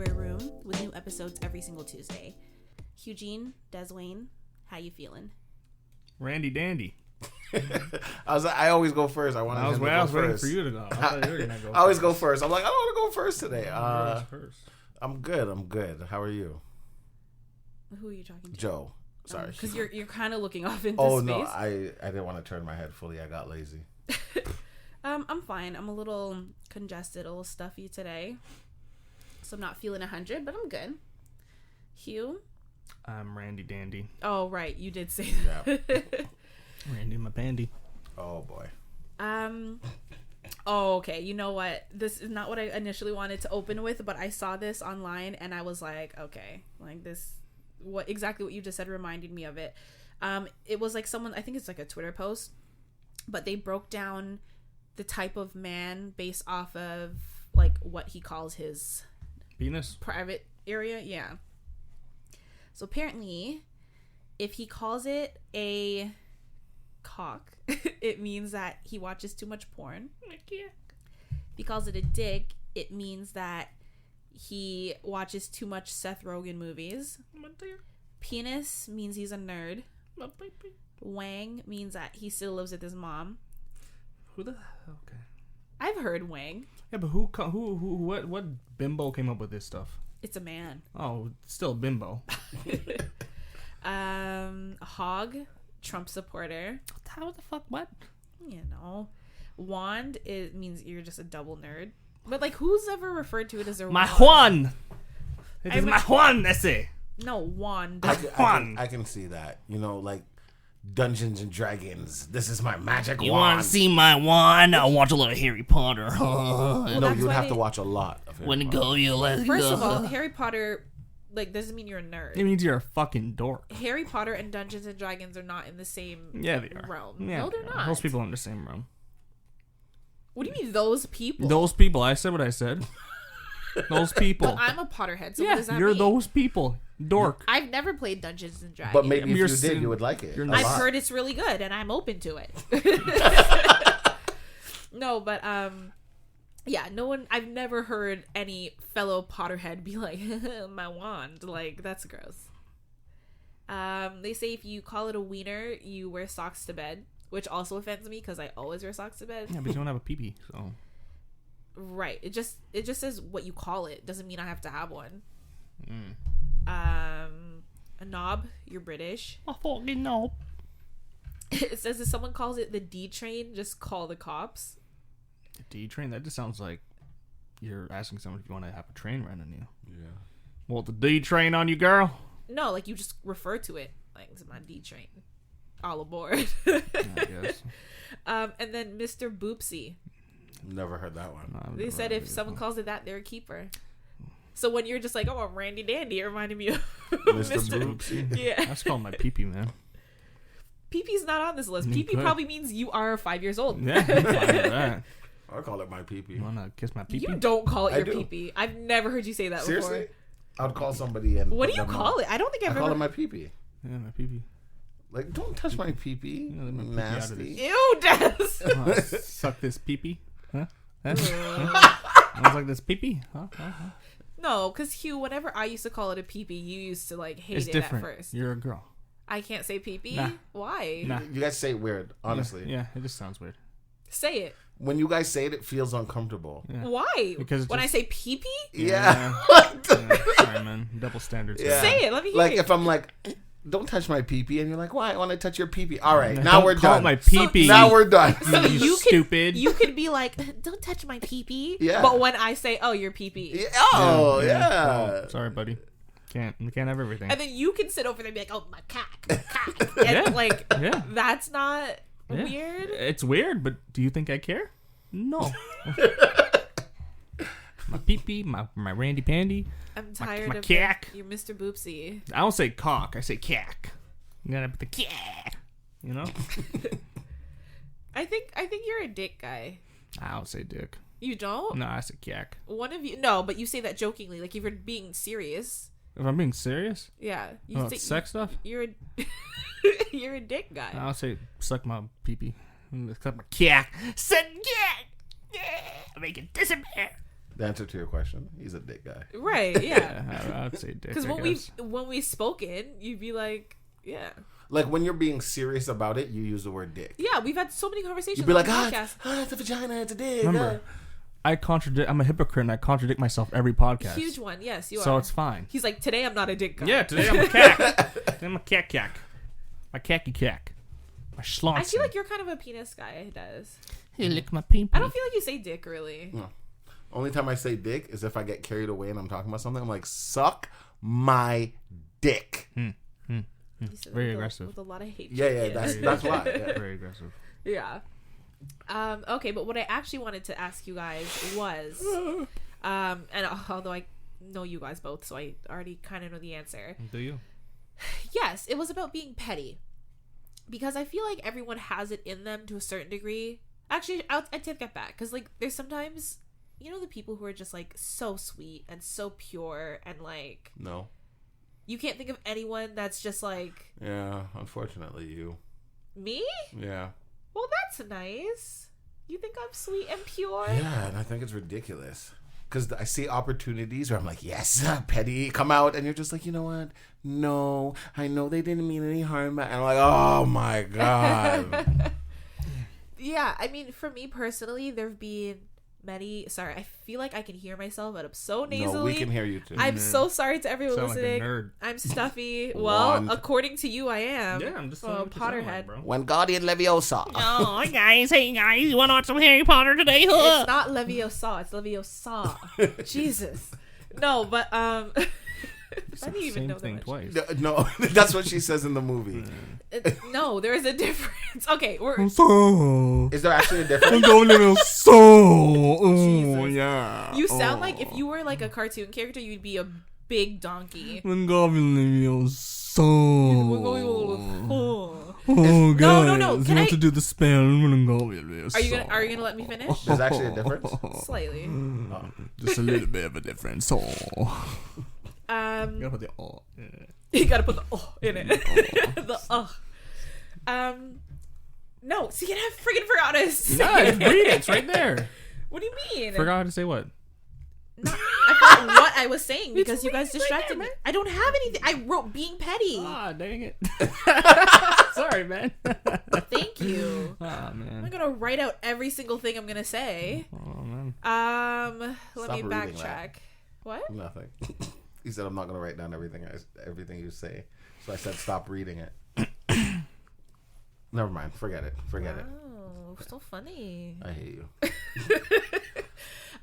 Square Room with new episodes every single Tuesday. Hugh-Gene, Deswayne, how you feeling? Randy Dandy. I always go first. I was waiting for you to go. I thought you were gonna go. I always go first. I'm like, I don't want to go first today. First. I'm good. How are you? Who are you talking to? Joe. Sorry. Because you're kind of looking off into space. space. No, I didn't want to turn my head fully. I got lazy. I'm fine. I'm a little congested, a little stuffy today. So I'm not feeling 100, but I'm good. Hugh? I'm Randy Dandy. Oh, right. You did say that. Yeah. Randy my bandy. Oh, boy. Oh, okay. You know what? This is not what I initially wanted to open with, but I saw this online and I was like, okay, like this, exactly what you just said reminded me of it. It was like someone, I think it's like a Twitter post, but they broke down the type of man based off of like what he calls his penis private area. Yeah. So apparently, if he calls it a cock, it means that he watches too much porn. If he calls it a dick, it means that he watches too much Seth Rogen movies. Penis means he's a nerd. Wang means that he still lives with his mom. Who the hell? Okay. I've heard Wang. Yeah, but what bimbo came up with this stuff? It's a man. Oh, still bimbo. Hog, Trump supporter. How the fuck? What? You know, wand means you're just a double nerd. But like, who's ever referred to it as a my wand? Juan? It is my Juan. That's it. No, wand. I can see that. You know, like Dungeons and Dragons. This is my magic wand. You want to see my wand? I'll watch a lot of Harry Potter. No, you would have to watch a lot of Harry Potter. Go, you let's go. First of all, Harry Potter, like, doesn't mean you're a nerd. It means you're a fucking dork. Harry Potter and Dungeons and Dragons are not in the same they are. realm. Yeah, No, they're not. Those people are in the same realm. What do you mean, those people? Those people. I said what I said. Those people. But I'm a Potterhead, so yeah, what does that you're mean? those people. Dork. I've never played Dungeons and Dragons. But maybe if you did, you would like it. I've heard it's really good, and I'm open to it. No, but yeah, no one. I've never heard any fellow Potterhead be like, "My wand," like that's gross. They say if you call it a wiener, you wear socks to bed, which also offends me because I always wear socks to bed. Yeah, but you don't have a pee-pee, so. Right. It just says what you call it. Doesn't mean I have to have one. A knob, you're British. A fucking knob. It says if someone calls it the D train, just call the cops. The D train? That just sounds like you're asking someone if you want to have a train run on you. Yeah. Well, the D train on you, girl? No, like you just refer to it like it's my D train. All aboard. I guess. And then Mr. Boopsy. Never heard that one. They said if someone calls it that, they're a keeper. So when you're just like, oh, I'm Randy Dandy, it reminded me of Mr. Boopsy. Yeah. That's called my pee-pee, man. Pee-pee's not on this list. Pee-pee probably means you are 5 years old. Yeah, I'm fine with that. I call it my pee-pee. You want to kiss my pee-pee? You don't call it I your do. pee-pee. I've never heard you say that Seriously? before. I'd call somebody and What do you call it? I don't think I've I ever... call it my pee-pee. Yeah, my pee-pee. Like, don't touch my pee-pee. Yeah, let my pee-pee out of Nasty. this. Ew, Des. Suck this pee-pee? Huh? I was like, this pee-pee? Huh? No, because Hugh, whenever I used to call it a pee-pee, you used to like hate It's it different. at first. You're a girl. I can't say pee-pee? Nah. Why? Nah. You guys say it weird, honestly. Yeah, it just sounds weird. Say it. When you guys say it, it feels uncomfortable. Yeah. Why? Because when just- I say pee-pee? Yeah. Yeah, sorry, man. Double standards. Yeah. Say it. Let me hear Like, it. if I'm like, don't touch my pee-pee, and you're like, why? I want to touch your pee-pee. All right, now Don't we're call done. it my pee-pee. Now we're done. You stupid. You could be like, don't touch my pee-pee. Yeah. But when I say, oh, you're pee-pee. Yeah. Oh, yeah. Oh, sorry, buddy. We can't have everything. And then you can sit over there and be like, oh, my cock. And Yeah. like, Yeah. that's not Yeah. weird. It's weird, but do you think I care? No. My pee-pee, my Randy Pandy. I'm tired my of cack. You're Mr. Boopsy. I don't say cock. I say cack. You gotta put the cack. You know? I think you're a dick guy. I don't say dick. You don't? No, I say cack. One of you, no, but you say that jokingly, like if you're being serious. If I'm being serious Yeah, you about sex stuff, You're a, you're a dick guy. I'll say suck my pee-pee. Suck my cack. Suck cack. Make it disappear. The answer to your question, he's a dick guy. Right, yeah. I'd say dick. Because when we've spoken, you'd be like, yeah. Like when you're being serious about it, you use the word dick. Yeah, we've had so many conversations You'd be like, on the podcast. it's a vagina, it's a dick. Remember, I'm a hypocrite and I contradict myself every podcast. Huge one, yes, you are. So it's fine. He's like, today I'm not a dick guy. Yeah, today I'm a cack. Today I'm a cack. My cacky cack. My schlonz. I feel like you're kind of a penis guy, Des. Hey, lick my pee. I don't feel like you say dick, really. No. Only time I say dick is if I get carried away and I'm talking about something. I'm like, suck my dick. Very aggressive. With a lot of hate. Yeah, that's why. Yeah. Very aggressive. Yeah. Okay, but what I actually wanted to ask you guys was, and although I know you guys both, so I already kind of know the answer. Do you? Yes, it was about being petty. Because I feel like everyone has it in them to a certain degree. Actually, I take that back. Because, like, there's sometimes, you know, the people who are just, like, so sweet and so pure and, like... No. You can't think of anyone that's just, like... Yeah, unfortunately, you. Me? Yeah. Well, that's nice. You think I'm sweet and pure? Yeah, and I think it's ridiculous. Because I see opportunities where I'm like, yes, petty, come out. And you're just like, you know what? No, I know they didn't mean any harm. And I'm like, oh, my God. Yeah, I mean, for me personally, there have been many... Sorry, I feel like I can hear myself, but I'm so nasally. No, we can hear you, too. I'm so sorry to everyone Sound listening. like a nerd. I'm stuffy. Well, Wand. according to you, I am. Yeah, I'm just Potterhead. bro. When Guardian Leviosa. Oh, hey guys, you want to watch some Harry Potter today? It's not Leviosa. It's Leviosa. Jesus. No, but I didn't even know thing that twice. No, that's what she says in the movie. No, there is a difference. Okay, we're So, Is there actually a difference? I'm going to so. Jesus. Yeah. You sound like if you were like a cartoon character, you'd be a big donkey. When Goblin so. Oh, God. no. You Can want I- to do the spell when Goblin Are you gonna let me finish? There's actually a difference? Slightly. Just a little bit of a difference. Oh. You gotta put the oh. Yeah. You gotta put the in it. The no. See, I freaking forgot to say No, it. just read it. It's right there. What do you mean? Forgot how to say what? No, I forgot what I was saying because you guys right distracted there, me. I don't have anything. I wrote being petty. Ah, dang it. Sorry, man. Thank you. Oh, I'm man. gonna write out every single thing I'm gonna say. Oh, man. Let Stop me reading backtrack. that. What? Nothing. He said, I'm not going to write down everything you say. So I said, stop reading it. Never mind. Forget it. Oh, so funny. I hate you.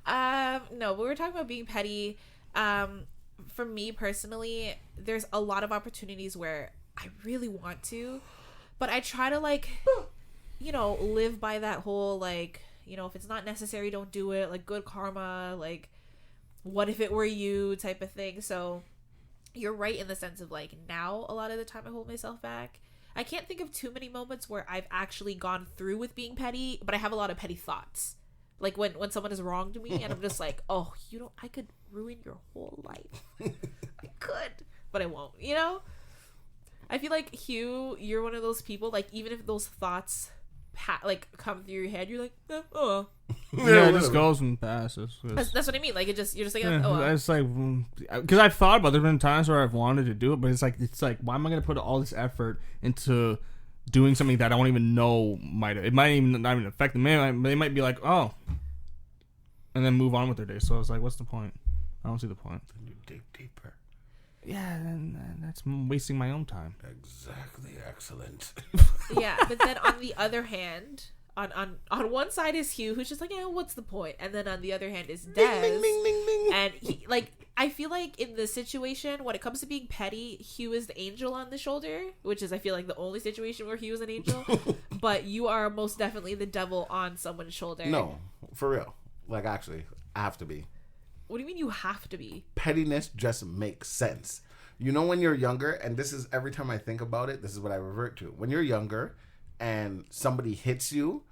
No, but we were talking about being petty. For me personally, there's a lot of opportunities where I really want to, but I try to live by that whole if it's not necessary, don't do it. Like good karma, like what if it were you type of thing. So you're right in the sense of now a lot of the time I hold myself back. I can't think of too many moments where I've actually gone through with being petty, but I have a lot of petty thoughts. Like when someone has wronged me and I'm just like, oh, I could ruin your whole life. I could, but I won't, I feel like Hugh, you're one of those people, even if those thoughts come through your head, you're like, oh. Yeah, it just goes and passes. That's what I mean. You're just like, Yeah, oh. it's because I've thought about. There's been times where I've wanted to do it, but it's like, why am I gonna put all this effort into doing something that I don't even know it might even not even affect them? They might be like, oh, and then move on with their day. So I was like, what's the point? I don't see the point. You dig deeper. Yeah, and that's wasting my own time. Exactly. Excellent. Yeah, but then on the other hand, on one side is Hugh, who's just like, yeah, what's the point? And then on the other hand is Des. Ding, ding, ding, ding. And he, I feel like in the situation, when it comes to being petty, Hugh is the angel on the shoulder, which is, I feel like, the only situation where Hugh is an angel. But you are most definitely the devil on someone's shoulder. No, for real. Actually, I have to be. What do you mean you have to be? Pettiness just makes sense. When you're younger, and this is every time I think about it, this is what I revert to. When you're younger and somebody hits you,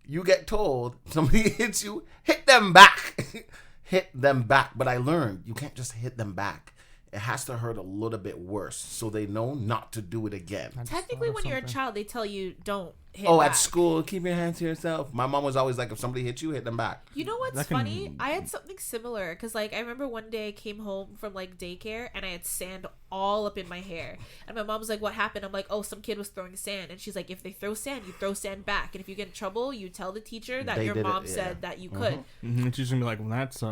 you get told, somebody hits you, hit them back. Hit them back. But I learned you can't just hit them back. it has to hurt a little bit worse so they know not to do it again. Technically, when you're a child, they tell you don't hit Oh, back. at school, keep your hands to yourself. My mom was always like, if somebody hit you, hit them back. You know what's funny? I had something similar because, like, I remember one day I came home from, like, daycare and I had sand all up in my hair. And my mom was like, what happened? I'm like, oh, some kid was throwing sand. And she's like, if they throw sand, you throw sand back. And if you get in trouble, you tell the teacher that your mom said that you could. And she's going to be like, well, that's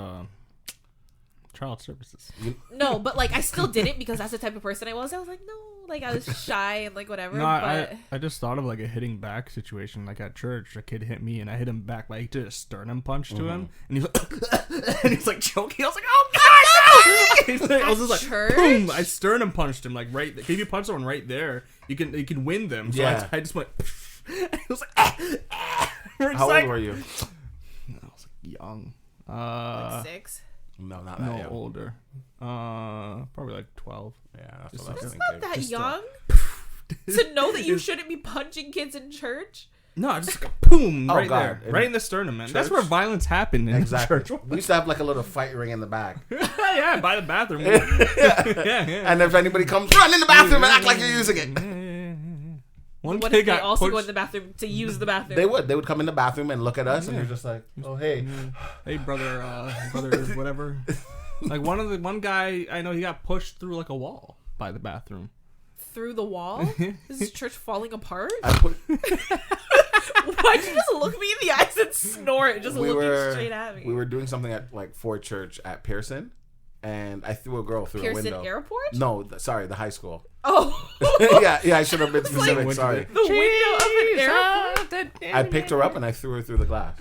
child services. No, but, like, I still didn't because that's the type of person I was. I was like, no. Like, I was shy and, like, whatever. No, but I just thought of, like, a hitting back situation. Like, at church, a kid hit me, and I hit him back. Like, I did a sternum punch to him, and he's like, and he's, like, choking. I was like, oh, God, no! I was just like, church? boom! I sternum punched him, like, right there. If you punch someone right there, you can win them. So Yeah. I just went, and he was like, How old were you? I was, like, young. like 6. No, not that No, young. older. Probably, like, 12. Yeah, that's Just what I was It's thinking. not that Just, young to know that you shouldn't be punching kids in church. No, I just like, boom, Oh, right God. there. Right in the sternum, man. That's Church? where violence happened in Exactly. church. We used to have like a little fight ring in the back. Yeah, by the bathroom. yeah. And if anybody comes, run in the bathroom and act like you're using it. One What kid if they got also pushed. go in the bathroom to use the bathroom? They would come in the bathroom and look at us, and you're just like, oh hey, Hey, brother, whatever. Like one guy I know, he got pushed through like a wall by the bathroom. Through the wall? Is this church falling apart? I put. Why'd you just look me in the eyes and snort, just looking straight at me? We were doing something at like Ford Church at Pearson, and I threw a girl through Pearson a window. Airport? No, sorry, the high school. Oh. yeah, I should have been specific. Like, sorry. The window of an airport? I picked her up and I threw her through the glass.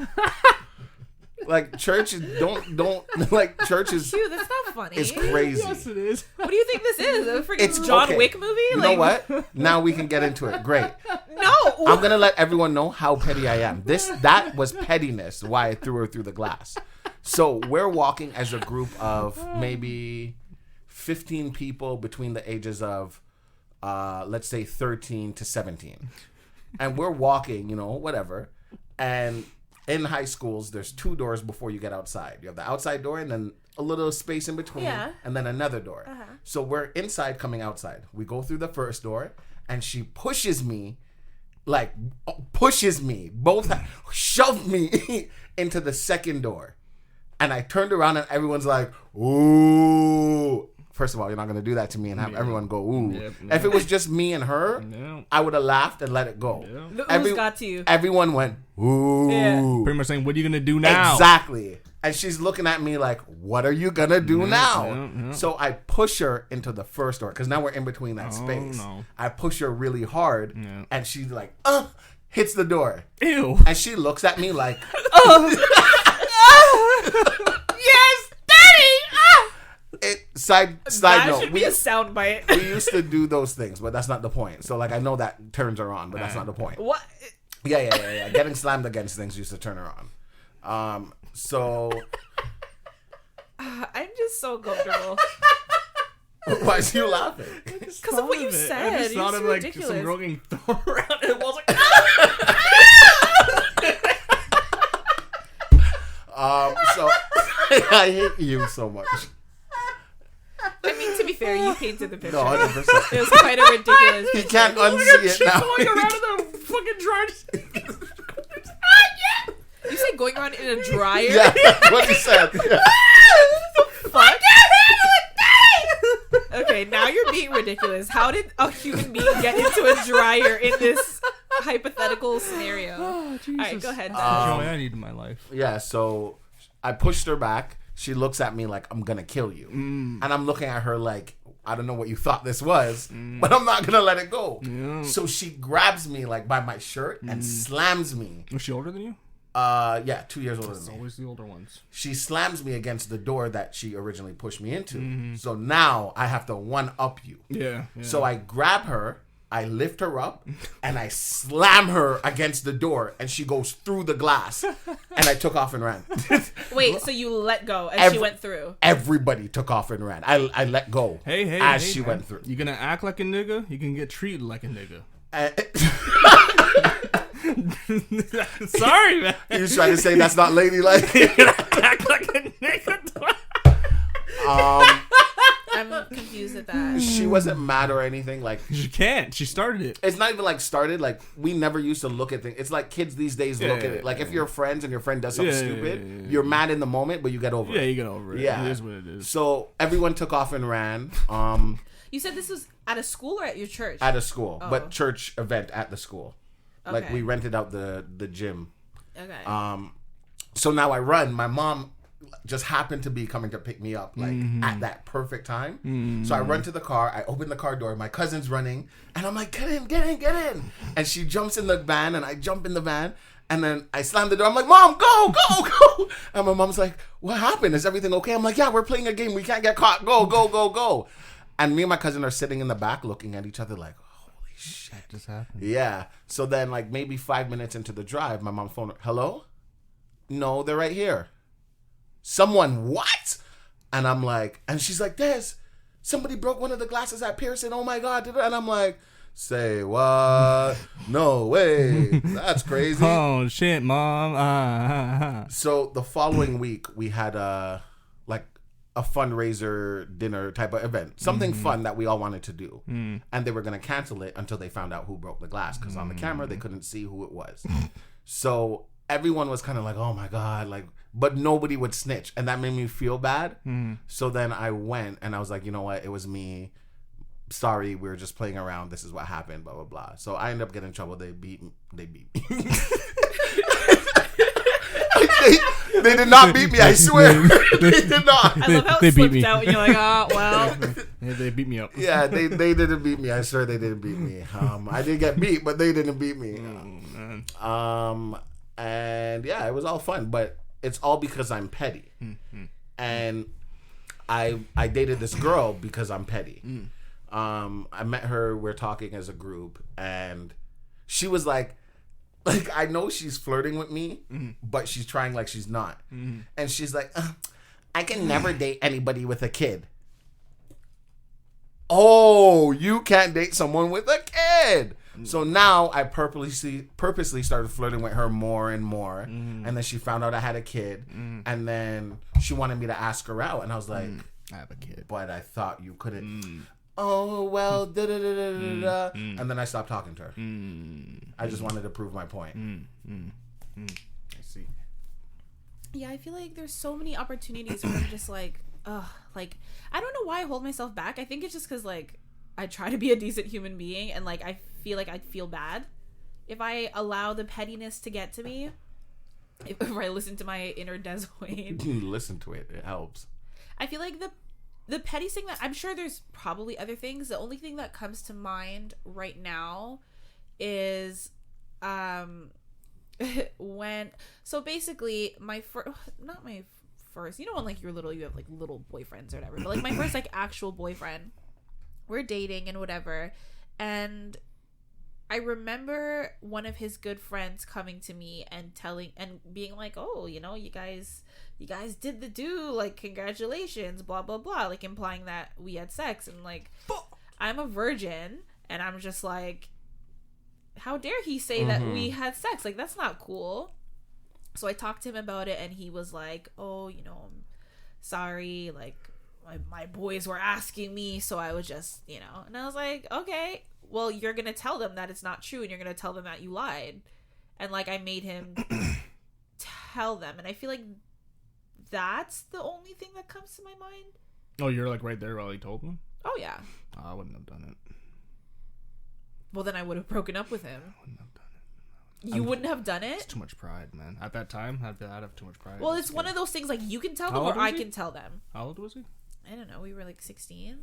Like church is don't like church is Dude, that's not funny. it's crazy. Yes, it is. What do you think this is? A freaking It's John okay. Wick movie? You know what? Now we can get into it. Great. No. I'm gonna let everyone know how petty I am. That was pettiness. Why I threw her through the glass. So we're walking as a group of maybe 15 people between the ages of, let's say 13 to 17, and we're walking. Whatever. And in high schools, there's 2 doors before you get outside. You have the outside door and then a little space in between, and then another door. So we're inside coming outside. We go through the first door, and she pushes me, both shoved me into the second door. And I turned around and everyone's like, ooh. First of all, you're not going to do that to me and have everyone go, ooh. Yep. If it was just me and her, I would have laughed and let it go. Yeah. The ooze got to you. Everyone went, ooh. Yeah. Pretty much saying, what are you gonna do now? Exactly. And she's looking at me like, what are you going to do now? yeah. So I push her into the first door because now we're in between that space. No. I push her really hard Yeah. and she's like, hits the door. Ew. And she looks at me like, Yes, Daddy! side That note, should be a sound bite. we used to do those things, but that's not the point. So like I know that turns her on, but that's not the point. What? Yeah. Getting slammed against things used to turn her on. So I'm just so comfortable. why is you laughing? Because of what you said. I just thought You're of like ridiculous. some girl getting thrown around and it was like, So I hate you so much. I mean, to be fair, you painted the picture. No, 100%. It was quite a ridiculous He picture. can't unsee it now. going around in the fucking dryer. You said going around in a dryer? Yeah, that's what he said. Yeah. Fuck? Okay, now you're being ridiculous. How did a human being get into a dryer in this hypothetical scenario? Oh, Jesus. All right, go ahead. Joy I need in my life. Yeah, so I pushed her back. She looks at me like, I'm going to kill you. And I'm looking at her like, I don't know what you thought this was, but I'm not going to let it go. Yeah. So she grabs me like by my shirt and slams me. Was she older than you? Yeah, 2 years older It's than me. always the older ones. She slams me against the door that she originally pushed me into. So now I have to one-up you. Yeah. So I grab her, I lift her up, and I slam her against the door, and she goes through the glass. And I took off and ran. Wait, so you let go and she went through? Everybody took off and ran. I let go as she went through. You gonna act like a nigga? You can get treated like a nigga. Sorry, man. He was trying to say that's not ladylike. Act like a nigga. I'm I'm confused at that. She wasn't mad or anything. Like, She can't. She started it. it's not even like started. Like, we never used to look at things. It's like kids these days look at it. Like, if you're friends and your friend does something stupid, you're mad in the moment, but you get over it. Yeah, you get over it. Yeah. It is what it is. So everyone took off and ran. You said this was at a school or at your church? At a school, Oh. but church event at the school. Like, Okay. we rented out the gym. Okay. So now I run. My mom just happened to be coming to pick me up, like, at that perfect time. So I run to the car. I open the car door. My cousin's running. And I'm like, get in, get in, get in. And she jumps in the van, and I jump in the van. And then I slam the door. I'm like, Mom, go, go, go. And my mom's like, what happened? Is everything okay? I'm like, yeah, we're playing a game. We can't get caught. Go, go, go, go. And me and my cousin are sitting in the back looking at each other like, holy shit. What just happened? Yeah. So then, like, maybe 5 minutes into the drive, my mom's phone, hello? No, they're right here. Someone, what? And I'm like, and she's like, Des, somebody broke one of the glasses at Pearson. Oh my God. And I'm like, say what? No way. That's crazy. Oh, shit, Mom. So the following week, we had a fundraiser dinner type of event, something fun that we all wanted to do, and they were going to cancel it until they found out who broke the glass, because on the camera they couldn't see who it was. So everyone was kind of like, oh my God, like, but nobody would snitch, and that made me feel bad. So then I went and I was like, you know what, it was me, sorry, we were just playing around, this is what happened, blah blah blah. So I ended up getting in trouble. They beat me. They did not beat me, I swear. They did not. I love how they it beat slipped me. out and you're like, oh, well. They beat me up. Yeah, they didn't beat me. I swear they didn't beat me. I did get beat, but they didn't beat me. And yeah, it was all fun, but it's all because I'm petty. And I dated this girl because I'm petty. I met her, we're talking as a group, and she was like, I know she's flirting with me, but she's trying like she's not. And she's like, I can never date anybody with a kid. Oh, you can't date someone with a kid. So now I purposely started flirting with her more and more. And then she found out I had a kid. And then she wanted me to ask her out. And I was like, I have a kid. but I thought you couldn't. Oh, well, da-da-da-da-da-da. And then I stopped talking to her. I just wanted to prove my point. I see. Yeah, I feel like there's so many opportunities where I'm just like, ugh, like, I don't know why I hold myself back. I think it's just because, like, I try to be a decent human being, and, like, I feel like I'd feel bad if I allow the pettiness to get to me. If I listen to my inner Des Wade. Listen to it. It helps. I feel like the petty thing that, I'm sure there's probably other things. The only thing that comes to mind right now is when, so basically my not my first, you know, when like you're little, you have like little boyfriends or whatever, but like my first like actual boyfriend, we're dating and whatever, and I remember one of his good friends coming to me and telling and being like, oh, you know, you guys did the do, like, congratulations, blah blah blah, like implying that we had sex. And like, I'm a virgin, and I'm just like, how dare he say that we had sex? Like, that's not cool. So I talked to him about it, and he was like, oh, you know, I'm sorry, like my boys were asking me, so I was just, you know. And I was like, okay, well, you're gonna tell them that it's not true, and you're gonna tell them that you lied. And like, I made him tell them, and I feel like that's the only thing that comes to my mind. Oh, you're like right there while he told them? Oh yeah. Oh, I wouldn't have done it. Well, then I would have broken up with him. I wouldn't have done it. You wouldn't have done It's it? too much pride, man. At that time, I'd have too much pride. Well, it's one of those things, like, you can tell How them old or was I he? can tell them. How old was he? I don't know. We were like 16.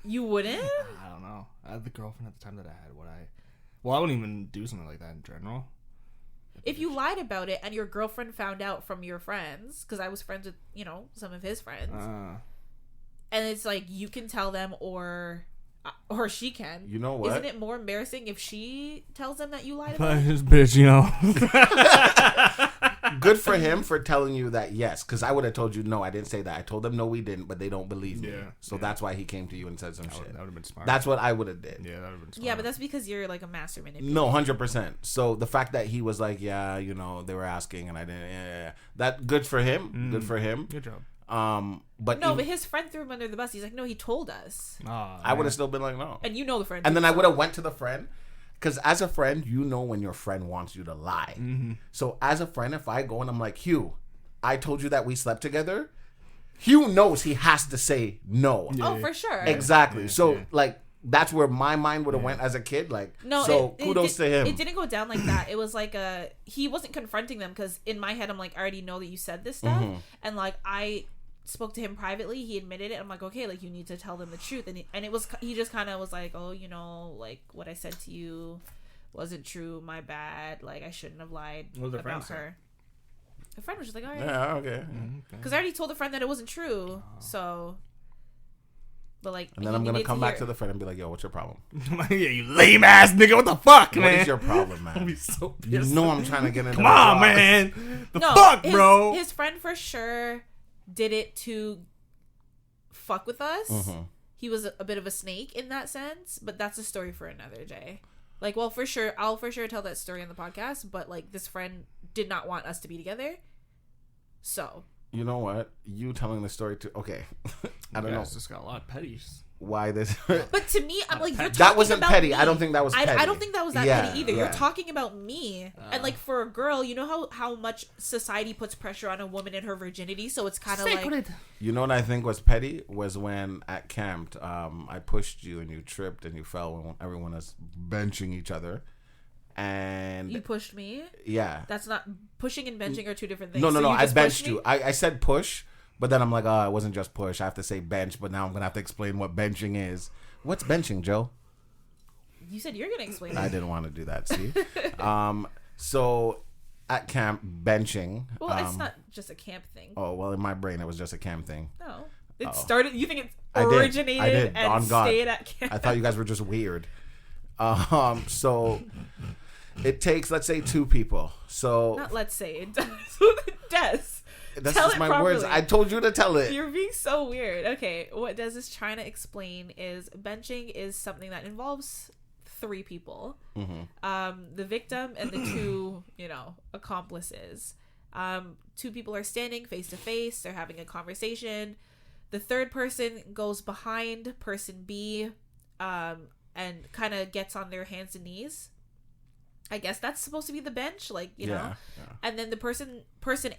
You wouldn't? I don't know. I had the girlfriend at the time that I had. Well, I wouldn't even do something like that in general. If you lied about it and your girlfriend found out from your friends, because I was friends with, you know, some of his friends, and it's like, you can tell them or she can. You know what? Isn't it more embarrassing if she tells them that you lied about it? This bitch, you know. Good for him for telling you that, yes, because I would have told you, no, I didn't say that. I told them, no, we didn't, but they don't believe me. Yeah, So that's why he came to you and said some shit. That would have been smart. That's what I would have did. Yeah, that would have been smart. Yeah, but that's because you're like a master manipulator. No, 100%. So the fact that he was like, yeah, you know, they were asking and I didn't, yeah. That, good for him. Good for him. Good job. But no, but his friend threw him under the bus. He's like, no, he told us. I would have still been like, no. And you know the friend. And then I would have went to the friend. Because as a friend, you know when your friend wants you to lie. Mm-hmm. So as a friend, if I go and I'm like, Hugh, I told you that we slept together. Hugh knows he has to say no. Yeah. Oh, for sure. Exactly. Yeah, so like that's where my mind would have went as a kid. Like, no, so kudos to him. It didn't go down like that. It was like he wasn't confronting them because in my head I'm like, I already know that you said this stuff, and like I spoke to him privately. He admitted it. I'm like, okay, like you need to tell them the truth, and he just kind of was like, oh, you know, like what I said to you wasn't true. My bad. Like I shouldn't have lied about her. The friend was just like, all right. Yeah, okay. Because I already told the friend that it wasn't true. So, but like, and then I'm gonna come back to the friend and be like, yo, what's your problem? Yeah, you lame ass nigga. What the fuck, man? What is your problem, man? I'll be so pissed. You know I'm trying to get into. Come on, man. The fuck, bro. His friend for sure did it to fuck with us. Mm-hmm. He was a bit of a snake in that sense, but that's a story for another day. Like, well, for sure, I'll for sure tell that story on the podcast. But like, this friend did not want us to be together. So you know what? You telling the story to I don't know. It's just got a lot of petties. Why this? But to me, I'm like, you're talking that wasn't about petty. Me. I don't think that was petty. I don't think that was that petty either. You're talking about me, and like for a girl, you know how much society puts pressure on a woman in her virginity. So it's kind of like, you know what I think was petty was when at camp, I pushed you and you tripped and you fell when everyone was benching each other. And you pushed me. Yeah, that's not pushing and benching are two different things. No. I benched you. I said push, but then I'm like, oh, it wasn't just push. I have to say bench, but now I'm gonna have to explain what benching is. What's benching, Joe? You said you're gonna explain it. I didn't want to do that. See, so at camp benching. Well, it's not just a camp thing. Oh well, in my brain it was just a camp thing. No, it started. You think it originated and stayed at camp? I thought you guys were just weird. So it takes, let's say, 2 people. So not let's say, it does. It does. That's tell just my properly. Words. I told you to tell it. You're being so weird. Okay, what Des is trying to explain is benching is something that involves 3 people. Mm-hmm. The victim and the 2, accomplices. 2 people are standing face to face. They're having a conversation. The third person goes behind person B, and kind of gets on their hands and knees. I guess that's supposed to be the bench, like, you know. And then the person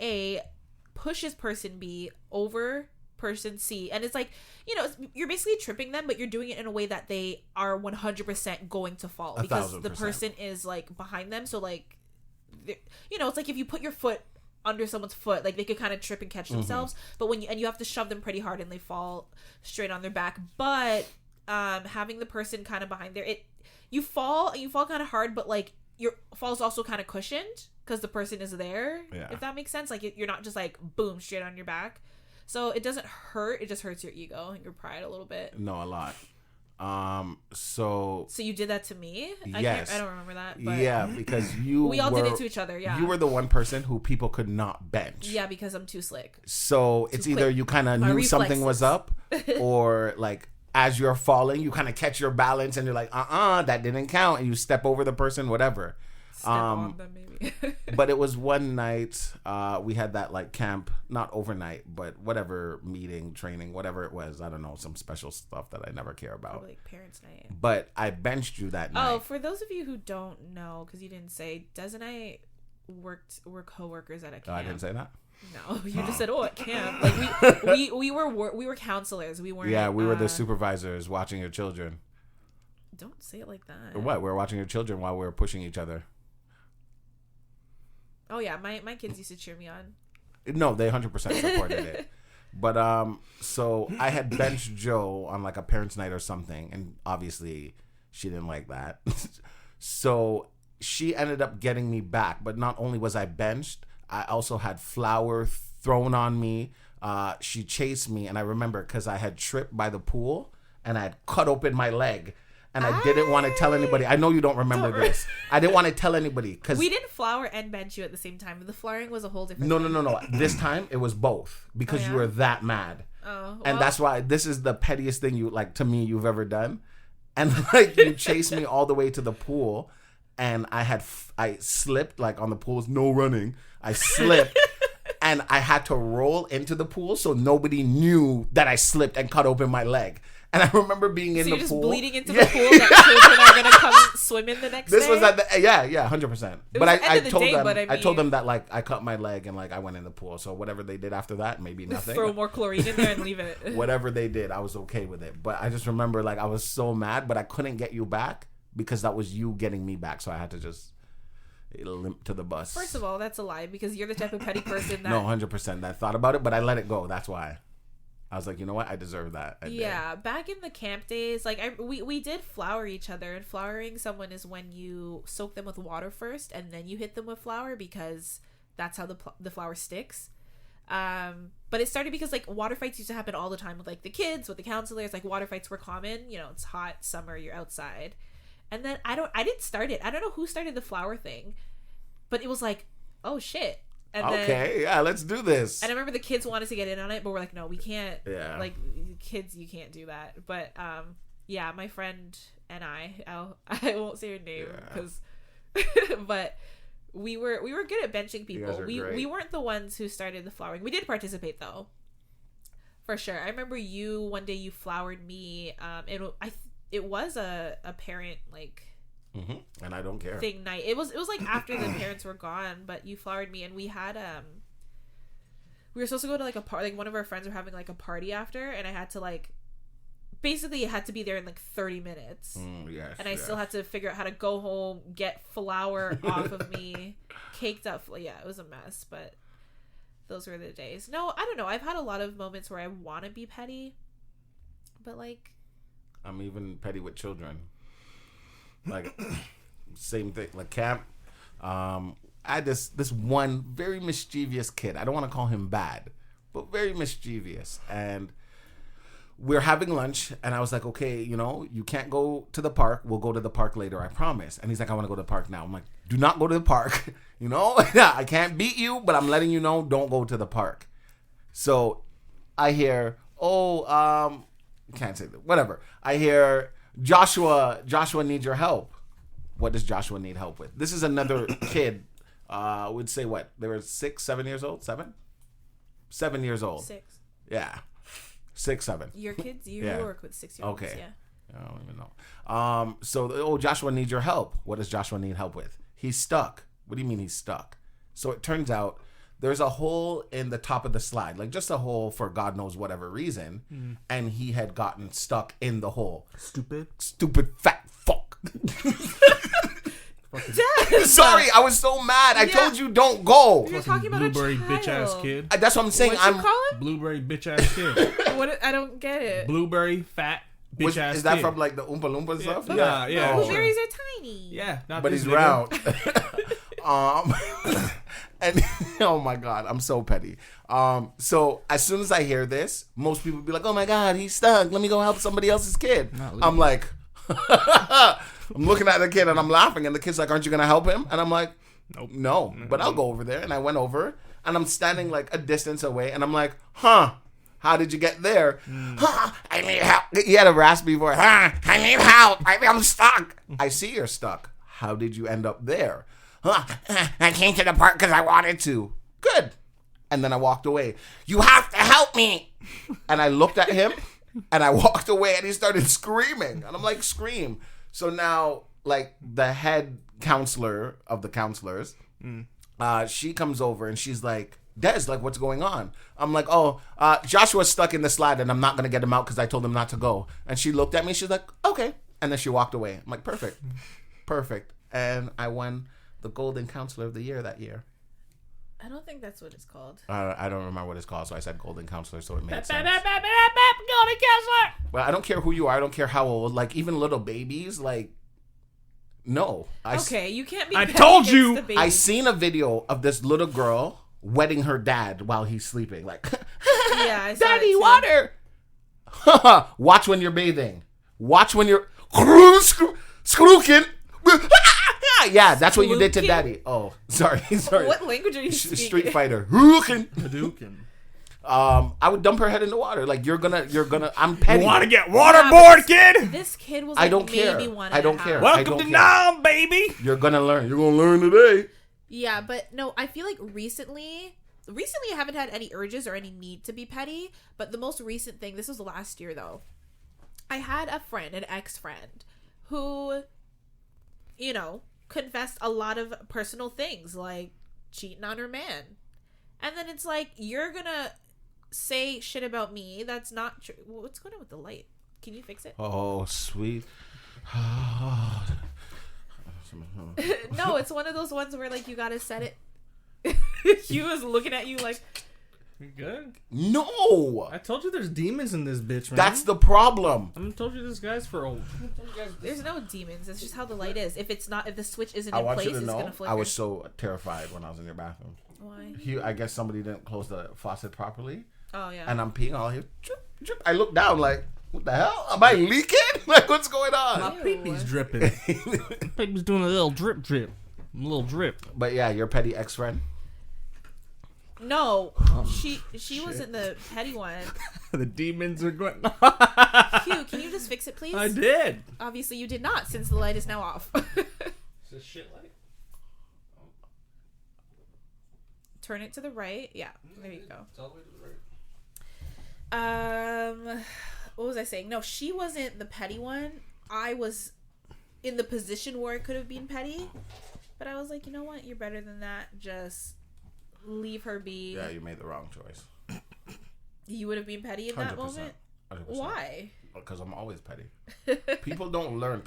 A pushes person B over person C. And it's like, you're basically tripping them, but you're doing it in a way that they are 100% going to fall. Because 1,000%. The person is, like, behind them. So, like, it's like if you put your foot under someone's foot, like, they could kind of trip and catch themselves. But when you have to shove them pretty hard and they fall straight on their back. But having the person kind of behind there, you fall kind of hard, but, like, your fall is also kind of cushioned because the person is there. Yeah. If that makes sense, like you're not just like boom straight on your back, so it doesn't hurt. It just hurts your ego and your pride a little bit. No, a lot. So you did that to me. Yes, I don't remember that. But yeah, because we all did it to each other. Yeah, you were the one person who people could not bench. Yeah, because I'm too slick. So it's either you kind of knew reflexes. Something was up, or like. As you're falling, you kind of catch your balance and you're like, that didn't count. And you step over the person, whatever. Step on them, maybe. But it was one night, we had that like camp, not overnight, but whatever meeting, training, whatever it was. I don't know, some special stuff that I never care about. Probably like parents' night. But I benched you that night. Oh, for those of you who don't know, because you didn't say, Des and I were co-workers at a camp. Oh, I didn't say that? No, you just said, at camp. Like we were counselors. We weren't. Yeah, we were the supervisors watching your children. Don't say it like that. Or what? We were watching your children while we were pushing each other. Oh yeah, my kids used to cheer me on. No, they 100% supported it. But so I had benched Joe on like a parents' night or something, and obviously she didn't like that. So she ended up getting me back. But not only was I benched, I also had flour thrown on me. She chased me, and I remember because I had tripped by the pool and I had cut open my leg, and I didn't want to tell anybody. I know you don't remember this. I didn't want to tell anybody because we didn't flour and bench you at the same time. The flouring was a whole different. No. This time it was both because you were that mad. Oh, well. And that's why this is the pettiest thing you've ever done. And like you chased me all the way to the pool, and I slipped like on the pool. No running. I slipped. and I had to roll into the pool so nobody knew that I slipped and cut open my leg. And I remember being in the pool. So you're just bleeding into the pool that children are going to come swim in the next day? This was at the, 100%. But I told them that, like, I cut my leg and, like, I went in the pool. So whatever they did after that, maybe nothing. Throw more chlorine in there and leave it. Whatever they did, I was okay with it. But I just remember, like, I was so mad, but I couldn't get you back because that was you getting me back. So I had to just limp to the bus. First of all, that's a lie because you're the type of petty person that... No, 100%. I thought about it, but I let it go. That's why. I was like, you know what? I deserve that. Back in the camp days, like we did flour each other, and flouring someone is when you soak them with water first and then you hit them with flour because that's how the flour sticks. But it started because like water fights used to happen all the time with like the kids, with the counselors. Like water fights were common. You know, it's hot summer, you're outside, and then I didn't start it. I don't know who started the flour thing, but it was like, oh shit. And let's do this. And I remember the kids wanted to get in on it, but we're like, no, we can't. Yeah. Like, kids, you can't do that. But, my friend and I won't say her name because, but we were good at benching people. We weren't the ones who started the flouring. We did participate though, for sure. I remember one day you floured me. It was a parent like. Mm-hmm. And I don't care. Thing night. It was like after the parents were gone, but you floured me, and we had we were supposed to go to like a party. Like one of our friends were having like a party after, and I had to like basically had to be there in like 30 minutes. And I still had to figure out how to go home, get flour off of me, caked up. Yeah, it was a mess, but those were the days. No, I don't know. I've had a lot of moments where I want to be petty, but like I'm even petty with children. Like same thing, like camp. I had this one very mischievous kid. I don't want to call him bad, but very mischievous. And we're having lunch, and I was like, okay, you can't go to the park. We'll go to the park later, I promise. And he's like, I want to go to the park now. I'm like, do not go to the park. I can't beat you, but I'm letting you know, don't go to the park. So I hear, can't say that. Whatever. I hear. Joshua needs your help. What does Joshua need help with? This is another kid. Would say what? They were 6, 7 years old? 7? 7 years old. 6. Yeah. 6, 7. Your kids? You work with 6-year-olds. Okay. Yeah. I don't even know. So Joshua needs your help. What does Joshua need help with? He's stuck. What do you mean he's stuck? So it turns out there's a hole in the top of the slide, like just a hole for God knows whatever reason, and he had gotten stuck in the hole. Stupid fat fuck. Sorry, I was so mad. I told you don't go. You're talking about blueberry bitch ass kid. That's what I'm saying. What'd you call it? Blueberry bitch ass kid. What? I don't get it. Blueberry fat bitch ass. Is that kid. from like the Oompa Loompa stuff? Yeah. Blueberries are tiny. Yeah, but he's round. And oh my God, I'm so petty. So as soon as I hear this, most people be like, "Oh my God, he's stuck. Let me go help somebody else's kid." I'm like, I'm looking at the kid and I'm laughing, and the kid's like, "Aren't you gonna help him?" And I'm like, "Nope, no, but I'll go over there." And I went over, and I'm standing like a distance away, and I'm like, "Huh? How did you get there?" "Huh, I need help." He had a raspy voice. "Huh, I need help. I'm stuck." "I see you're stuck. How did you end up there?" "I came to the park because I wanted to." "Good." And then I walked away. "You have to help me." And I looked at him and I walked away, and he started screaming. And I'm like, scream. So now, like, the head counselor of the counselors, she comes over and she's like, "Des, like, what's going on?" I'm like, Joshua's stuck in the slide and I'm not going to get him out because I told him not to go. And she looked at me. She's like, "Okay." And then she walked away. I'm like, perfect. And I won the Golden Counselor of the Year that year. I don't think that's what it's called. I don't remember what it's called, so I said Golden Counselor, so it made sense. Golden Counselor! But I don't care who you are. I don't care how old. Like, even little babies, like, no. You can't be. I told you. I seen a video of this little girl wetting her dad while he's sleeping. Like, I saw "Daddy, it water!" Watch when you're bathing. Watch when you're scrooking. Yeah, that's what you did to Daddy. Oh, sorry. What language are you speaking? Street Fighter. Hadouken. I would dump her head in the water. Like, you're gonna. I'm petty. You want to get waterboard, kid? This kid was. I don't care. I don't care. Welcome to Nam, baby. You're gonna learn. You're gonna learn today. Yeah, but no, I feel like recently, recently I haven't had any urges or any need to be petty, but the most recent thing, this was last year though. I had a friend, an ex-friend, who, you know, confessed a lot of personal things, like cheating on her man. And then it's like, you're gonna say shit about me that's not true. What's going on with the light? Can you fix it? Oh, sweet. No, it's one of those ones where, like, you gotta set it. She was looking at you like... You good? No! I told you there's demons in this bitch, man. That's the problem. I told you this guy's for a... There's no demons. It's just how the light is. If the switch isn't I in want place, you to it's know, gonna flicker. I was so terrified when I was in your bathroom. Why? I guess somebody didn't close the faucet properly. Oh, yeah. And I'm peeing all here. Drip, drip. I look down like, what the hell? Am I leaking? Like, what's going on? My pee-pee's dripping. Pee-pee's doing a little drip. A little drip. But yeah, your petty ex-friend. No, she wasn't the petty one. The demons are going... Hugh, can you just fix it, please? I did. Obviously, you did not, since the light is now off. Is this shit light? Turn it to the right. Yeah, there you go. It's all the way to the right. What was I saying? No, she wasn't the petty one. I was in the position where it could have been petty, but I was like, you know what? You're better than that. Just leave her be. Yeah, you made the wrong choice. You would have been petty in that moment. 100%. Why? Because I'm always petty. People don't learn.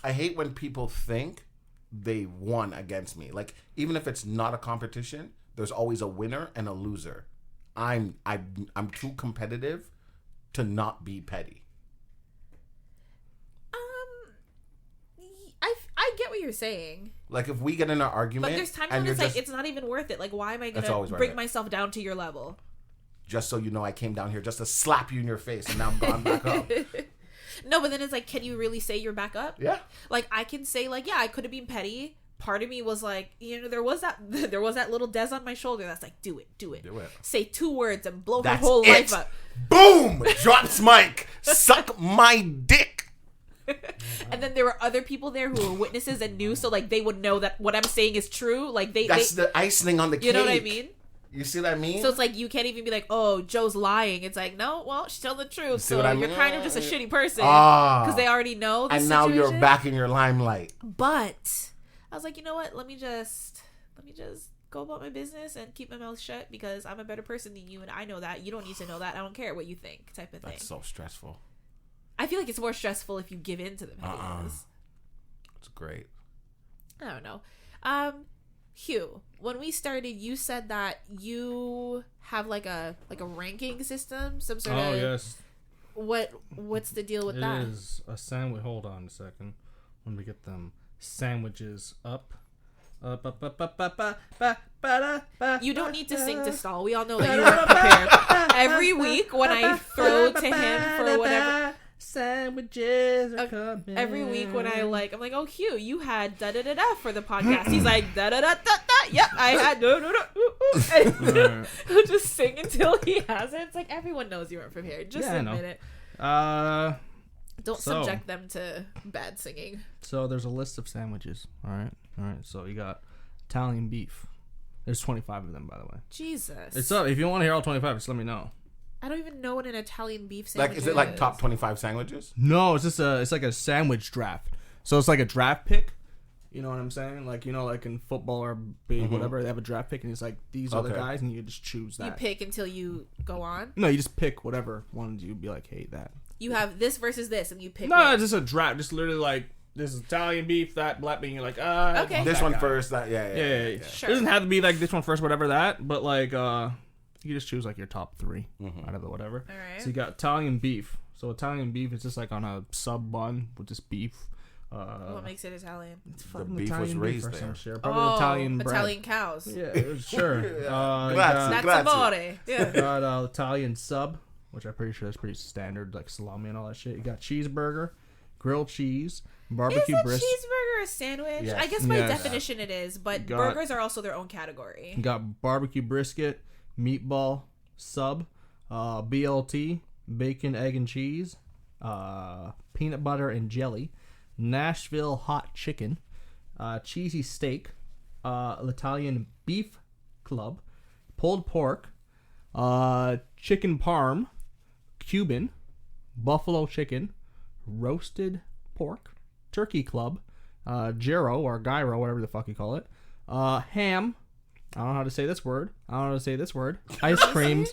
I hate when people think they won against me. Like, even if it's not a competition, there's always a winner and a loser. I'm too competitive to not be petty. I get what you're saying. Like, if we get in an argument, But there's times when it's like, it's not even worth it. Like, why am I gonna bring myself down to your level? Just so you know, I came down here just to slap you in your face, and now I'm gone back up. No, but then it's like, can you really say you're back up? Yeah. Like, I can say, like, yeah, I could have been petty. Part of me was like, you know, there was that little Des on my shoulder that's like, do it. Say 2 words and blow her whole life up. Boom! Drops mic. Suck my dick. And then there were other people there who were witnesses and knew, so like they would know that what I'm saying is true. Like that's the icing on the cake. You know what I mean? You see what I mean? So it's like you can't even be like, oh, Joe's lying. It's like, no, well, she's telling the truth. So you're kind of just a shitty person because they already know. And now you're back in your limelight. But I was like, you know what? Let me just go about my business and keep my mouth shut because I'm a better person than you, and I know that. You don't need to know that. I don't care what you think, type of thing. That's so stressful. I feel like it's more stressful if you give in to the pettiness. It's great. I don't know. Hugh, when we started, you said that you have like a ranking system, some sort of. Oh yes. What's the deal with that? It is a sandwich. Hold on a second. Let me get them sandwiches up. You don't need to sing to stall. We all know that you weren't prepared. Every week when I throw to him for whatever. Sandwiches are coming. Every week when I'm like, oh, Hugh, you had da da da da for the podcast. He's like da da da da da. Yep, I had da da da. He'll just sing until he has it. It's like everyone knows you weren't prepared. Just admit it. Don't subject them to bad singing. So there's a list of sandwiches. All right. So you got Italian beef. There's 25 of them, by the way. Jesus. It's up. If you want to hear all 25, just let me know. I don't even know what an Italian beef sandwich is. Is it like top 25 sandwiches? No, it's like a sandwich draft. So it's like a draft pick. You know what I'm saying? Like, you know, like in football or whatever, they have a draft pick and it's like, these are the guys and you just choose that. You pick until you go on? No, you just pick whatever ones you'd be like, hey, that. You have this versus this and you pick No, it's just a draft. Just literally like, this is Italian beef, that black bean. You're like, okay. This one first, that, yeah. Sure. It doesn't have to be like this one first, whatever that, but like, you just choose like your top 3 out of the whatever. All right. So you got Italian beef. So Italian beef is just like on a sub bun with just beef. What makes it Italian? It's the beef was raised there. Shit. Probably Italian bread. Italian cows. Yeah, sure. That's amore. Yeah. Got Italian sub, which I'm pretty sure that's pretty standard, like salami and all that shit. You got cheeseburger, grilled cheese, barbecue brisket. Is a cheeseburger a sandwich? Yes. I guess by definition it is, but burgers are also their own category. You got barbecue brisket, meatball sub, BLT, bacon, egg, and cheese, peanut butter and jelly, Nashville hot chicken, cheesy steak, Italian beef club, pulled pork, chicken parm, Cuban, buffalo chicken, roasted pork, turkey club, gyro or gyro, whatever the fuck you call it, ham. I don't know how to say this word. Ice creams,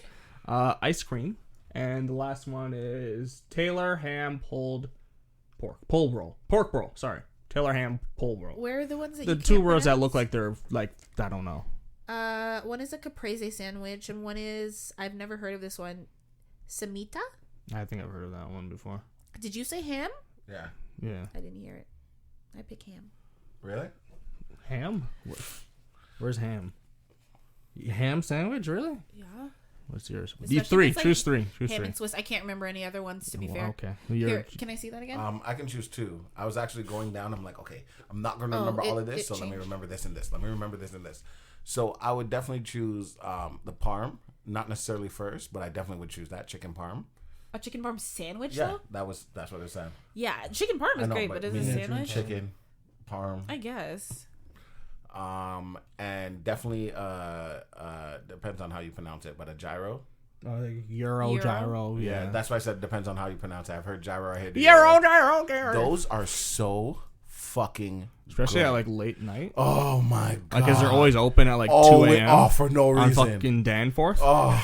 ice cream, and the last one is Taylor ham pulled pork roll. Sorry, Taylor ham pulled roll. Where are the ones that The you two can't words that pronounce? look like they're like I don't know. One is a caprese sandwich, and one is, I've never heard of this one, semita. I think I've heard of that one before. Did you say ham? Yeah. Yeah, I didn't hear it. I pick ham. Really? ham. Where's ham? Ham sandwich, really? Yeah. What's yours? Especially You if three. it's, like, Choose three. Ham and Swiss. I can't remember any other ones, to be fair. Okay. Here, can I see that again? I can choose 2. I was actually going down. I'm like, okay, I'm not going to Oh, remember all it- of this, it so let me changed. remember this and this. Let me remember this and this. So I would definitely choose the parm. Not necessarily first, but I definitely would choose that chicken parm. A chicken parm sandwich, Yeah, though? that's what it said. Yeah, chicken parm I is know, great, but is it a me, sandwich? Chicken parm. I guess. And definitely depends on how you pronounce it, but a gyro. Euro, gyro. Yeah, Yeah. that's why I said depends on how you pronounce it. I've heard gyro. I heard gyro. Those are so fucking Especially good. at like late night. Oh my god! Like, because they're always open at like 2 Always a.m. off for no on reason. fucking Danforth. Oh,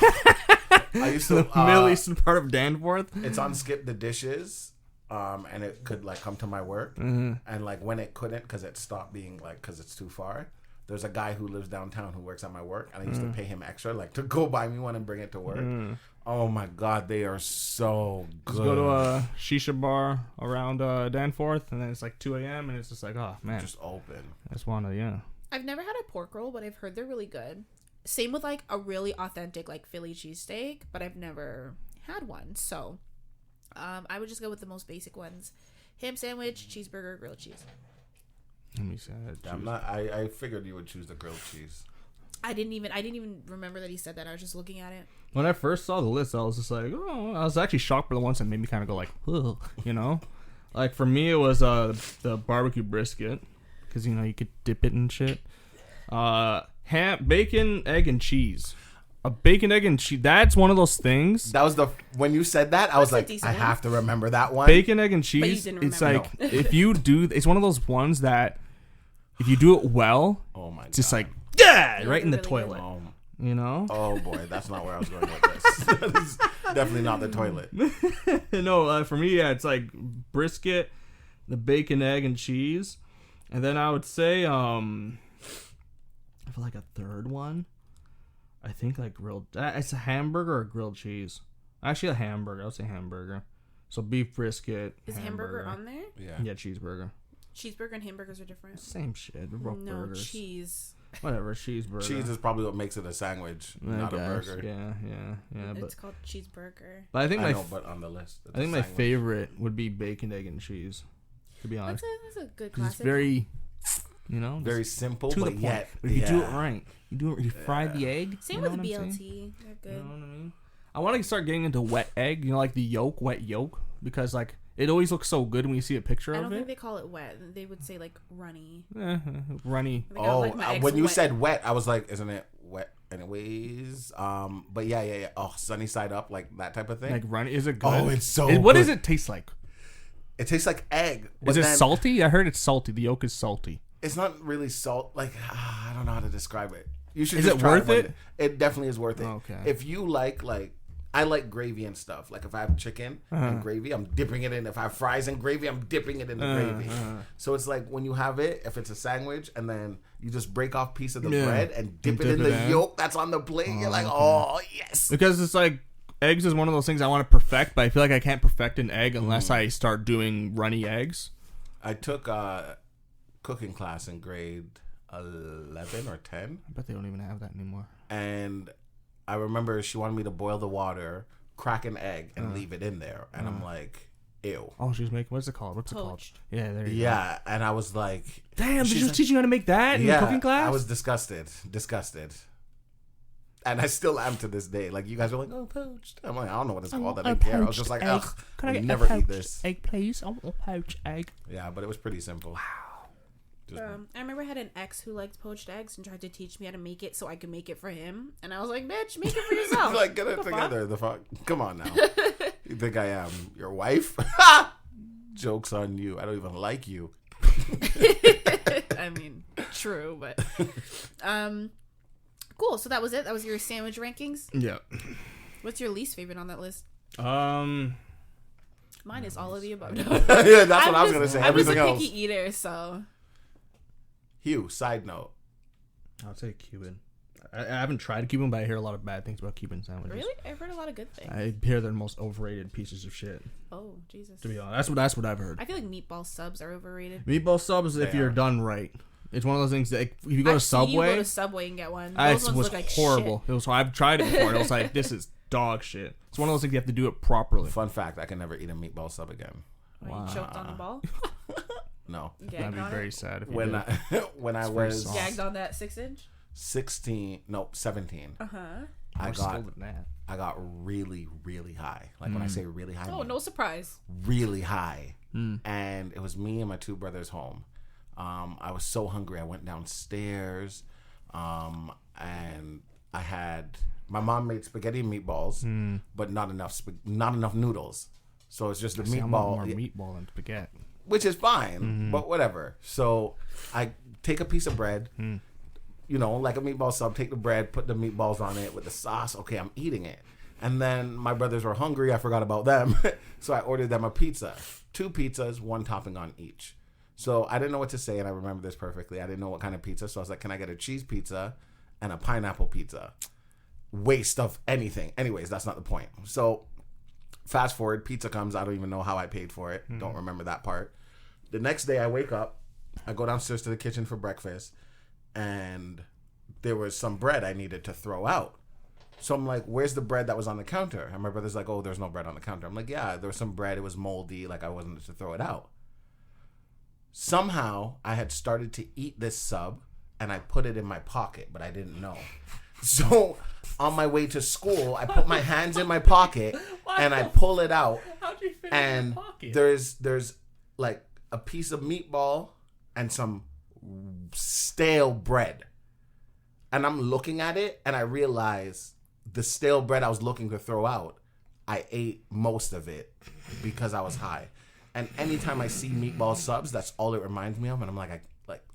I used to. The Middle Eastern part of Danforth. It's on Skip the Dishes, and it could like come to my work, and like when it couldn't because it stopped being like because it's too far. There's a guy who lives downtown who works at my work, and I used to pay him extra like to go buy me one and bring it to work. Oh my god, they are so good. Just go to a shisha bar around Danforth, and then it's like 2 a.m. and it's just like, oh man, just open. I just want to, yeah. I've never had a pork roll, but I've heard they're really good. Same with like a really authentic like Philly cheesesteak, but I've never had one. So I would just go with the most basic ones. Ham sandwich, cheeseburger, grilled cheese. Let me see. I'm not. I figured you would choose the grilled cheese. I didn't even remember that he said that. I was just looking at it. When I first saw the list, I was just like, oh, I was actually shocked by the ones that made me kind of go like, ugh, you know? Like for me, it was the barbecue brisket, because, you know, you could dip it and shit. Ham, bacon, egg, and cheese. A bacon, egg, and cheese. That's one of those things. That was when you said that, I was That's a like, decent I one. have to remember that one. Bacon, egg, and But you cheese. didn't It's remember. like, if you do, it's one of those ones that if you do it well, Oh my god! it's just like, yeah, Yeah, right in the they're really toilet. good. You know? Oh boy, that's not where I was going with this. That is definitely not the toilet. No, for me, yeah, it's like brisket, the bacon, egg, and cheese, and then I would say, I feel like a third one. I think like grilled. It's a hamburger or grilled cheese. Actually, a hamburger. I would say hamburger. So beef brisket. Is hamburger on there? Yeah. Yeah, cheeseburger. Cheeseburger and hamburgers are different. Same shit. They're both No burgers. cheese. Whatever, cheeseburger. Cheese is probably what makes it a sandwich, not a guess. burger. Yeah. It's called cheeseburger. But I think I know, but on the list, it's I think a my sandwich. favorite would be bacon, egg, and cheese. To be honest, That's a good 'cause classic. it's very, you know, Very just simple, to the but point. yet, But if you do it yeah. right, you fry the egg. Same you know with what the I'm saying? BLT. They're You good. know what I mean? I want to start getting into wet egg. You know, like the yolk, wet yolk, because like it always looks so good when you see a picture I of don't it. think they call it wet. They would say like runny. Runny. I think I Oh, like my eggs when you wet. said wet, I was like, isn't it wet anyways? But yeah. Oh, sunny side up, like that type of thing. Like runny. Is it good? Oh, it's so What good. does it taste like? It tastes like egg. But Is it then salty? I heard it's salty. The yolk is salty. It's not really salt. Like I don't know how to describe it. You should. Is just it try worth one it? day. It definitely is worth it. Okay. If you like I like gravy and stuff. Like if I have chicken and gravy, I'm dipping it in. If I have fries and gravy, I'm dipping it in the gravy. So it's like when you have it, if it's a sandwich, and then you just break off a piece of the Yeah. bread and dip it dip in it the in. yolk that's on the plate. You're like, oh yes. Because it's like eggs is one of those things I want to perfect, but I feel like I can't perfect an egg unless I start doing runny eggs. I took a cooking class in grade 11 or 10, I bet they don't even have that anymore. and I remember she wanted me to boil the water, crack an egg, and leave it in there, and I'm like, ew. Oh, she was making, what's it called? Poached. Yeah, there you go. Yeah, and I was like, Damn, she's she was like- teaching you how to make that in the cooking class? I was disgusted. And I still am to this day. Like, you guys are like, oh, poached. I'm like, I don't know what it's called. I didn't care. I was just like, ugh, I'll never eat this. egg, please? I want a poached egg. Yeah, but it was pretty simple. Wow. I remember I had an ex who liked poached eggs and tried to teach me how to make it so I could make it for him. And I was like, bitch, make it for yourself. Like, get it together. The fuck? Come on now. You think I am your wife? Joke's on you. I don't even like you. I mean, true, but cool. So that was it. That was your sandwich rankings. Yeah. What's your least favorite on that list? Mine is all of the above. Yeah, that's what I was gonna say. I'm just Everything a else. picky eater, so. Hugh, side note. I'll say Cuban. I haven't tried Cuban, but I hear a lot of bad things about Cuban sandwiches. Really? I've heard a lot of good things. I hear they're the most overrated pieces of shit. Oh, Jesus. To be honest, that's what I've heard. I feel like meatball subs are overrated. Meatball subs, if you're done right, it's one of those things that if you go to I've seen Subway, you go to Subway and get one. it Those ones was look like horrible. shit. It was. I've tried it before. And it was like, this is dog shit. It's one of those things you have to do it properly. Fun fact: I can never eat a meatball sub again. Why, you choked on the ball? No. Gagged That'd be on very it? sad if you When did. when I It's very was soft. Gagged on that 6-inch? 17, 17. Uh-huh. I More got skilled than that. I got really, really high. Like when I say really high, I Oh, mean no surprise. really high. And it was me and my two brothers home. I was so hungry. I went downstairs, and I had my mom made spaghetti and meatballs, but not enough noodles. So it's just the See, I'm more meatball, meatball than spaghetti. which is fine, but whatever. So I take a piece of bread, you know, like a meatball sub. Take the bread, put the meatballs on it with the sauce. Okay, I'm eating it. And then my brothers were hungry. I forgot about them. So I ordered them a pizza. 2 pizzas, 1 topping on each. So I didn't know what to say, and I remember this perfectly. I didn't know what kind of pizza. So I was like, can I get a cheese pizza and a pineapple pizza? Waste of anything. Anyways, that's not the point. So fast forward, pizza comes. I don't even know how I paid for it. Don't remember that part. The next day I wake up. I go downstairs to the kitchen for breakfast, and there was some bread I needed to throw out. So I'm like, where's the bread that was on the counter? And my brother's like, oh, there's no bread on the counter. I'm like, yeah, there was some bread. It was moldy. Like I wasn't to throw it out. Somehow I had started to eat this sub, and I put it in my pocket, but I didn't know. So on my way to school, I put my hands in my pocket and I pull it out. How'd you fit And in your pocket? there's like a piece of meatball and some stale bread. And I'm looking at it and I realize the stale bread I was looking to throw out, I ate most of it because I was high. And anytime I see meatball subs, that's all it reminds me of. And I'm like,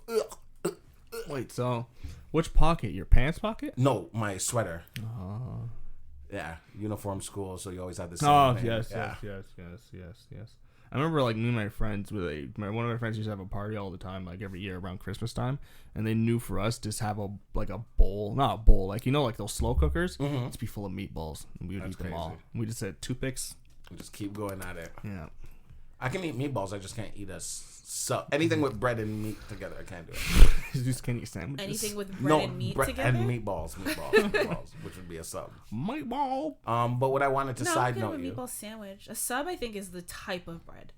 ugh. Wait, so which pocket? Your pants pocket? No, my sweater. Yeah, uniform school, so you always have the same Oh, thing. yes. I remember, like, me and my friends, one of my friends used to have a party all the time, like, every year around Christmas time, and they knew for us to have a bowl, not a bowl, like, you know, like those slow cookers, to be full of meatballs, and we would That's eat them all. crazy. We just had toothpicks. Just keep going at it. Yeah. I can eat meatballs, I just can't eat a sub. Anything with bread and meat together, I can't do it. You just can't eat sandwiches. Anything with bread and meat together? and meatballs, which would be a sub. Meatball. But what I wanted to No, side I'm note good with you. meatball sandwich. A sub, I think, is the type of bread.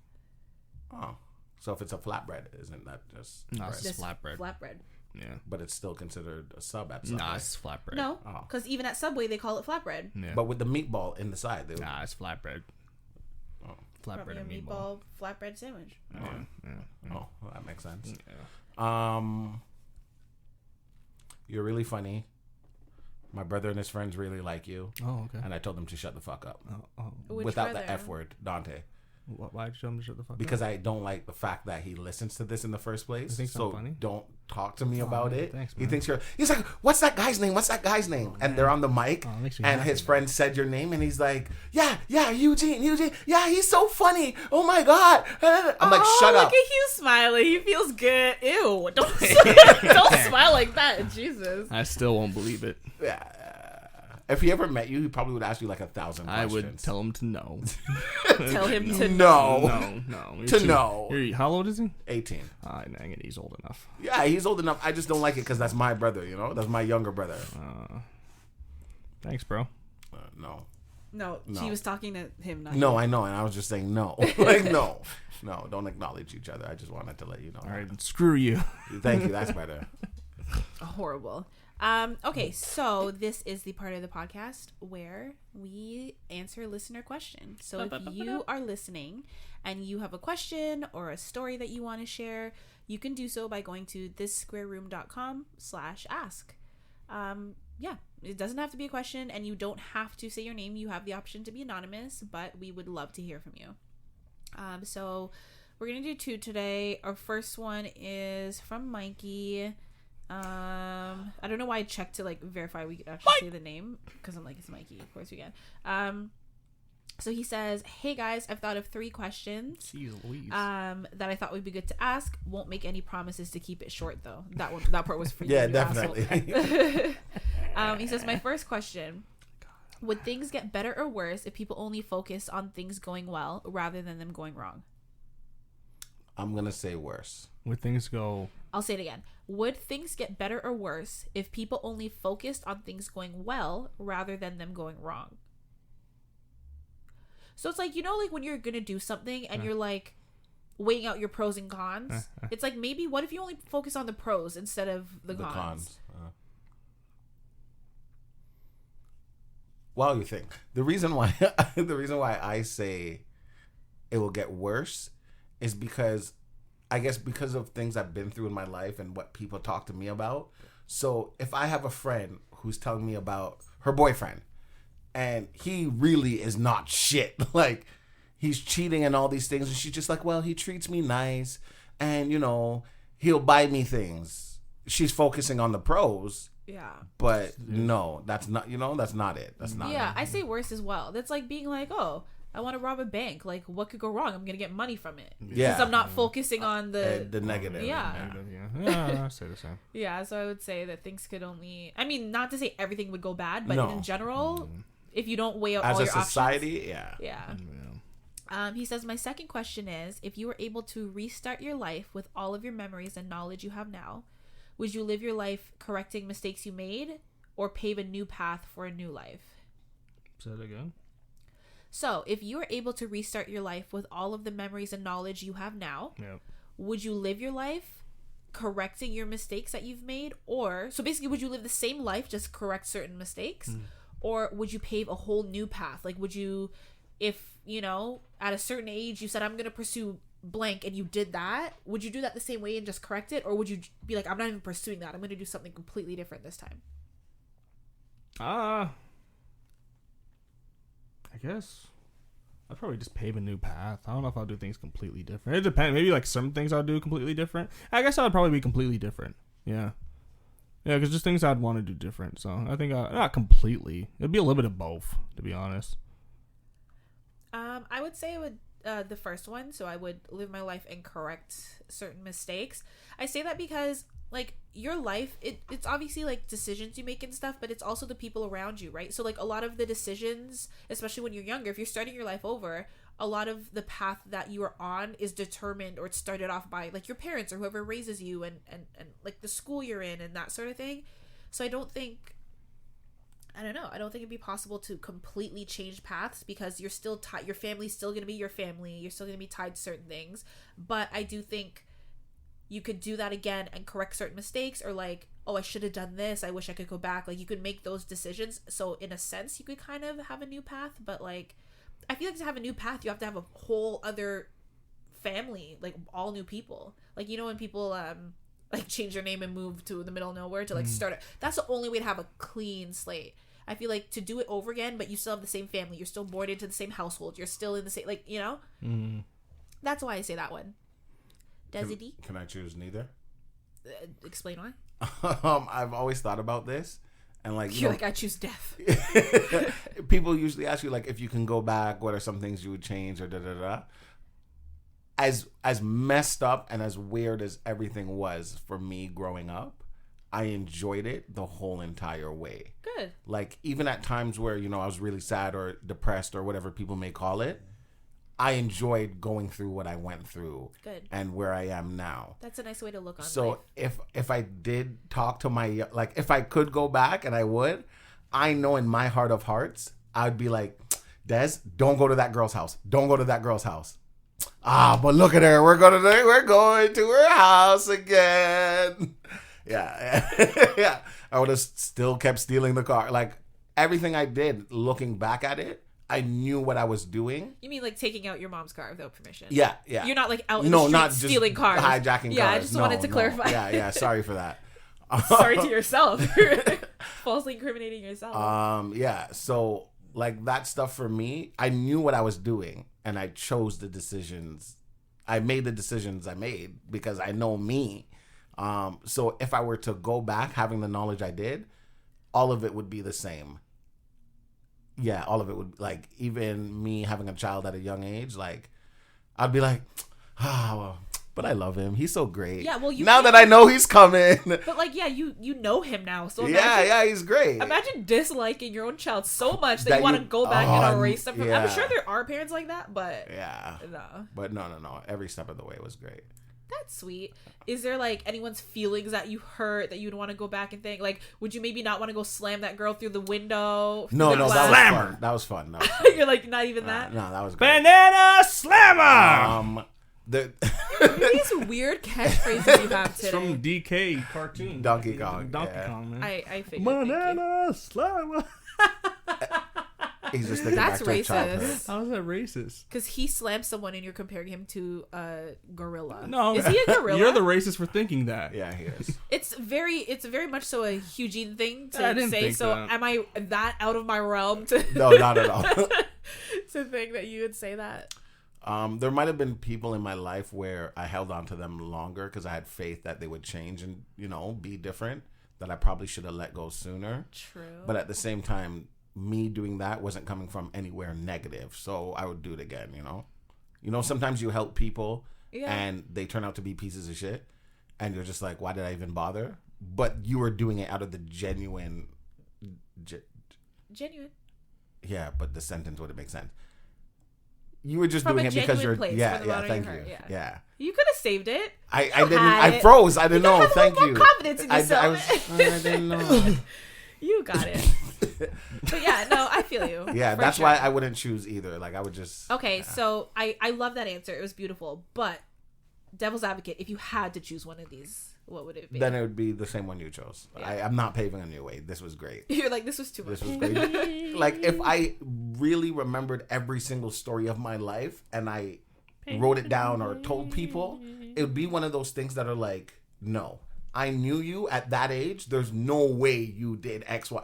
Oh, so if it's a flatbread, isn't that just No, bread? it's Just flatbread. Flatbread. Yeah. But it's still considered a sub at Subway. Nah, it's flatbread. No, Oh. because even at Subway, they call it flatbread. Yeah. But with the meatball in the side, they would, Nah, it's flatbread. Oh. Flatbread Probably a and meatball. meatball flatbread sandwich. Yeah. oh, well, that makes sense. Yeah. You're really funny. My brother and his friends really like you, Oh, okay. and I told them to shut the fuck up Which without brother? the F word, Dante. Why'd you tell him to shut the fuck up? Because I don't like the fact that he listens to this in the first place. He thinks so I'm funny? don't talk to me about man, it. thanks, He man. thinks he's like, what's that guy's name? What's that guy's name? And they're on the mic, Oh, it makes me and happy, his man. friend said your name, and he's like, yeah, Eugene. Yeah, he's so funny. Oh my God. I'm like, shut look up. at Hugh smiling. He feels good. Ew. Don't smile like that. Jesus. I still won't believe it. Yeah. If he ever met you, he probably would ask you like 1,000 questions. I would tell him to no. Tell him to No. No. You're To no. How old is he? 18. Dang it, he's old enough. Yeah, he's old enough. I just don't like it because that's my brother, you know? That's my younger brother. Thanks, bro. No. No, No. she was talking to him. Not No, you. I know, and I was just saying no. Like, no, don't acknowledge each other. I just wanted to let you know. All right, screw you. Thank you. That's better. Horrible. Okay, so this is the part of the podcast where we answer listener questions. So if you are listening and you have a question or a story that you want to share, you can do so by going to thissquareroom.com/ask. Yeah, it doesn't have to be a question, and you don't have to say your name. You have the option to be anonymous, but we would love to hear from you. So we're gonna do 2 today. Our first one is from Mikey. I don't know why I checked to like verify we could actually say the name, because I'm like, it's Mikey, of course we can. So he says, "Hey guys, I've thought of 3 questions that I thought would be good to ask. Won't make any promises to keep it short though." That part was for you. Yeah, you definitely. He says, "My first question: would things get better or worse if people only focus on things going well rather than them going wrong?" I'm gonna say worse. Would things go? I'll say it again. Would things get better or worse if people only focused on things going well rather than them going wrong? So it's like, like when you're going to do something and you're like weighing out your pros and cons. It's like, maybe what if you only focus on the pros instead of the cons? Well, you think the reason why I say it will get worse is because I guess because of things I've been through in my life and what people talk to me about. So if I have a friend who's telling me about her boyfriend and he really is not shit, like he's cheating and all these things, and she's just like, well, he treats me nice and he'll buy me things. She's focusing on the pros. Yeah. But no, that's not that's not it. That's not Yeah, it. I say worse as well. That's like being like, oh, I want to rob a bank. Like, what could go wrong? I'm gonna get money from it. Yeah. Because I'm not focusing on the negative. Yeah. Yeah, I say the same. Yeah, so I would say that things could only, I mean, not to say everything would go bad, but No. in general, if you don't weigh out As all a your society, options. Yeah. He says, my second question is, if you were able to restart your life with all of your memories and knowledge you have now, would you live your life correcting mistakes you made or pave a new path for a new life? Say that again. So, if you were able to restart your life with all of the memories and knowledge you have now, would you live your life correcting your mistakes that you've made? Or, so basically, would you live the same life, just correct certain mistakes? Or would you pave a whole new path? Like, would you, if, at a certain age, you said, I'm going to pursue blank, and you did that, would you do that the same way and just correct it? Or would you be like, I'm not even pursuing that, I'm going to do something completely different this time? I guess I'd probably just pave a new path. I don't know if I'll do things completely different. It depends. Maybe like some things I'll do completely different. I guess I'd probably be completely different. Yeah, because just things I'd want to do different. So I think not completely. It'd be a little bit of both, to be honest. I would say it would the first one. So I would live my life and correct certain mistakes. I say that because like your life, it's obviously like decisions you make and stuff, but it's also the people around you, right? So like a lot of the decisions, especially when you're younger, if you're starting your life over, a lot of the path that you are on is determined, or it started off by like your parents or whoever raises you and like the school you're in and that sort of thing. So I don't think it'd be possible to completely change paths, because you're still tied. Your family's still going to be your family. You're still going to be tied to certain things. But I do think you could do that again and correct certain mistakes, or like, oh, I should have done this. I wish I could go back. Like, you could make those decisions. So in a sense, you could kind of have a new path. But like, I feel like to have a new path, you have to have a whole other family, like all new people. Like, when people like change their name and move to the middle of nowhere to like start it. That's the only way to have a clean slate. I feel like to do it over again, but you still have the same family. You're still born into the same household. You're still in the same, like, That's why I say that one. Desi? Can I choose neither? Explain why. I've always thought about this, and like you're like, I choose death. People usually ask you like, if you can go back, what are some things you would change, or da da da. As messed up and as weird as everything was for me growing up, I enjoyed it the whole entire way. Good. Like even at times where I was really sad or depressed or whatever people may call it, I enjoyed going through what I went through. Good. And where I am now. That's a nice way to look on So life. if I did talk to my, like if I could go back, and I would, I know in my heart of hearts, I'd be like, Des, don't go to that girl's house. Don't go to that girl's house. But look at her. We're going to her house again. Yeah. Yeah. I would have still kept stealing the car. Like, everything I did, looking back at it, I knew what I was doing. You mean like taking out your mom's car without permission? Yeah. You're not like out in the street stealing cars. Hijacking cars. Yeah, I just wanted to clarify. Yeah, sorry for that. Sorry to yourself. Falsely incriminating yourself. Yeah, so like that stuff for me, I knew what I was doing and I chose the decisions. I made the decisions I made because I know me. So if I were to go back having the knowledge I did, all of it would be the same. Yeah, all of it would, like, even me having a child at a young age, like, I'd be like, well, but I love him. He's so great. Yeah, well, now that I know he's coming. But like, yeah, you know him now, so yeah, he's great. Imagine disliking your own child so much that you want to go back and erase them from. Yeah. I'm sure there are parents like that, but yeah, no. But no. Every step of the way was great. That's sweet. Is there like anyone's feelings that you hurt that you'd want to go back and think? Like, would you maybe not want to go slam that girl through the window? No, that was fun. That was fun. You're like, not even that? No, that was great. Banana slammer! These weird catchphrases you have today. It's from DK cartoon. Donkey Kong, man. I figured. Banana slammer! He's just thinking That's back to racist. How is that racist? Because he slammed someone and you're comparing him to a gorilla. No. Is he a gorilla? You're the racist for thinking that. Yeah, he is. It's very much so a Hugh-Gene thing to I didn't say. think So that. am I that out of my realm to No, not at all. to think that you would say that? There might have been people in my life where I held on to them longer because I had faith that they would change and, be different, that I probably should have let go sooner. True. But at the same time, me doing that wasn't coming from anywhere negative, so I would do it again. Sometimes you help people and they turn out to be pieces of shit and you're just like, why did I even bother? But you were doing it out of the genuine yeah, but the sentence wouldn't make sense. You were just From doing a it because you're genuine place, yeah from the bottom of thank your you heart, yeah. You could have saved it. I You didn't. had I it. froze. I didn't You know. gotta have a Thank little you. more confidence in yourself. I didn't know. You got it. But yeah, no, I feel you. Yeah, for that's sure. why I wouldn't choose either. Like I would just. Okay, yeah. so I love that answer. It was beautiful. But devil's advocate, if you had to choose one of these, what would it be? Then it would be the same one you chose. Yeah. I'm not paving a new way. This was great. You're like, this was too much. This was great. Like if I really remembered every single story of my life and I wrote it down or told people, it would be one of those things that are like, no, I knew you at that age. There's no way you did X, Y.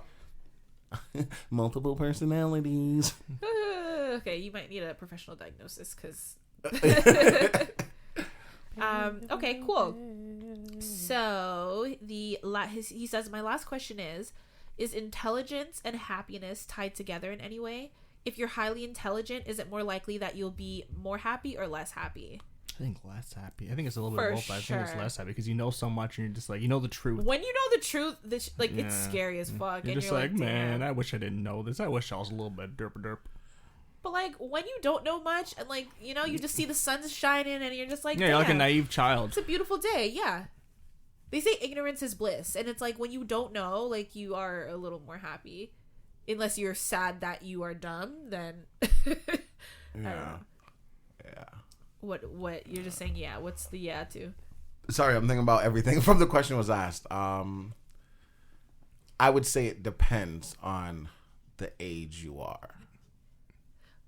Multiple personalities. Okay, you might need a professional diagnosis because. Okay, cool. So he says, my last question is intelligence and happiness tied together in any way? If you're highly intelligent, is it more likely that you'll be more happy or less happy? I think less happy. I think it's a little bit For of both. I think sure. it's less happy because you know so much and you're just like, you know the truth. When you know the truth, it's scary as fuck. You're and just you're like, like, man, damn. I wish I didn't know this. I wish I was a little bit derp. But like when you don't know much and like you just see the sun shining and you're just like, Yeah, you're like a damn, naive child. it's a beautiful day. Yeah, they say ignorance is bliss, and it's like when you don't know, like you are a little more happy, unless you're sad that you are dumb. Then Yeah. What you're just saying? Yeah. What's the yeah to? Sorry, I'm thinking about everything from the question was asked. I would say it depends on the age you are.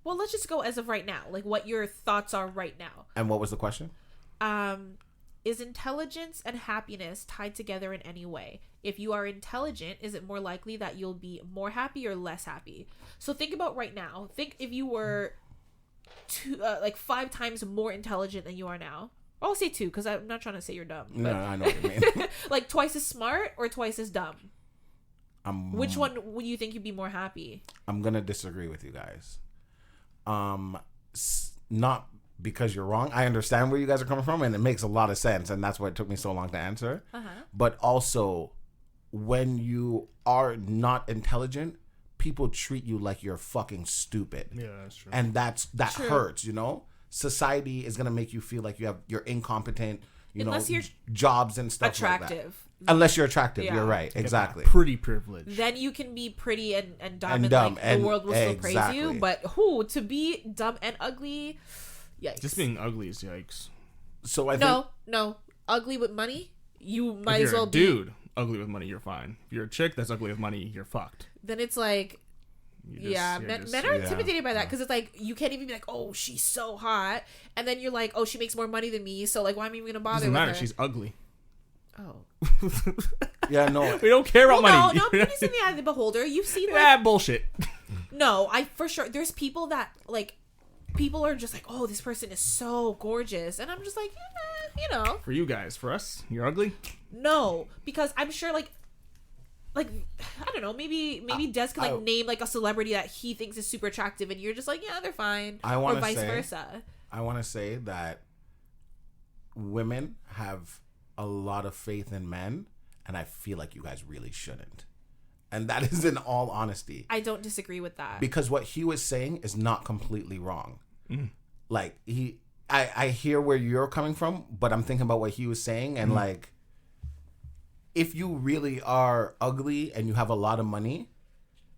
Well, let's just go as of right now. Like what your thoughts are right now. And what was the question? Is intelligence and happiness tied together in any way? If you are intelligent, is it more likely that you'll be more happy or less happy? So think about right now. Think if you were 5 times more intelligent than you are now. Or I'll say 2 because I'm not trying to say you're dumb. No, I know what you mean. Like twice as smart or twice as dumb? Which one would you think you'd be more happy? I'm going to disagree with you guys. Not because you're wrong. I understand where you guys are coming from and it makes a lot of sense and that's why it took me so long to answer. But also when you are not intelligent, people treat you like you're fucking stupid. Yeah, that's true. And that True. hurts, Society is going to make you feel like you're incompetent, Unless you're jobs and stuff attractive. like that. Unless you're attractive, Yeah. you're right. Exactly. Pretty privilege. Then you can be pretty and dumb And and dumb, like and the world will still praise exactly. you. But to be dumb and ugly, yikes. Just being ugly is yikes. So I think No. Ugly with money, you might If as you're well a dude. ugly with money, you're fine. If you're a chick that's ugly with money, you're fucked. Then it's like, men are intimidated by that because it's like you can't even be like, oh, she's so hot, and then you're like, oh, she makes more money than me, so like, why am I even gonna bother? Doesn't matter. With her? She's ugly. Oh. Yeah, no. We don't care about money. No, beauty's in the eye of the beholder. You've seen like, bullshit. No, I for sure. There's people that like. People are just like, oh, this person is so gorgeous, and I'm just like, you know. For you guys, for us, you're ugly. No, because I'm sure like I don't know, maybe Des could like name like a celebrity that he thinks is super attractive, and you're just like, yeah, they're fine. Or vice versa. I want to say that women have a lot of faith in men, and I feel like you guys really shouldn't. And that is in all honesty. I don't disagree with that. Because what Hugh is saying is not completely wrong. Like, I hear where you're coming from, but I'm thinking about what Hugh was saying. And, like, if you really are ugly and you have a lot of money,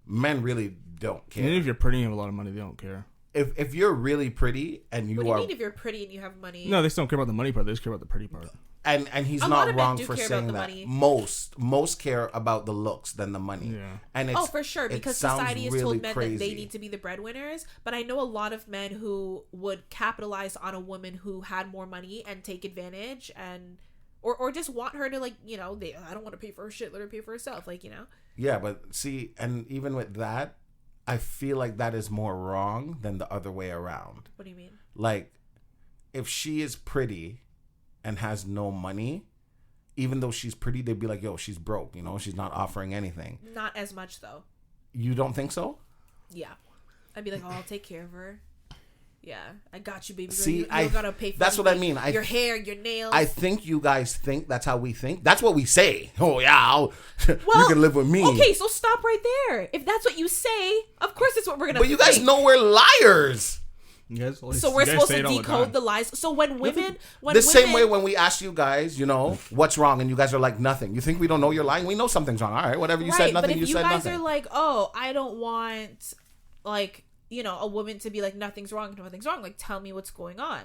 men really don't care. Even if you're pretty and have a lot of money, they don't care. If you're really pretty and what do you mean if you're pretty and you have money? No, they still don't care about the money part. They just care about the pretty part. And he's not wrong for saying that. Money. Most care about the looks than the money. Yeah. And for sure, because society has told men that they need to be the breadwinners. But I know a lot of men who would capitalize on a woman who had more money and take advantage and or just want her to, like, you know, I don't want to pay for her shit, let her pay for herself, like, you know. Yeah, but see, and even with that, I feel like that is more wrong than the other way around. What do you mean? Like, if she is pretty and has no money, even though she's pretty, they'd be like, yo, she's broke, you know, she's not offering anything. Not as much, though. You don't think so? Yeah. I'd be like, oh, I'll take care of her. Yeah, I got you, baby. See, you gotta pay for that's what I mean. Your hair, your nails. I think you guys think that's how we think. That's what we say. Oh, yeah, you can live with me. Okay, so stop right there. If that's what you say, of course it's what we're gonna But you guys know we're liars. So we're supposed to decode the lies. So when women, same way when we ask you guys, you know, what's wrong, and you guys are like, nothing. You think we don't know you're lying? We know something's wrong. All right, whatever you said, nothing. But if you said nothing. You guys are like, oh, I don't want, like, you know, a woman to be like, nothing's wrong. Like, tell me what's going on.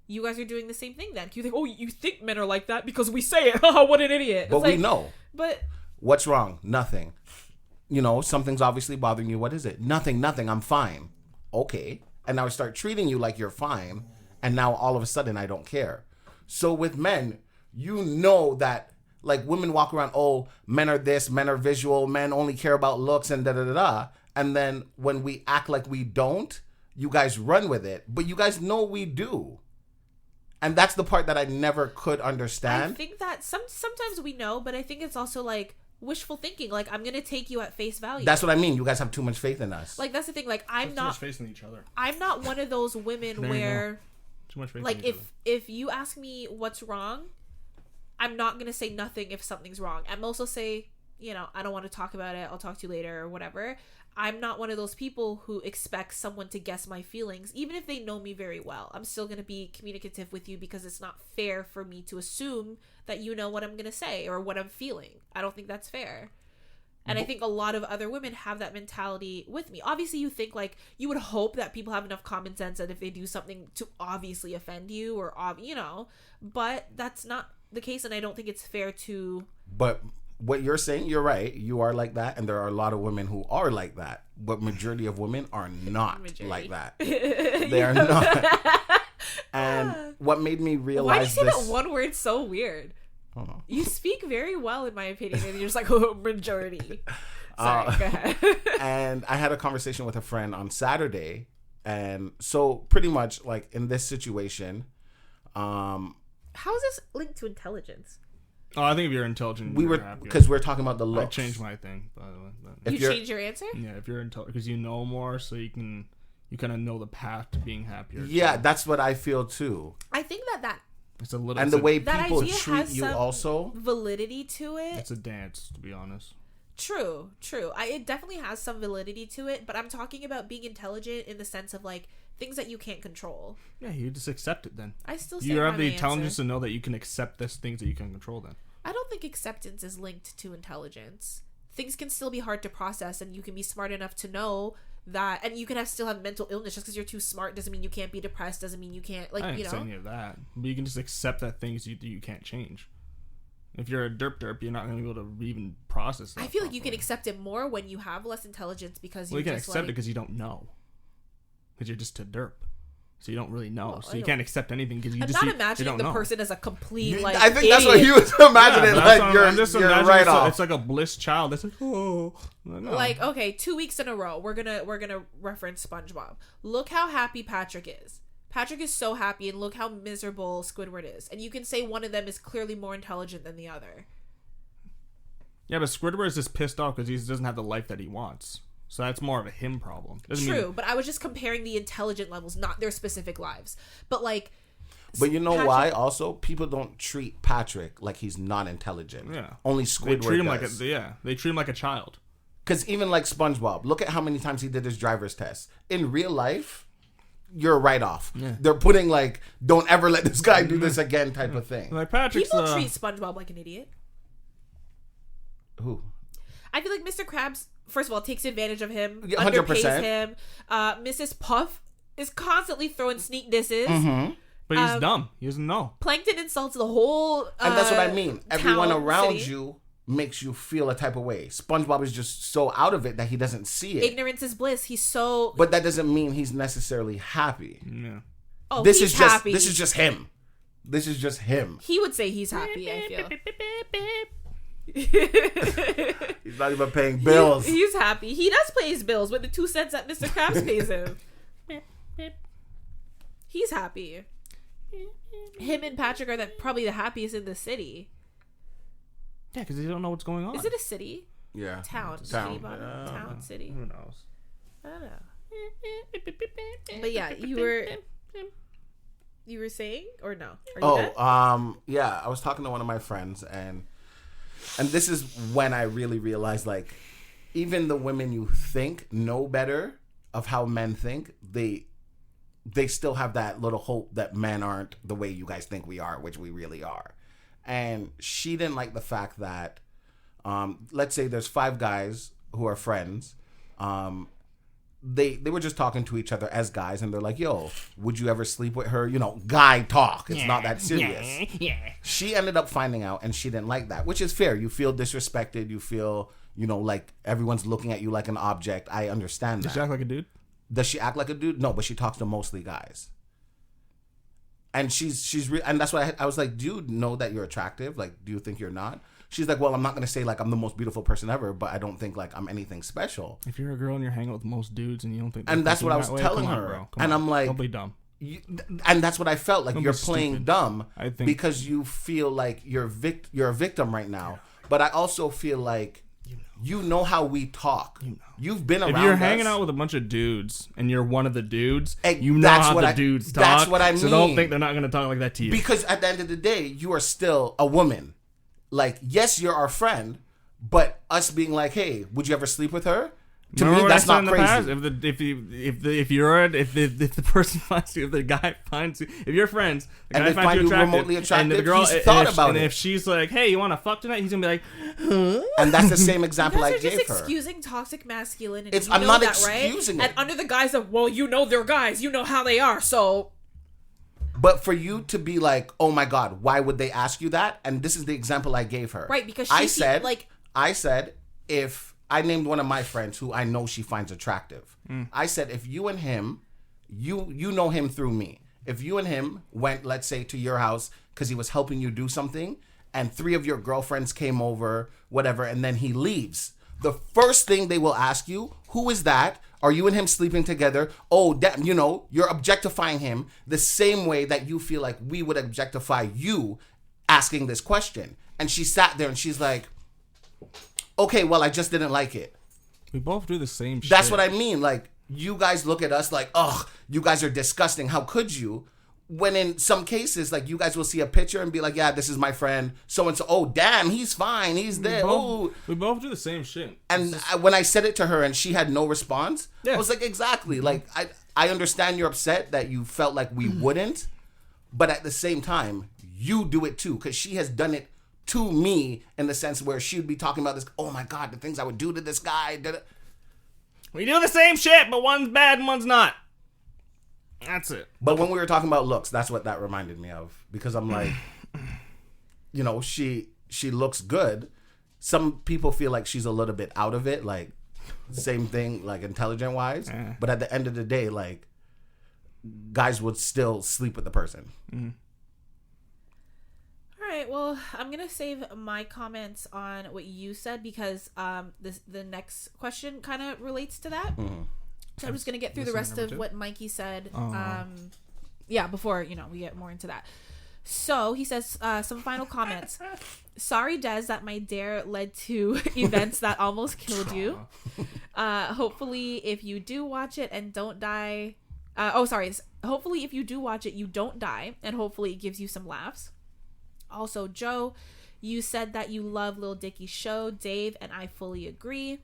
You guys are doing the same thing then. You think, oh, you think men are like that because we say it. What an idiot. But we know. But what's wrong? Nothing. You know, something's obviously bothering you. What is it? Nothing. I'm fine. Okay. And now I start treating you like you're fine. And now all of a sudden I don't care. So with men, you know that, like, women walk around, oh, men are this, men are visual, men only care about looks and da-da-da-da. And then when we act like we don't, you guys run with it. But you guys know we do. And that's the part that I never could understand. I think that sometimes we know, but I think it's also like wishful thinking. Like, I'm going to take you at face value. That's what I mean. You guys have too much faith in us. Like, that's the thing. Like, I'm not... Too much faith in each other. I'm not one of those women where... Too much faith like, in each other. if you ask me what's wrong, I'm not going to say nothing if something's wrong. I'm also say, you know, I don't want to talk about it. I'll talk to you later or whatever. I'm not one of those people who expects someone to guess my feelings. Even if they know me very well, I'm still going to be communicative with you because it's not fair for me to assume that you know what I'm going to say or what I'm feeling. I don't think that's fair. And I think a lot of other women have that mentality with me. Obviously, you think, like, you would hope that people have enough common sense that if they do something to obviously offend you or, you know, but that's not the case. And I don't think it's fair to... But... what you're saying, you're right. You are like that, and there are a lot of women who are like that. But majority of women are not like that. They are not. And what made me realize Why do you say that one word so weird? I don't know. You speak very well, in my opinion, and you're just like, oh, majority. Sorry, go ahead. And I had a conversation with a friend on Saturday, and so pretty much, like, in this situation, how is this linked to intelligence? Oh, I think if you're intelligent, because we're talking about the looks. I changed my thing, by the way. You changed your answer? Yeah, if you're intelligent, because you know more, so you kind of know the path to being happier. Yeah, that's what I feel too. I think that it's a little, and the way people treat you some also validity to it. It's a dance, to be honest. True. It definitely has some validity to it, but I'm talking about being intelligent in the sense of, like, things that you can't control. Yeah, you just accept it then. I still say you have the intelligence to know that you can accept these things that you can control then. I don't think acceptance is linked to intelligence. Things can still be hard to process, and you can be smart enough to know that, and you can still have mental illness. Just because you're too smart doesn't mean you can't be depressed, doesn't mean you can't, like, I you didn't know. say any of that. But you can just accept that things you can't change. If you're a derp, you're not going to be able to even process that. I feel like you can accept it more when you have less intelligence because you can just accept it because you don't know. Because you're just a derp. So you don't really know. Well, so you can't accept anything because I'm not imagining the person as a complete like. I think idiot. that's what he was imagining. Yeah, like you're right off. It's like a bliss child. It's like, oh, no. Like, okay, 2 weeks in a row, we're gonna reference SpongeBob. Look how happy Patrick is. Patrick is so happy, and look how miserable Squidward is. And you can say one of them is clearly more intelligent than the other. Yeah, but Squidward is just pissed off because he doesn't have the life that he wants. So that's more of a him problem. True, but I was just comparing the intelligent levels, not their specific lives. But like, but you know why? Also, people don't treat Patrick like he's not intelligent. Yeah, only Squidward they treat him does. They treat him like a child. Because even like SpongeBob, look at how many times he did his driver's test. In real life, you're right off. Yeah. They're putting like, don't ever let this guy do this again type of thing. Like Patrick's, people treat SpongeBob like an idiot. Who? I feel like Mr. Krabs, first of all, takes advantage of him, 100%. underpays him. Mrs. Puff is constantly throwing sneak disses. Mm-hmm. But he's dumb. He doesn't know. Plankton insults the whole and that's what I mean. Everyone around city. you makes you feel a type of way. SpongeBob is just so out of it that he doesn't see it. Ignorance is bliss. He's so... But that doesn't mean he's necessarily happy. Yeah. Oh, This he's is just happy. this is just him. This is just him. He would say he's happy, I feel. He's not even paying bills. He's happy. He does pay his bills with the 2 cents that Mr. Krabs pays him. He's happy. Him and Patrick are probably the happiest in the city. Yeah, because they don't know what's going on. Is it a city? Yeah. Town. City, bottom, town, city. Who knows? I don't know. But yeah, you were saying, or no? Are you done? Yeah, I was talking to one of my friends, and this is when I really realized, like, even the women you think know better of how men think, they still have that little hope that men aren't the way you guys think we are, which we really are. And she didn't like the fact that, let's say there's 5 guys who are friends. They were just talking to each other as guys, and they're like, yo, would you ever sleep with her? You know, guy talk. It's not that serious. Yeah. She ended up finding out, and she didn't like that, which is fair. You feel disrespected. You feel, like everyone's looking at you like an object. I understand that. Does she act like a dude? Does she act like a dude? No, but she talks to mostly guys. And and that's why I was like, do you know that you're attractive? Like, do you think you're not? She's like, well, I'm not going to say like I'm the most beautiful person ever, but I don't think like I'm anything special. If you're a girl and you're hanging out with most dudes and you don't think, and that's what I was telling her, and I'm like, don't be dumb. And that's what I felt like. Don't you're be playing stupid. dumb because you feel like you're a victim right now. Yeah. But I also feel like you know how we talk. You've been around. If you're hanging out with a bunch of dudes and you're one of the dudes, you know that's how what the dudes talk. That's what I mean. So don't think they're not going to talk like that to you. Because at the end of the day, you are still a woman. Like, yes, you're our friend, but us being like, hey, would you ever sleep with her? To me, that's not crazy. If the person finds you, if the guy finds you, if you're friends, the guy finds you remotely attractive, and the girl, he's thought about and it. if she's like, hey, you want to fuck tonight? He's gonna be like, huh? And that's the same example I You guys are gave just her. excusing toxic masculinity. I'm not that, excusing right? it. And under the guise of, well, you know they're guys, you know how they are, so. But for you to be like, oh my God, why would they ask you that? And this is the example I gave her. Right, because I said, if I named one of my friends who I know she finds attractive. I said, if you and him, you know him through me. If you and him went, let's say, to your house because he was helping you do something, and 3 of your girlfriends came over, whatever, and then he leaves, the first thing they will ask you, who is that? Are you and him sleeping together? Oh, damn, you're objectifying him the same way that you feel like we would objectify you asking this question. And she sat there and she's like, okay, well, I just didn't like it. We both do the same shit. That's what I mean. Like, you guys look at us like, ugh, you guys are disgusting. How could you? When in some cases, like, you guys will see a picture and be like, yeah, this is my friend. So-and-so, oh, damn, he's fine. He's there. We both do the same shit. And when I said it to her and she had no response, I was like, exactly. Like, I understand you're upset that you felt like we wouldn't. But at the same time, you do it too. Because she has done it to me in the sense where she would be talking about this, oh my God, the things I would do to this guy. We do the same shit, but one's bad and one's not. That's it. But when we were talking about looks, that's what that reminded me of. Because I'm like, she looks good. Some people feel like she's a little bit out of it, like same thing, like intelligent wise. But at the end of the day, like guys would still sleep with the person. All right, well, I'm gonna save my comments on what you said because the next question kind of relates to that. So I'm just gonna get through the rest of what Mikey said. Before we get more into that. So he says some final comments. Sorry, Des, that my dare led to events that almost killed you. Hopefully, if you do watch it and don't die. Hopefully, if you do watch it, you don't die, and hopefully, it gives you some laughs. Also, Joe, you said that you love Lil Dicky's show, Dave, and I fully agree.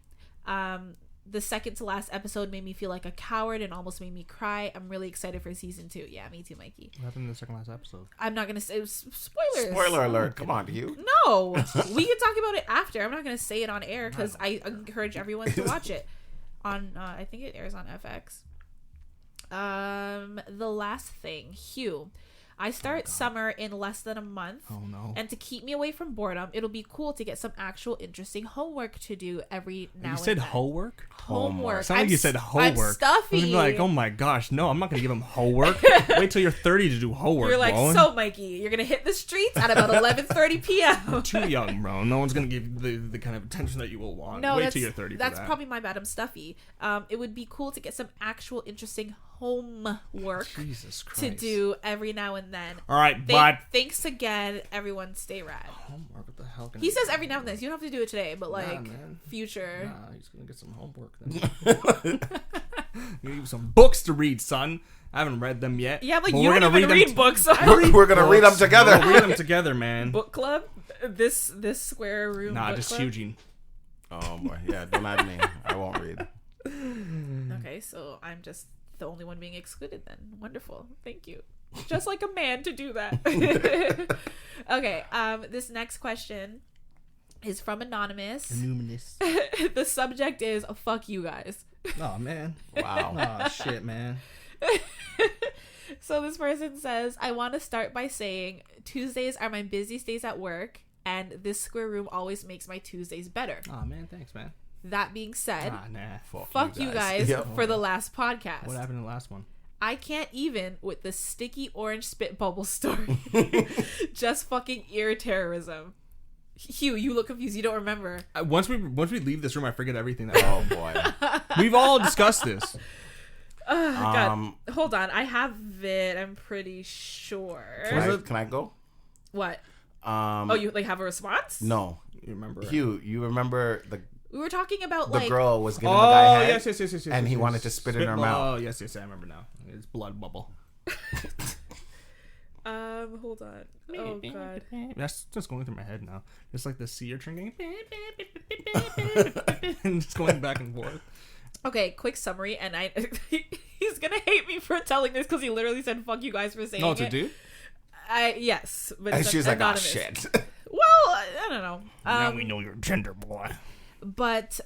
The second to last episode made me feel like a coward and almost made me cry. I'm really excited for season 2. Yeah, me too, Mikey. What happened in the second last episode? I'm not gonna say it was spoilers. Spoiler alert! Come on, Hugh. No, we can talk about it after. I'm not gonna say it on air because I encourage everyone to watch it. On I think it airs on FX. The last thing, Hugh. I start summer in less than a month. Oh no. And to keep me away from boredom, it'll be cool to get some actual interesting homework to do every now and then. You said homework? Homework. Sound like you said homework. I'm stuffy. I'm like, oh my gosh, no, I'm not gonna give him homework. Wait till you're 30 to do homework. You're like, bro. so Mikey, you're gonna hit the streets at about 11:30 p.m. You're too young, bro. No one's gonna give you the kind of attention that you will want. No, wait till you're 30. That's probably my bad. I'm stuffy. It would be cool to get some actual interesting homework Jesus Christ. to do every now and then. All right, but thanks again, everyone. Stay rad. Homework? What the hell? He says every now and then. So you don't have to do it today, but like man. future. Nah, he's gonna get some homework then. You need some books to read, son. I haven't read them yet. Yeah, like but you don't even read books. We're gonna read them together. We'll read them together, man. Book club. This square room. Nah, book just club? Hugh-Gene. Oh boy, yeah, don't add me. I won't read. Okay, so I'm just the only one being excluded then. Wonderful. Thank you. Just like a man to do that. Okay, this next question is from Anonymous. The subject is fuck you guys. Oh man. Wow. Oh shit, man. So this person says, I want to start by saying Tuesdays are my busiest days at work, and this square room always makes my Tuesdays better. Oh man, thanks, man. That being said, Fuck you guys Yep. for the last podcast. What happened in the last one? I can't even with the sticky orange spit bubble story. Just fucking ear terrorism. Hugh, you look confused. You don't remember. Once we leave this room, I forget everything. Oh boy. We've all discussed this. God. Hold on. I have it. I'm pretty sure. Can I go? What? Oh, you like have a response? No. You remember? Hugh, you remember We were talking about the like girl was giving the guy head? yes. And he wanted to spit in her mouth. Oh, yes, I remember now. It's blood bubble. Hold on. Oh god. That's just going through my head now. It's like the sea urchin going and just going back and forth. Okay, quick summary, and he's gonna hate me for telling this because he literally said "fuck you guys" for saying No, it's it. a dude. Yes, but And it's she's like, oh anonymous. shit. Well, I don't know. Now we know your gender, boy. But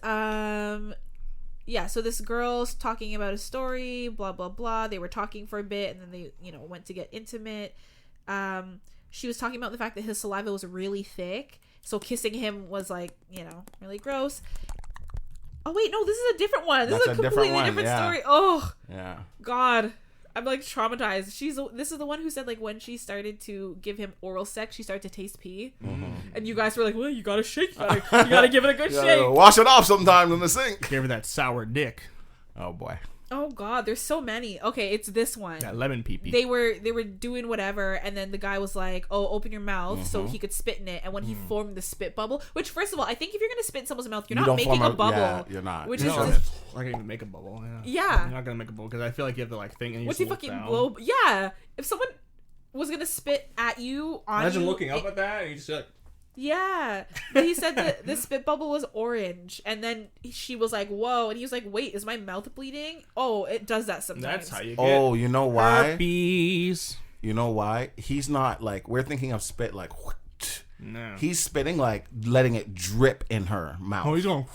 yeah. So this girl's talking about a story, blah blah blah. They were talking for a bit, and then they, went to get intimate. She was talking about the fact that his saliva was really thick, so kissing him was like, really gross. Oh wait, no, this is a different one. This is a completely different story. Oh, yeah. God, I'm like traumatized. This is the one who said like when she started to give him oral sex, she started to taste pee, and you guys were like, "Well, you gotta shake that. You gotta give it a good shake. Wash it off sometimes in the sink." Gave her that sour dick. Oh boy. Oh God, there's so many. Okay, it's this one. That lemon pee-pee. They were doing whatever, and then the guy was like, "Oh, open your mouth," so he could spit in it. And when he formed the spit bubble, which first of all, I think if you're gonna spit in someone's mouth, you're not making a bubble. Yeah, you're not. Which No, is I'm just, not gonna even make a bubble. Yeah. You're not gonna make a bubble because I feel like you have to like think. And you what's just he look fucking down. blow? Yeah, if someone was gonna spit at you on Imagine you, looking up at that and you just like. Yeah, but he said that the spit bubble was orange, and then she was like, "Whoa!" And he was like, "Wait, is my mouth bleeding?" Oh, it does that sometimes. That's how you get. Oh, you know why? Herpes. You know why? He's not like we're thinking of spit like. No. He's spitting like letting it drip in her mouth. Oh, he's going.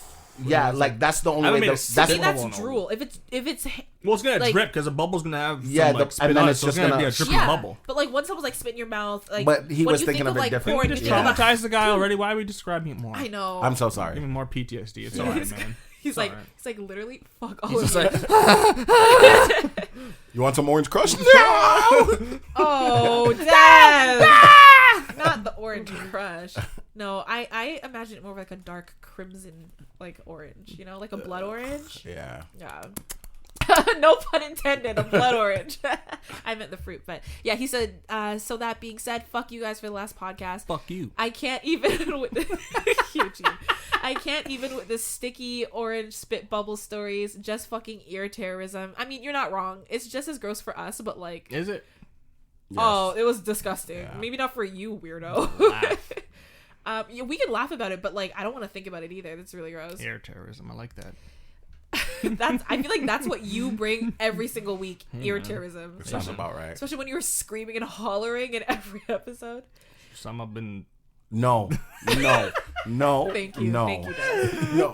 Yeah, like that's the only way. made a That's spit See, that's bubble in a drool. If it's Well, it's gonna like- drip because the bubble's gonna have Yeah, some, like, spit and then on it's it, so it's just gonna be a gonna- dripping yeah, bubble. but like once someone's like spit in your mouth, like But he when was you thinking think of it like different. porn, We you just think of, like, traumatized the guy already. Why are we describing it more? I know. I'm so Give sorry. him more PTSD. It's alright, man. He's like alright. he's like literally fuck all He's of just it. like, You want some orange crush? No. Oh, damn! Not the orange crush. No, I imagine it more like a dark crimson, like orange. You know, like a blood orange. Yeah. Yeah. No pun intended. A blood orange. I meant the fruit, but yeah. He said. So that being said, fuck you guys for the last podcast. fuck you. I can't even with Eugene. I can't even with the sticky orange spit bubble stories. Just fucking ear terrorism. I mean, you're not wrong. It's just as gross for us, but like, Is it? oh, it was disgusting. Yeah. Maybe not for you, weirdo. Laugh. Yeah, we can laugh about it, but like, I don't want to think about it either. That's really gross. Air terrorism. I like that. I feel like that's what you bring every single week. Ear terrorism. It sounds about right. Especially when you were screaming and hollering in every episode. Some have been. No. Thank you. No. Thank you, Dad. No.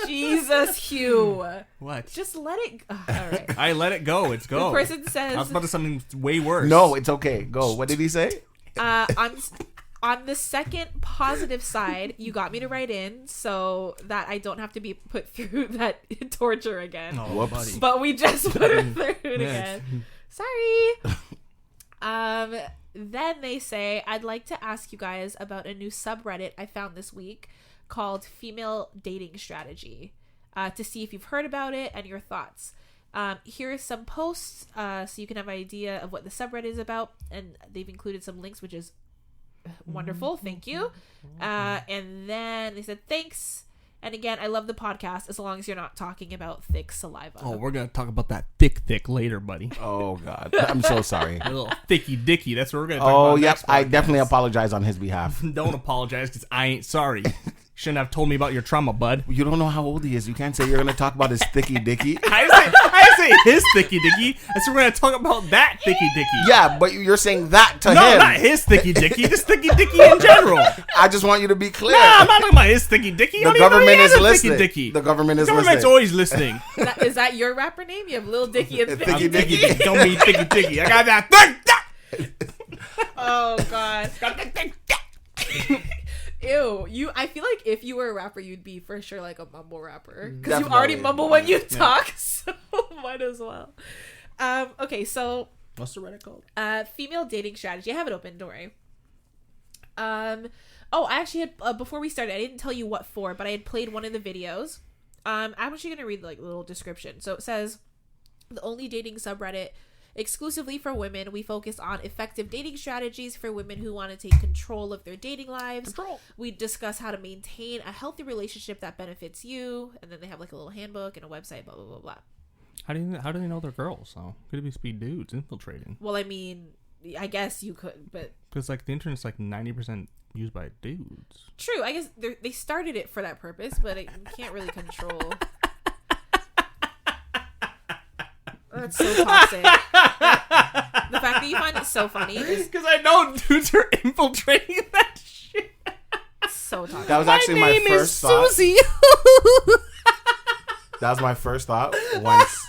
Jesus, Hugh. What? Just let it. All right. I let it go. It's go. The person I was says, about to something way worse. No, it's okay. Go. What did he say? on the second positive side, you got me to write in so that I don't have to be put through that torture again. Oh, Whoops. buddy. But we just put it through it again. Sorry. Then they say, I'd like to ask you guys about a new subreddit I found this week called Female Dating Strategy, to see if you've heard about it and your thoughts. Here are some posts so you can have an idea of what the subreddit is about, and they've included some links, which is wonderful. Thank you. And then they said, thanks. And again, I love the podcast as long as you're not talking about thick saliva. Oh, we're gonna talk about that thick later, buddy. Oh God. I'm so sorry. A little thicky dicky. That's what we're gonna talk Oh about. yep. Next I podcast. definitely apologize on his behalf. Don't apologize because I ain't sorry. Shouldn't have told me about your trauma, bud. You don't know how old he is. You can't say you're gonna talk about his thicky dicky. I say his thicky dicky. That's what we're gonna talk about. That thicky dicky. Yeah, but you're saying that to No, him. not his thicky dicky. Just thicky dicky in general. I just want you to be clear. Nah, I'm not talking about his thicky dicky. You The don't even know government he is has a listening. thicky dicky. The government is Government's listening. always listening. Is that your rapper name? You have Lil Dicky and Thicky Thicky Dicky. Dicky. Don't mean thicky dicky. I got that thick. Oh God. Ew. I feel like if you were a rapper, you'd be for sure like a mumble rapper because you already Definitely. mumble when you talk, so might as well. Okay, so What's the Reddit called? female dating strategy. I have it open. Don't worry. Oh, I actually had before we started, I didn't tell you what for, but I had played one of the videos. I'm actually gonna read like the little description. So it says, the only dating subreddit exclusively for women. We focus on effective dating strategies for women who want to take control of their dating lives. We discuss how to maintain a healthy relationship that benefits you, and then they have like a little handbook and a website. Blah blah blah blah. How do they know they're girls? So could it be dudes infiltrating? Well, I mean, I guess you could, but Because like the internet's like 90% used by dudes. true. I guess they started it for that purpose, but you can't really control. That's so toxic. The fact that you find it so funny is Because I know dudes are infiltrating that shit. so toxic. That was actually my first thought. Susie. That was my first thought once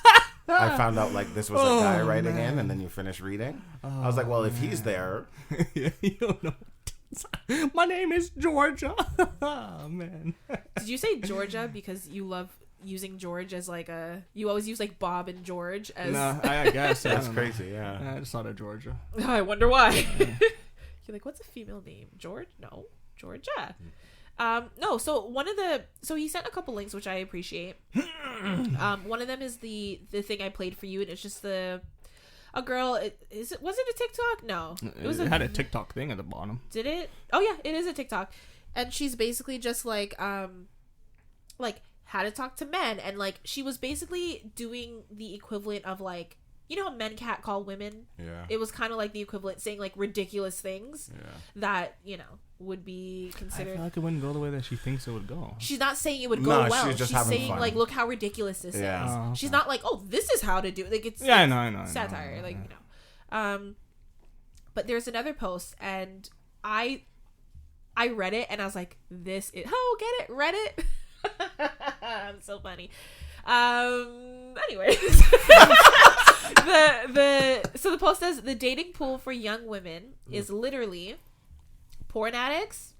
I found out like this was a guy writing in, and then you finish reading. I was like, well, if he's there, Yeah, you don't know. My name is Georgia. Oh, man. Did you say Georgia because you love using George as like you always use like Bob and George as Nah, I guess. that's I don't know. crazy. Yeah. I just thought of Georgia. I wonder why. You're like, what's a female name? George? No, Georgia. No. So he sent a couple links, which I appreciate. One of them is the thing I played for you, and it's just a girl. Was it a TikTok? No, It had a TikTok thing at the bottom. Did it? Oh yeah, it is a TikTok, and she's basically just like how to talk to men, and like she was basically doing the equivalent of like, you know how men catcall women? Yeah. It was kind of like the equivalent, saying like ridiculous things that, you know, would be I considered. feel like it wouldn't go the way that she thinks it would go. She's not saying it would go No, well. she's just She's having saying fun. like, look how ridiculous this Yeah. is. Oh, okay. She's not like, oh, this is how to do it. Like it's Yeah, I know. satire, I know. like, you know. But there's another post, and I read it, and I was like, this is, oh, get it, Reddit. I'm so funny. Anyways. So the post says the dating pool for young women is literally porn addicts,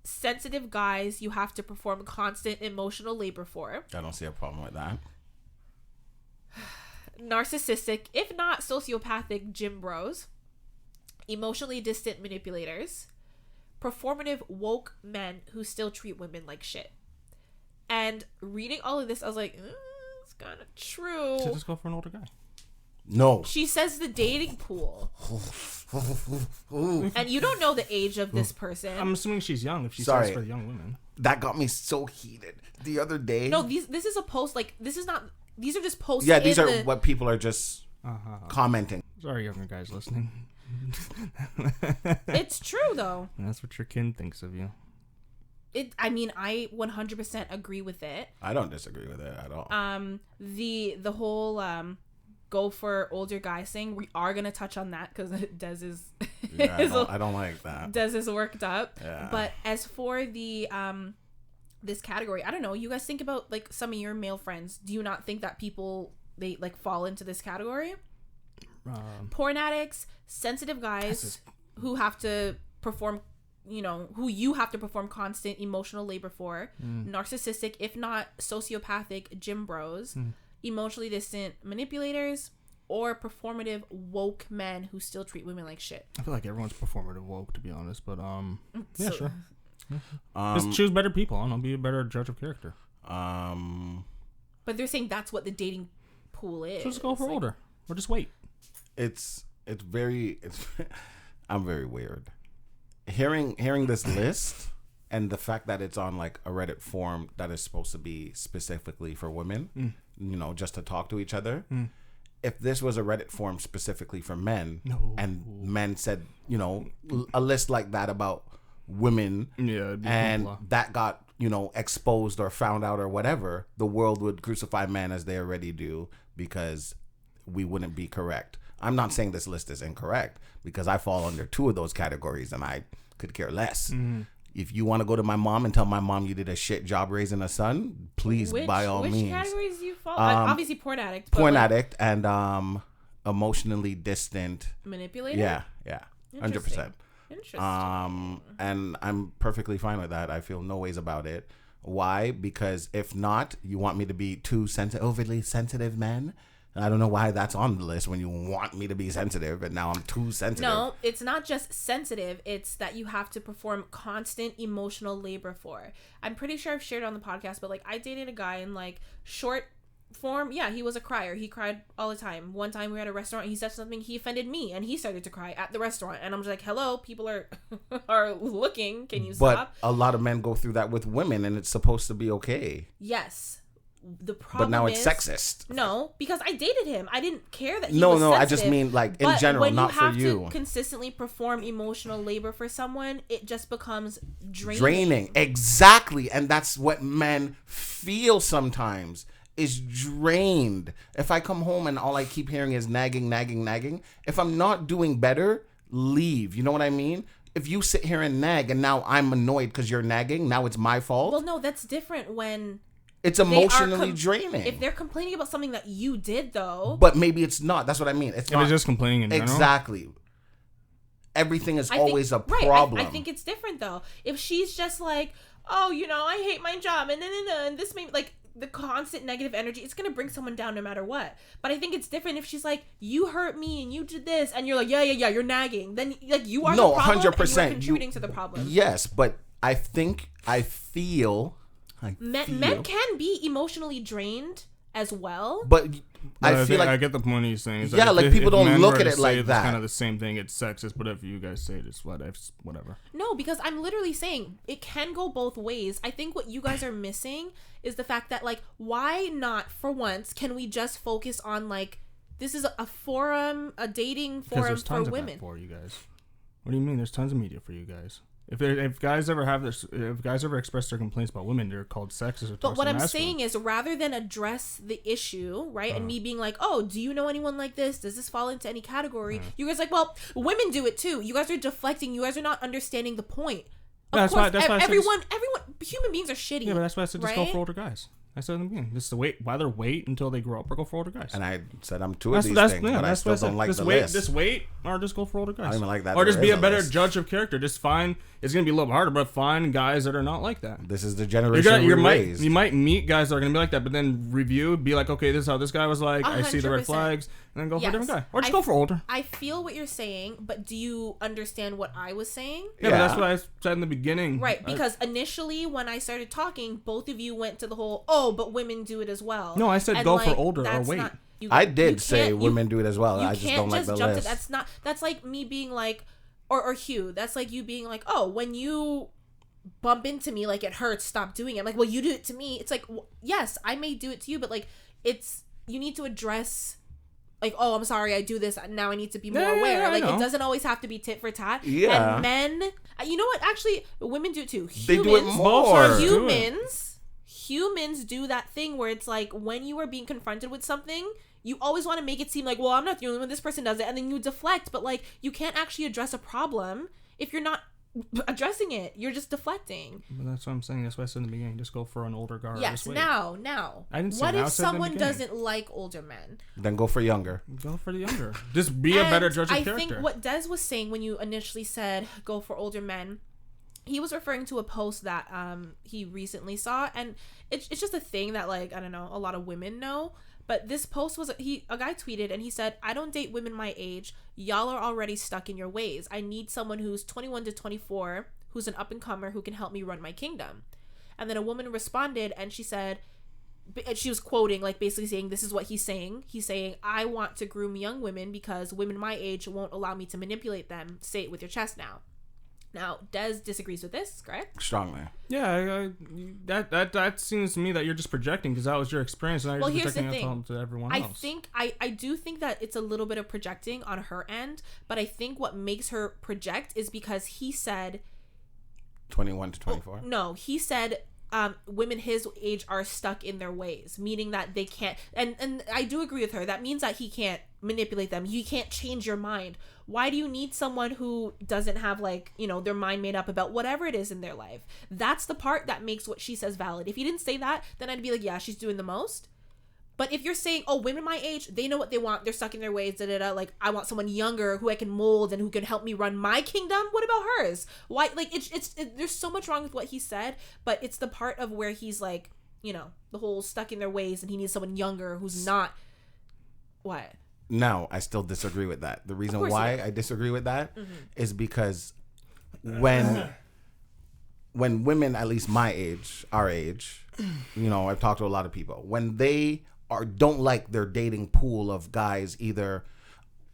sensitive guys you have to perform constant emotional labor for. I don't see a problem with that. Narcissistic, if not sociopathic, gym bros, emotionally distant manipulators, performative woke men who still treat women like shit. And reading all of this, I was like, it's kind of true. So just go for an older guy. No. She says the dating pool. And you don't know the age of this person. I'm assuming she's young if she Sorry. says for young women. That got me so heated the other day. No, this is a post, like, this is not, these are just posts. Yeah, these are what people are just commenting. Sorry, younger guys listening. It's true, though. That's what your kin thinks of you. I mean, I 100% agree with it. I don't disagree with it at all. The whole go for older guys thing, we are gonna touch on that because Des is I don't like that. Des is worked up. Yeah. But as for the this category, I don't know, you guys think about like some of your male friends. Do you not think that people they like fall into this category? Porn addicts, sensitive guys who have to perform, who you have to perform constant emotional labor for, narcissistic, if not sociopathic, gym bros, emotionally distant manipulators, or performative woke men who still treat women like shit. I feel like everyone's performative woke, to be honest, but yeah, So- sure. Just choose better people. I don't know, be a better judge of character. But they're saying that's what the dating pool is. So just go for older, or just wait. It's I'm very weird. Hearing this list and the fact that it's on like a Reddit forum that is supposed to be specifically for women, just to talk to each other. If this was a Reddit forum specifically for men, and men said, a list like that about women, and that got, exposed or found out or whatever, the world would crucify men as they already do because we wouldn't be correct. I'm not saying this list is incorrect because I fall under two of those categories and I could care less. If you want to go to my mom and tell my mom you did a shit job raising a son, please, by all means. Which categories do you fall? Obviously porn addict. Porn addict and emotionally distant. Manipulator? Yeah. 100%. Interesting. And I'm perfectly fine with that. I feel no ways about it. Why? Because if not, you want me to be too overly sensitive men? I don't know why that's on the list when you want me to be sensitive, and now I'm too sensitive. No, it's not just sensitive. It's that you have to perform constant emotional labor for. I'm pretty sure I've shared it on the podcast, but like I dated a guy in like short form. Yeah, he was a crier. He cried all the time. One time we were at a restaurant and he said something, he offended me and he started to cry at the restaurant. And I'm just like, hello, people are looking. Can you stop? But a lot of men go through that with women and it's supposed to be okay. Yes. The problem but now is, it's sexist. No, because I dated him. I didn't care that he was No, sensitive, I just mean like in general, not for you. When you have to consistently perform emotional labor for someone, it just becomes draining. Draining, exactly. And that's what men feel sometimes, is drained. If I come home and all I keep hearing is nagging, if I'm not doing better, leave. You know what I mean? If you sit here and nag and now I'm annoyed because you're nagging, now it's my fault. Well, no, that's different when... It's emotionally draining. If they're complaining about something that you did, though. But maybe it's not. That's what I mean. It's not. It's just complaining in general. Exactly. Everything is always a problem. I think it's different, though. If she's just like, oh, I hate my job, and this may, like, the constant negative energy, it's going to bring someone down no matter what. But I think it's different if she's like, you hurt me, and you did this, and you're like, yeah, you're nagging. Then, like, you are the problem, 100%. and you're contributing to the problem. Yes, but I feel... Men can be emotionally drained as well. But I feel like... I get the point he's saying. Yeah, like people don't look at it like that. It's kind of the same thing. It's sexist, but if you guys say it, it's whatever. No, because I'm literally saying it can go both ways. I think what you guys are missing is the fact that, like, why not, for once, can we just focus on, like, this is a forum, a dating forum for women. For you guys. What do you mean? There's tons of media for you guys. If guys ever express their complaints about women, they're called sexist or toxic. But what I'm saying is, rather than address the issue, right, and me being like, oh, do you know anyone like this? Does this fall into any category? You guys are like, well, women do it too. You guys are deflecting. You guys are not understanding the point. Of course, everyone, human beings are shitty. Yeah, but that's why I said just right? go for older guys. I said in the beginning, just to wait, rather wait until they grow up or go for older guys. And I said I'm two of these things, but I still don't like the list. Just wait, or just go for older guys. I don't even like that. Or just be a better judge of character. Just find, it's going to be a little harder, but find guys that are not like that. This is the generation we raised. You might meet guys that are going to be like that, but then review, be like, okay, this is how this guy was like. 100%. I see the red flags, and then go for a different guy. Or just go for older. I feel what you're saying, but do you understand what I was saying? Yeah, but that's what I said in the beginning. Right, because initially when I started talking, both of you went to the whole, but women do it as well. No, I said go for older or wait. I did say women do it as well. I just don't like the list. That's like me being like, or Hugh, that's like you being like, when you bump into me, like it hurts, stop doing it. I'm like, well, you do it to me. It's like, yes, I may do it to you, but like, you need to address, like, I'm sorry, I do this, now I need to be more aware. Like, it doesn't always have to be tit for tat. Yeah. And men, you know what, actually, women do it too. They do it more. Humans do that thing where it's like, when you are being confronted with something, you always want to make it seem like, well, I'm not the only one, this person does it, and then you deflect, but like, you can't actually address a problem if you're not addressing it. You're just deflecting. But that's what I'm saying. That's why I said in the beginning, just go for an older guy. Yes, now. I didn't say what now, if someone doesn't like older men? Then go for younger. Go for the younger. Just be a better judge of character. I think what Des was saying when you initially said go for older men, he was referring to a post that he recently saw, and it's just a thing that, like, I don't know, a lot of women know. But this post was, a guy tweeted and he said, I don't date women my age. Y'all are already stuck in your ways. I need someone who's 21 to 24, who's an up-and-comer, who can help me run my kingdom. And then a woman responded and she said, she was quoting, like, basically saying, this is what he's saying. He's saying, I want to groom young women because women my age won't allow me to manipulate them. Say it with your chest now. Now, Des disagrees with this, correct? Strongly. Yeah, that seems to me that you're just projecting because that was your experience, and now you're just projecting to everyone else. I do think that it's a little bit of projecting on her end, but I think what makes her project is because he said 21 to 24. No, he said women his age are stuck in their ways, meaning that they can't, and I do agree with her. That means that he can't manipulate them. You can't change your mind. Why do you need someone who doesn't have, like, you know, their mind made up about whatever it is in their life? That's the part that makes what she says valid. If he didn't say that, then I'd be like, yeah, she's doing the most. But if you're saying, women my age, they know what they want, they're stuck in their ways, like, I want someone younger who I can mold and who can help me run my kingdom, what about hers? Why? Like, there's so much wrong with what he said, but it's the part of where he's like, you know, the whole stuck in their ways and he needs someone younger who's not. What? No, I still disagree with that. The reason why I disagree with that is because when women, at least my age, our age, you know, I've talked to a lot of people, when they don't like their dating pool of guys either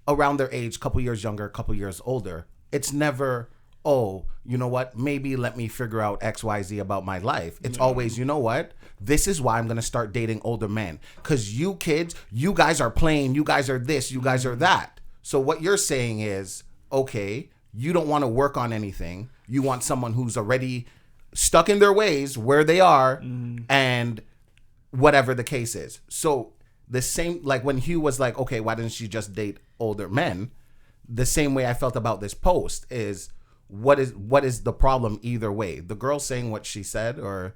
around their age, couple years younger, couple years older, it's never, you know what, maybe let me figure out XYZ about my life. It's always, you know what, this is why I'm going to start dating older men. Because you kids, you guys are playing, you guys are this, you guys are that. So what you're saying is, okay, you don't want to work on anything. You want someone who's already stuck in their ways where they are and whatever the case is. So the same, like when Hugh was like, okay, why didn't she just date older men? The same way I felt about this post is, what is the problem either way? The girl saying what she said, or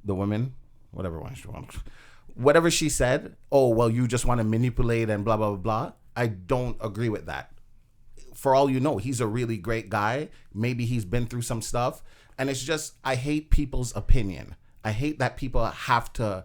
the woman, whatever she said, well, you just want to manipulate and blah, blah, blah, blah. I don't agree with that. For all you know, he's a really great guy. Maybe he's been through some stuff. And it's just, I hate people's opinion. I hate that people have to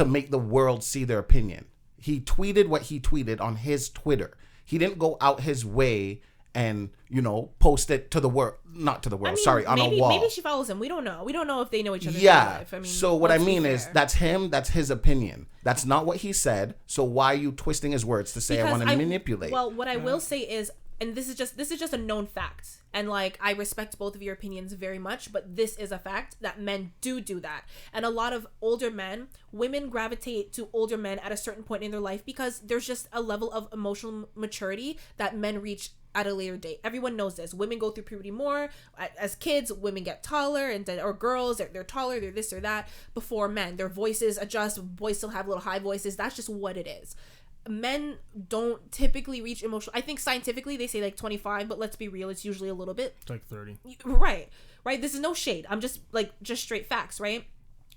make the world see their opinion. He tweeted what he tweeted on his Twitter. He didn't go out his way and, you know, post it to the world, not to the world, on a wall. Maybe she follows him. We don't know. We don't know if they know each other in real life. I mean, so what I mean is, that's him, that's his opinion. That's not what he said. So why are you twisting his words to say because I want to manipulate? Well, what I will say is, and this is just a known fact, and like, I respect both of your opinions very much, but this is a fact that men do that. And a lot of older men, women gravitate to older men at a certain point in their life because there's just a level of emotional maturity that men reach at a later date. Everyone knows this. Women go through puberty more. As kids, women get taller, or girls, they're taller, they're this or that. Before men, their voices adjust. Boys still have little high voices. That's just what it is. men don't typically reach emotional. I think scientifically they say like 25, but let's be real, it's usually a little bit. It's like 30. Right. This is no shade. I'm just straight facts, right?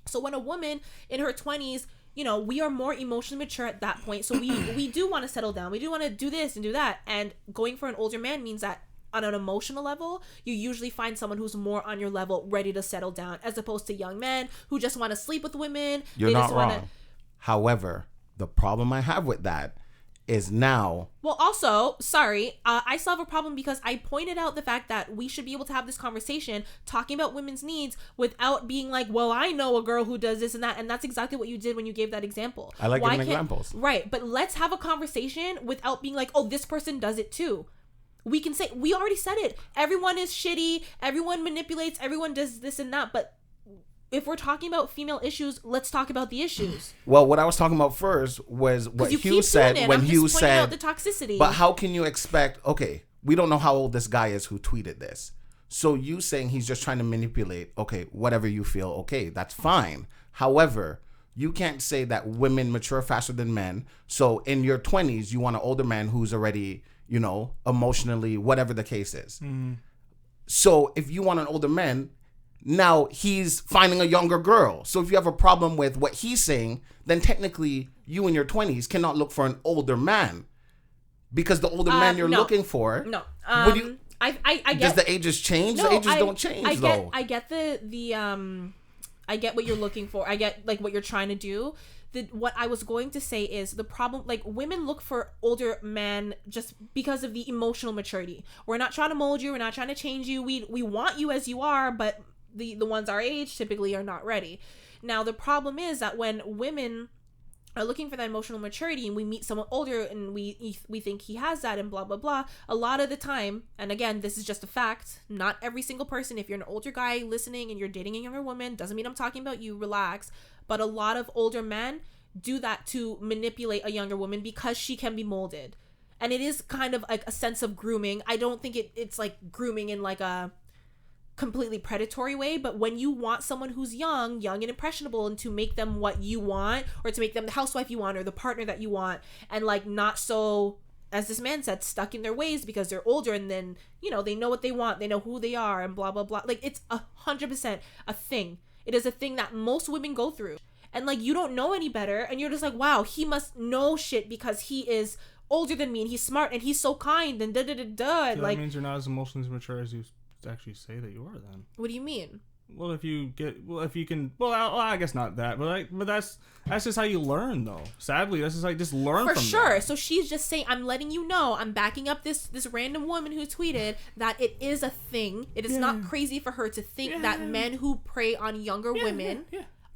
So when a woman in her 20s, you know, we are more emotionally mature at that point. So we do want to settle down. We do want to do this and do that. And going for an older man means that on an emotional level, you usually find someone who's more on your level, ready to settle down, as opposed to young men who just want to sleep with women. You're not wrong. However, the problem I have with that is now. Well, also, sorry, I still have a problem because I pointed out the fact that we should be able to have this conversation talking about women's needs without being like, well, I know a girl who does this and that. And that's exactly what you did when you gave that example. I like giving examples. Right. But let's have a conversation without being like, oh, this person does it too. We can say, we already said it. Everyone is shitty. Everyone manipulates. Everyone does this and that. But if we're talking about female issues, let's talk about the issues. Well, what I was talking about first was what Hugh said when Hugh said the toxicity. But how can you expect? Okay, we don't know how old this guy is who tweeted this. So you saying he's just trying to manipulate? Okay, whatever you feel. Okay, that's fine. However, you can't say that women mature faster than men. So in your 20s, you want an older man who's already, you know, emotionally, whatever the case is. Mm-hmm. So if you want an older man, now he's finding a younger girl. So if you have a problem with what he's saying, then technically you in your 20s cannot look for an older man, because the older man you're looking for. No. I get. Does the ages change? No, the ages don't change though. I get I get what you're looking for. I get like what you're trying to do. What I was going to say is the problem, like, women look for older men just because of the emotional maturity. We're not trying to mold you. We're not trying to change you. We want you as you are, but the ones our age typically are not ready. Now, the problem is that when women are looking for that emotional maturity and we meet someone older and we think he has that and blah, blah, blah, a lot of the time, and again, this is just a fact, not every single person, if you're an older guy listening and you're dating a younger woman, doesn't mean I'm talking about you, relax, but a lot of older men do that to manipulate a younger woman because she can be molded. And it is kind of like a sense of grooming. I don't think it's like grooming in like a completely predatory way, but when you want someone who's young and impressionable, and to make them what you want, or to make them the housewife you want or the partner that you want, and like not so, as this man said, stuck in their ways because they're older, and then, you know, they know what they want, they know who they are, and blah blah blah. Like, it's 100% a thing. It is a thing that most women go through, and like, you don't know any better, and you're just like, wow, he must know shit because he is older than me and he's smart and he's so kind and da da da da. So like, that means you're not as emotionally mature as you actually say that you are. Then what do you mean? Well, if you can, I guess not that, but that's just how you learn, though. Sadly, that's just like, just learn for from sure. that. So she's just saying, I'm letting you know, I'm backing up this random woman who tweeted that it is a thing. It is not crazy for her to think that men who prey on younger women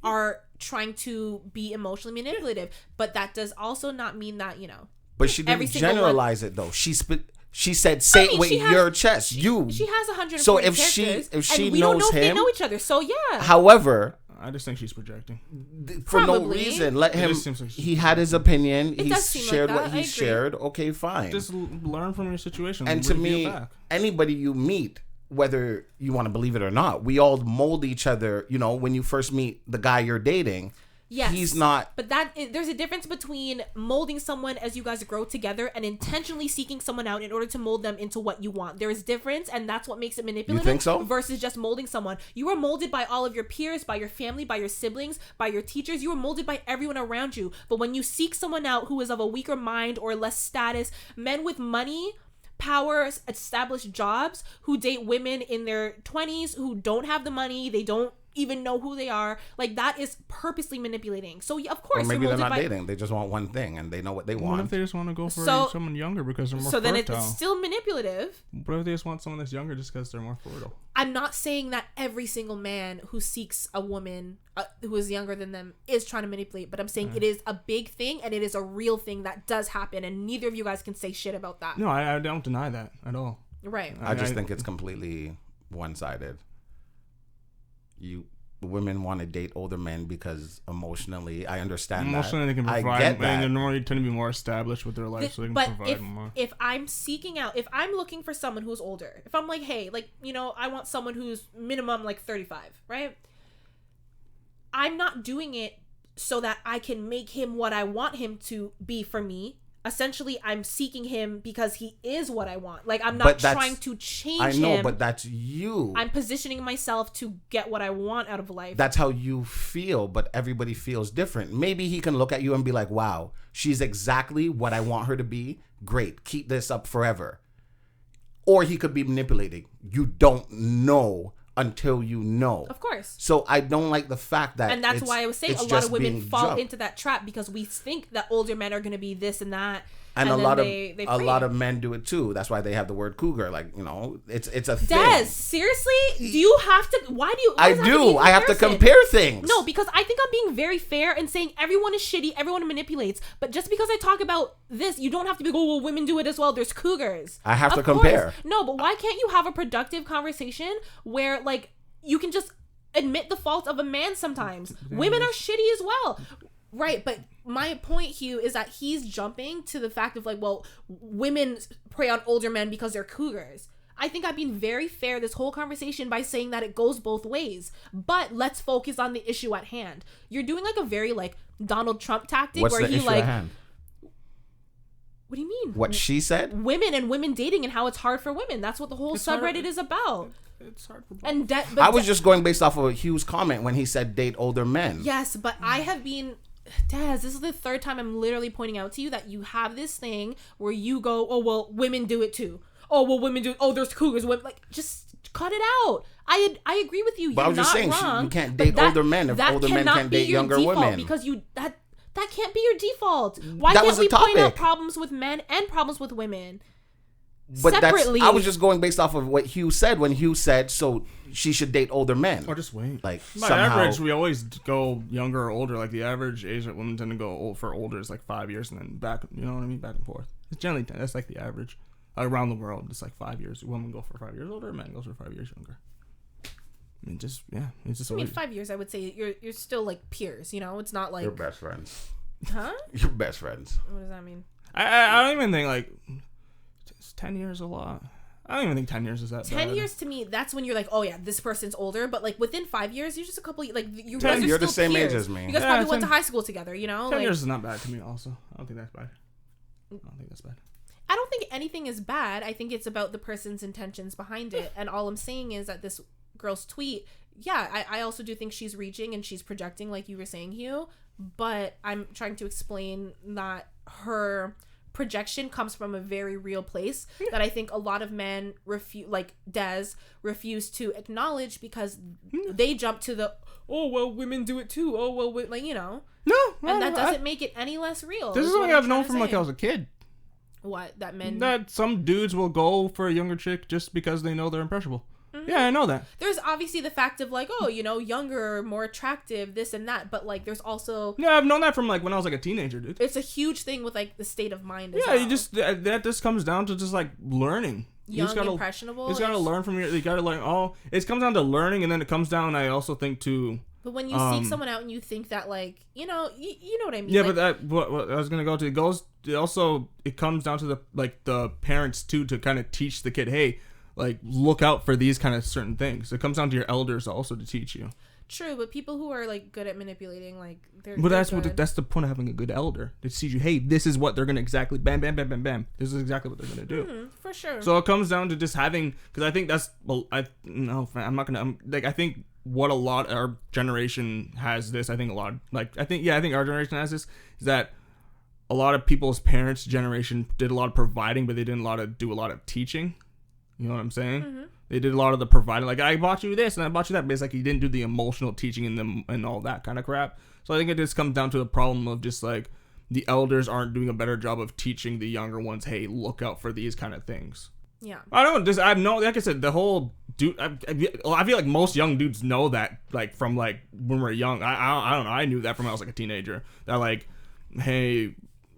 are trying to be emotionally manipulative, but that does also not mean that, you know. But she didn't generalize it though. She said, "Say it with your chest." She has 140 So if characters, she and we knows don't know him, if they know each other. So yeah. However, I just think she's projecting for no reason. Let him. Like he had his opinion. He shared what he shared. Okay, fine. Just learn from your situation. And to me, anybody you meet, whether you want to believe it or not, we all mold each other. You know, when you first meet the guy you're dating. Yes, he's not. But there's a difference between molding someone as you guys grow together and intentionally seeking someone out in order to mold them into what you want. There is difference, and that's what makes it manipulative. You think so? Versus just molding someone. You are molded by all of your peers, by your family, by your siblings, by your teachers. You are molded by everyone around you. But when you seek someone out who is of a weaker mind or less status, men with money, power, established jobs, who date women in their 20s who don't have the money, they don't even know who they are, like, that is purposely manipulating. So of course, or maybe they're not dating, they just want one thing and they know what they want. What if they just want to go for someone younger because they're more fertile? So then it's still manipulative. What if they just want someone that's younger just because they're more fertile? I'm not saying that every single man who seeks a woman who is younger than them is trying to manipulate, but I'm saying it is a big thing and it is a real thing that does happen, and neither of you guys can say shit about that. No, I don't deny that at all. Right. I just think it's completely one-sided. Women want to date older men because emotionally, I understand emotionally that. They can provide, I get that. And they tend to be more established with their life, so they can provide more. If I'm seeking out, if I'm looking for someone who's older, if I'm like, hey, like, you know, I want someone who's minimum like 35, right? I'm not doing it so that I can make him what I want him to be for me. Essentially, I'm seeking him because he is what I want. Like, I'm not trying to change him. I know, but that's you. I'm positioning myself to get what I want out of life. That's how you feel, but everybody feels different. Maybe he can look at you and be like, wow, she's exactly what I want her to be. Great. Keep this up forever. Or he could be manipulating. You don't know until you know. Of course. So I don't like the fact that, and that's why I was saying a lot of women fall into that trap because we think that older men are going to be this and that. And a lot of men do it too. That's why they have the word cougar. Like, you know, it's a thing. Des, seriously? Do you have to? Why do you? I do. I have to compare things. No, because I think I'm being very fair and saying everyone is shitty, everyone manipulates. But just because I talk about this, you don't have to be, oh, well, women do it as well. There's cougars. I have to compare. No, but why can't you have a productive conversation where, like, you can just admit the fault of a man sometimes? Women are shitty as well. Right, but my point, Hugh, is that he's jumping to the fact of like, well, women prey on older men because they're cougars. I think I've been very fair this whole conversation by saying that it goes both ways. But let's focus on the issue at hand. You're doing like a very like Donald Trump tactic. What's where the he issue like, at hand? What do you mean? What she said? Women and women dating and how it's hard for women. That's what the whole subreddit is about. It's hard for both. And I was just going based off of Hugh's comment when he said date older men. Yes, but I have been... Daz, this is the third time I'm literally pointing out to you that you have this thing where you go, oh, well, women do it too. Oh, well, women do it. Oh, there's cougars. Women, like, just cut it out. I agree with you. But I was just saying, you can't date older men if older men can't date younger women. Because that can't be your default. Why that can't we point out problems with men and problems with women? But separately? I was just going based off of what Hugh said when Hugh said, so she should date older men. Or just wait. Like, by average, we always go younger or older. Like, the average age that women tend to go old for older is like 5 years and then back, you know what I mean? Back and forth. It's generally, that's like the average. Around the world, it's like 5 years. Women go for 5 years older, men goes for 5 years younger. I mean, just, yeah. It's just 5 years, I would say you're still like peers, you know? It's not like... You're best friends. Huh? You're best friends. What does that mean? I don't even think, like, 10 years a lot. I don't even think 10 years is that 10 bad. years to me, that's when you're like, oh yeah, this person's older. But like within 5 years, you're just a couple, like you guys are you're still the same peers. age as me. You guys probably went to high school together, you know? 10 years is not bad to me also. I don't think that's bad. I don't think anything is bad. I think it's about the person's intentions behind it. And all I'm saying is that this girl's tweet, yeah, I also do think she's reaching and she's projecting like you were saying, Hugh. But I'm trying to explain that her projection comes from a very real place that I think a lot of men like Des refuse to acknowledge because they jump to the, oh well, women do it too, oh well, like, you know. And that doesn't make it any less real. This is something I've known from like I was a kid. What? That some dudes will go for a younger chick just because they know they're impressionable. Mm-hmm. Yeah, I know that. There's obviously the fact of like, oh, you know, younger, more attractive, this and that. But like, there's also... Yeah, I've known that from like when I was like a teenager, dude. It's a huge thing with like the state of mind as well. Yeah, you just... That just comes down to just like learning. Impressionable. You just gotta learn from you gotta learn all... It comes down to learning, and then it comes down, I also think, to... But when you seek someone out and you think that like, you know, you know what I mean? Yeah, like, but what I was gonna go to, it comes down to the parents too, to kind of teach the kid, hey, like, look out for these kind of certain things. It comes down to your elders also to teach you. True, but people who are like good at manipulating, like that's the point of having a good elder, to teach you, hey, this is what they're gonna exactly bam bam bam bam bam. This is exactly what they're gonna do. For sure. So it comes down to just having, because I think that's I think what a lot our generation has this. I think our generation has this, is that a lot of people's parents' generation did a lot of providing, but they didn't do a lot of teaching. You know what I'm saying? Mm-hmm. They did a lot of the providing. Like, I bought you this and I bought you that. But it's like you didn't do the emotional teaching and all that kind of crap. So I think it just comes down to the problem of just like the elders aren't doing a better job of teaching the younger ones, hey, look out for these kind of things. Yeah. I don't know. I've known, like I said, the whole dude. I feel like most young dudes know that, like, from like when we're young. I don't know. I knew that from when I was like a teenager. That like, hey,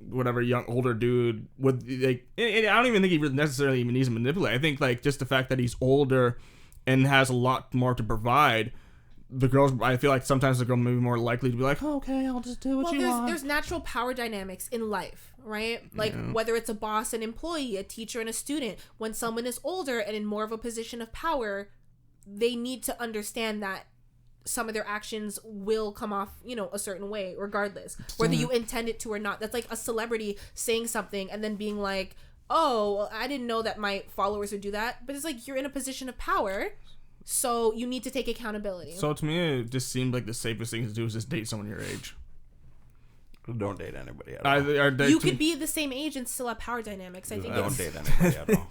whatever older dude would like. I don't even think he really necessarily even needs to manipulate. I think like just the fact that he's older and has a lot more to provide. The girls, I feel like sometimes the girl may be more likely to be like, oh, okay, I'll just do what you want. There's natural power dynamics in life, right? Like whether it's a boss, an employee, a teacher, and a student. When someone is older and in more of a position of power, they need to understand that some of their actions will come off, you know, a certain way regardless, whether you intend it to or not. That's like a celebrity saying something and then being like, oh, well, I didn't know that my followers would do that. But it's like, you're in a position of power, so you need to take accountability. So to me, it just seemed like the safest thing to do is just date someone your age. Don't date anybody at all. You could be the same age and still have power dynamics. I think Don't date anybody at all.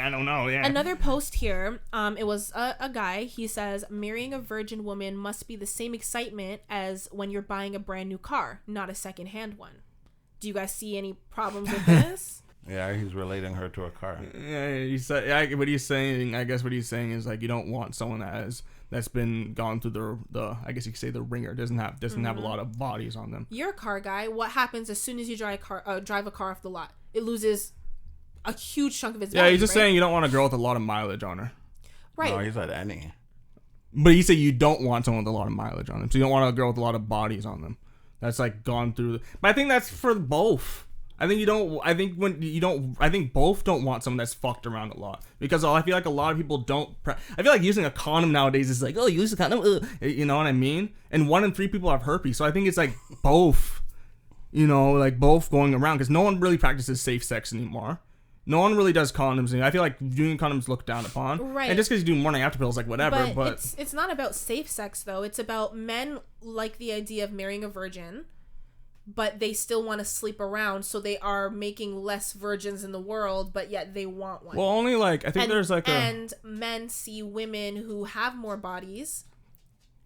I don't know. Yeah. Another post here, it was a guy. He says, marrying a virgin woman must be the same excitement as when you're buying a brand new car, not a secondhand one. Do you guys see any problems with this? Yeah, he's relating her to a car. Yeah, he said. What he's saying, I guess, what he's saying is like you don't want someone that's been gone through the I guess you could say the ringer, doesn't have a lot of bodies on them. You're a car guy. What happens as soon as you drive a car off the lot? It loses a huge chunk of its value. Yeah, he's just saying you don't want a girl with a lot of mileage on her. Right. No, he said any. But he said you don't want someone with a lot of mileage on them, so you don't want a girl with a lot of bodies on them. That's like gone through. But I think that's for both. I think both don't want someone that's fucked around a lot, because I feel like a lot of people don't. I feel like using a condom nowadays is like, oh, you use a condom, you know what I mean? And 1 in 3 people have herpes, so I think it's like both, you know, like both going around, because no one really practices safe sex anymore. No one really does condoms anymore. I feel like doing condoms looked down upon, right? And just because you do morning after pills, like whatever. But it's not about safe sex though. It's about men like the idea of marrying a virgin, but they still want to sleep around, so they are making less virgins in the world, but yet they want one. Well, only like I think there's like and men see women who have more bodies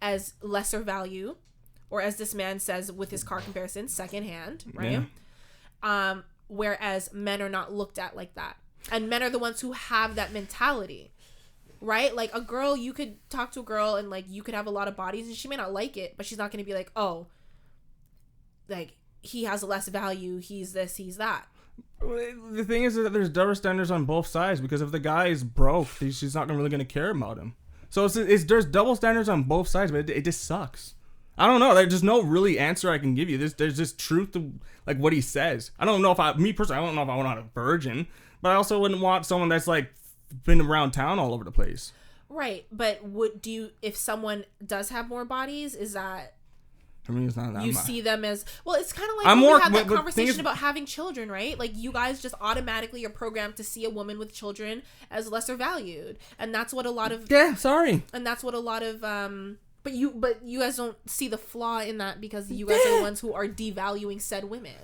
as lesser value, or as this man says with his car comparison, secondhand, right? Yeah. Whereas men are not looked at like that, and men are the ones who have that mentality, right? Like a girl, you could talk to a girl and like you could have a lot of bodies, and she may not like it, but she's not going to be like, oh, like he has less value, he's this, he's that. The thing is that there's double standards on both sides, because if the guy is broke, she's not really going to care about him. So there's double standards on both sides, but it just sucks. I don't know. There's just no really answer I can give you. There's just truth to like what he says. I don't know if I don't know if I want a virgin, but I also wouldn't want someone that's like been around town all over the place. Right, but if someone does have more bodies, is that? For me, it's not that you much. See them as well. It's kind of like we had that conversation about having children, right? Like you guys just automatically are programmed to see a woman with children as lesser valued, and that's what a lot of and that's what a lot of but you guys don't see the flaw in that, because you guys are the ones who are devaluing said women.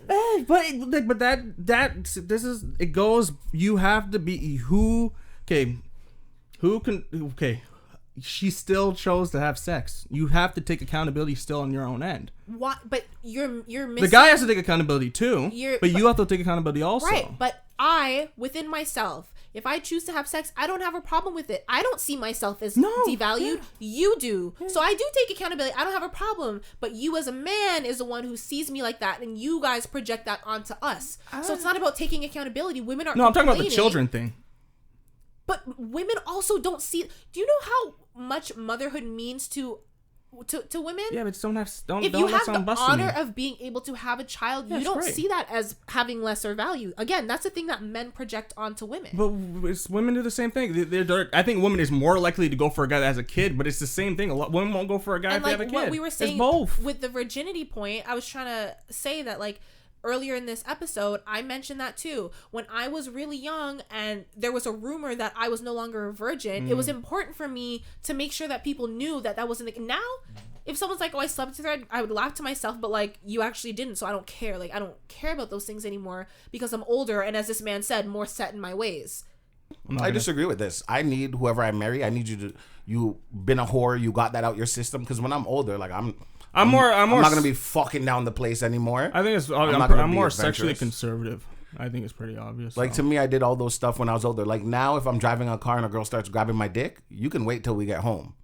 But this is it goes. You have to be who can she still chose to have sex. You have to take accountability still on your own end. What? But you're missing. The guy has to take accountability too. But you have to take accountability also. Right. But I, within myself, if I choose to have sex, I don't have a problem with it. I don't see myself as devalued. Yeah. You do. Yeah. So I do take accountability. I don't have a problem. But you as a man is the one who sees me like that, and you guys project that onto us. So it's not about taking accountability. Women aren't. No, I'm talking about the children thing. But women also don't see. Do you know how much motherhood means to women? Yeah, but don't if you have the honor of being able to have a child, you don't see that as having lesser value. Again, that's the thing that men project onto women. But women do the same thing. I think women is more likely to go for a guy that has a kid, but it's the same thing. A lot women won't go for a guy if they have a kid. What we were saying it's both. With the virginity point, I was trying to say that like. Earlier in this episode, I mentioned that too. When I was really young and there was a rumor that I was no longer a virgin, it was important for me to make sure that people knew that wasn't the... Now, if someone's like, oh, I slept with her, I would laugh to myself, but like, you actually didn't, so I don't care. Like, I don't care about those things anymore because I'm older and, as this man said, more set in my ways. I disagree with this. I need whoever I marry, I need you been a whore, you got that out your system, because when I'm older, like I'm not gonna be fucking down the place anymore. I think I'm more sexually conservative. I think it's pretty obvious. Like to me, I did all those stuff when I was older. Like now, if I'm driving a car and a girl starts grabbing my dick, you can wait till we get home.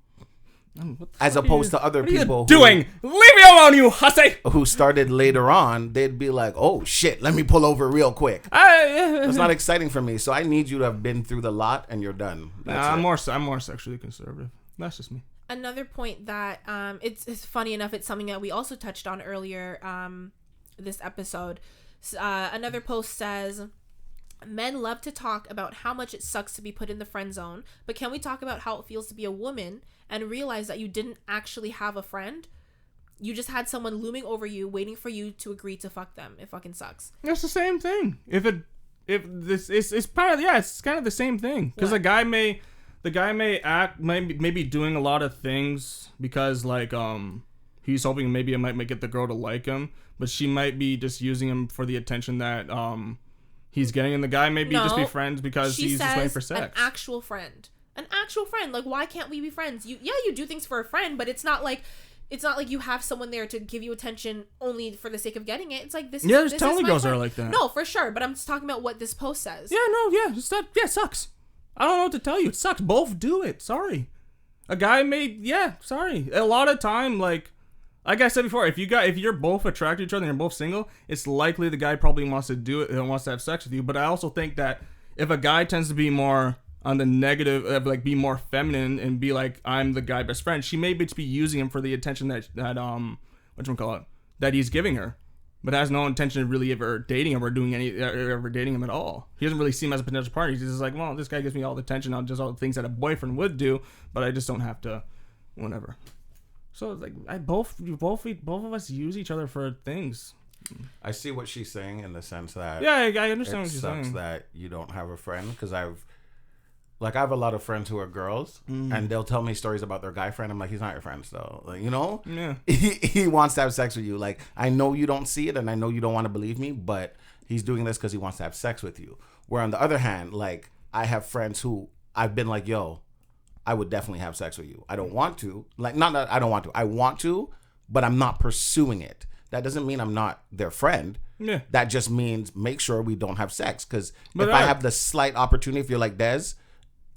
As opposed to other people leave me alone, you hussy. Who started later on, they'd be like, oh shit, let me pull over real quick. It's not exciting for me. So I need you to have been through the lot and you're done. I'm more sexually conservative. That's just me. Another point that it's funny enough, it's something that we also touched on earlier this episode. Another post says, Men love to talk about how much it sucks to be put in the friend zone, but can we talk about how it feels to be a woman and realize that you didn't actually have a friend? You just had someone looming over you, waiting for you to agree to fuck them. It fucking sucks. It's the same thing. It's kind of the same thing. Because the guy may be doing a lot of things because like he's hoping maybe it might get the girl to like him, but she might be just using him for the attention that he's getting, and the guy may be just be friends because he's just waiting for sex. An actual friend. Like, why can't we be friends? You do things for a friend, but it's not like you have someone there to give you attention only for the sake of getting it. It's like this. Yeah, there's totally girls that are like that. No, for sure. But I'm just talking about what this post says. Yeah, no, yeah, it sucks. I don't know what to tell you. It sucks. Both do it. Sorry. A guy sorry. A lot of time, like I said before, if you're both attracted to each other and you're both single, it's likely the guy probably wants to do it and wants to have sex with you. But I also think that if a guy tends to be more on the negative, like be more feminine and be like, I'm the guy best friend, she may just be using him for the attention that he's giving her, but has no intention of really ever dating him or ever dating him at all. He doesn't really see him as a potential partner. He's just like, well, this guy gives me all the attention on just all the things that a boyfriend would do, but I just don't have to, whatever. So it's like both of us use each other for things. I see what she's saying in the sense that I understand what she's saying. It sucks that you don't have a friend, because I have a lot of friends who are girls, and they'll tell me stories about their guy friend. I'm like, he's not your friend, so like, you know, he wants to have sex with you. Like, I know you don't see it, and I know you don't want to believe me, but he's doing this because he wants to have sex with you. Where on the other hand, like, I have friends who I've been like, yo, I would definitely have sex with you. I don't want to, like, not that I don't want to. I want to, but I'm not pursuing it. That doesn't mean I'm not their friend. Yeah. That just means make sure we don't have sex. Because if I have the slight opportunity, if you're like, Des,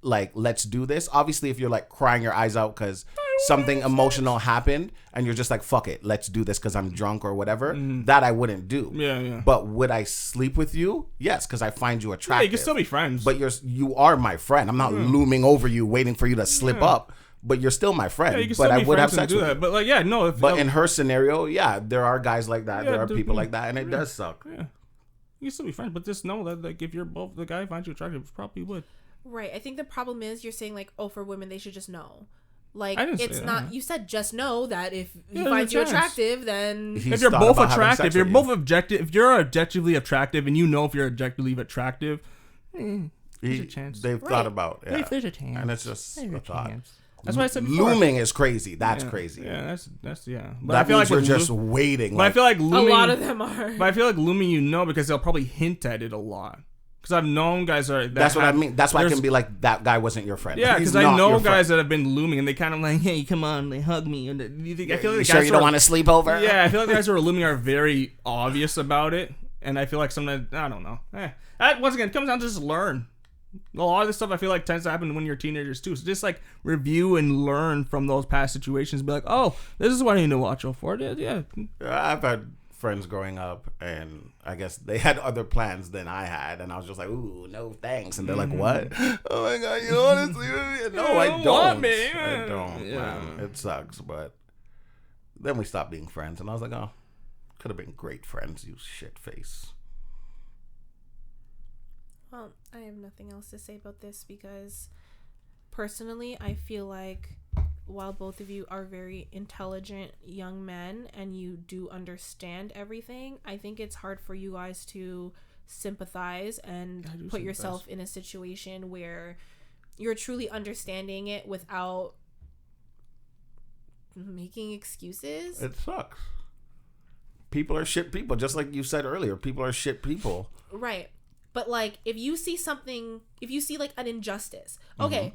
like, let's do this. Obviously, if you're like crying your eyes out because something emotional happened and you're just like, fuck it, let's do this because I'm drunk or whatever, that I wouldn't do. Yeah. But would I sleep with you? Yes, because I find you attractive. Yeah, you can still be friends. But you are my friend. I'm not looming over you waiting for you to slip up. But you're still my friend. Yeah, you can still be I would have sex with you. But like, yeah, no. But in her scenario, there are guys like that. There are people like that, and it does suck. Yeah, you can still be friends, but just know that like if you're both the guy finds you attractive, probably would. Right. I think the problem is you're saying like, oh, for women they should just know. Like, it's not. You said just know that if he finds you attractive, then if you're both attractive, if you're both objective, if you're objectively attractive, and you know if you're objectively attractive, there's a chance. They've thought about. Yeah. There's a chance, and it's just a thought. That's why I said before. Looming is crazy. That's crazy. Yeah, that's yeah. But I feel like we're just waiting. But I feel like looming, a lot of them are. But I feel like looming, because they'll probably hint at it a lot. Because I've known guys that's what I mean. That's why I can be like, that guy wasn't your friend. Yeah, because I know guys that have been looming and they kind of like, hey, come on, they hug me. And I feel like you sure you don't want to sleep over? Yeah, I feel like guys who are looming are very obvious about it, and I feel like sometimes I don't know. That once again comes down to just learn. A lot of this stuff I feel like tends to happen when you're teenagers too. So just like review and learn from those past situations. Be like, oh, this is what I need to watch out for. Yeah. I've had friends growing up, and I guess they had other plans than I had, and I was just like, ooh, no thanks. And they're like, what? Oh my god, you don't want to sleep with me? No, I don't. I don't. Yeah. Man. It sucks, but then we stopped being friends, and I was like, oh, could have been great friends, you shit face. Well, I have nothing else to say about this because personally, I feel like while both of you are very intelligent young men and you do understand everything, I think it's hard for you guys to sympathize and put yourself in a situation where you're truly understanding it without making excuses. It sucks. People are shit people, just like you said earlier. People are shit people. Right. But like, if you see like an injustice, okay,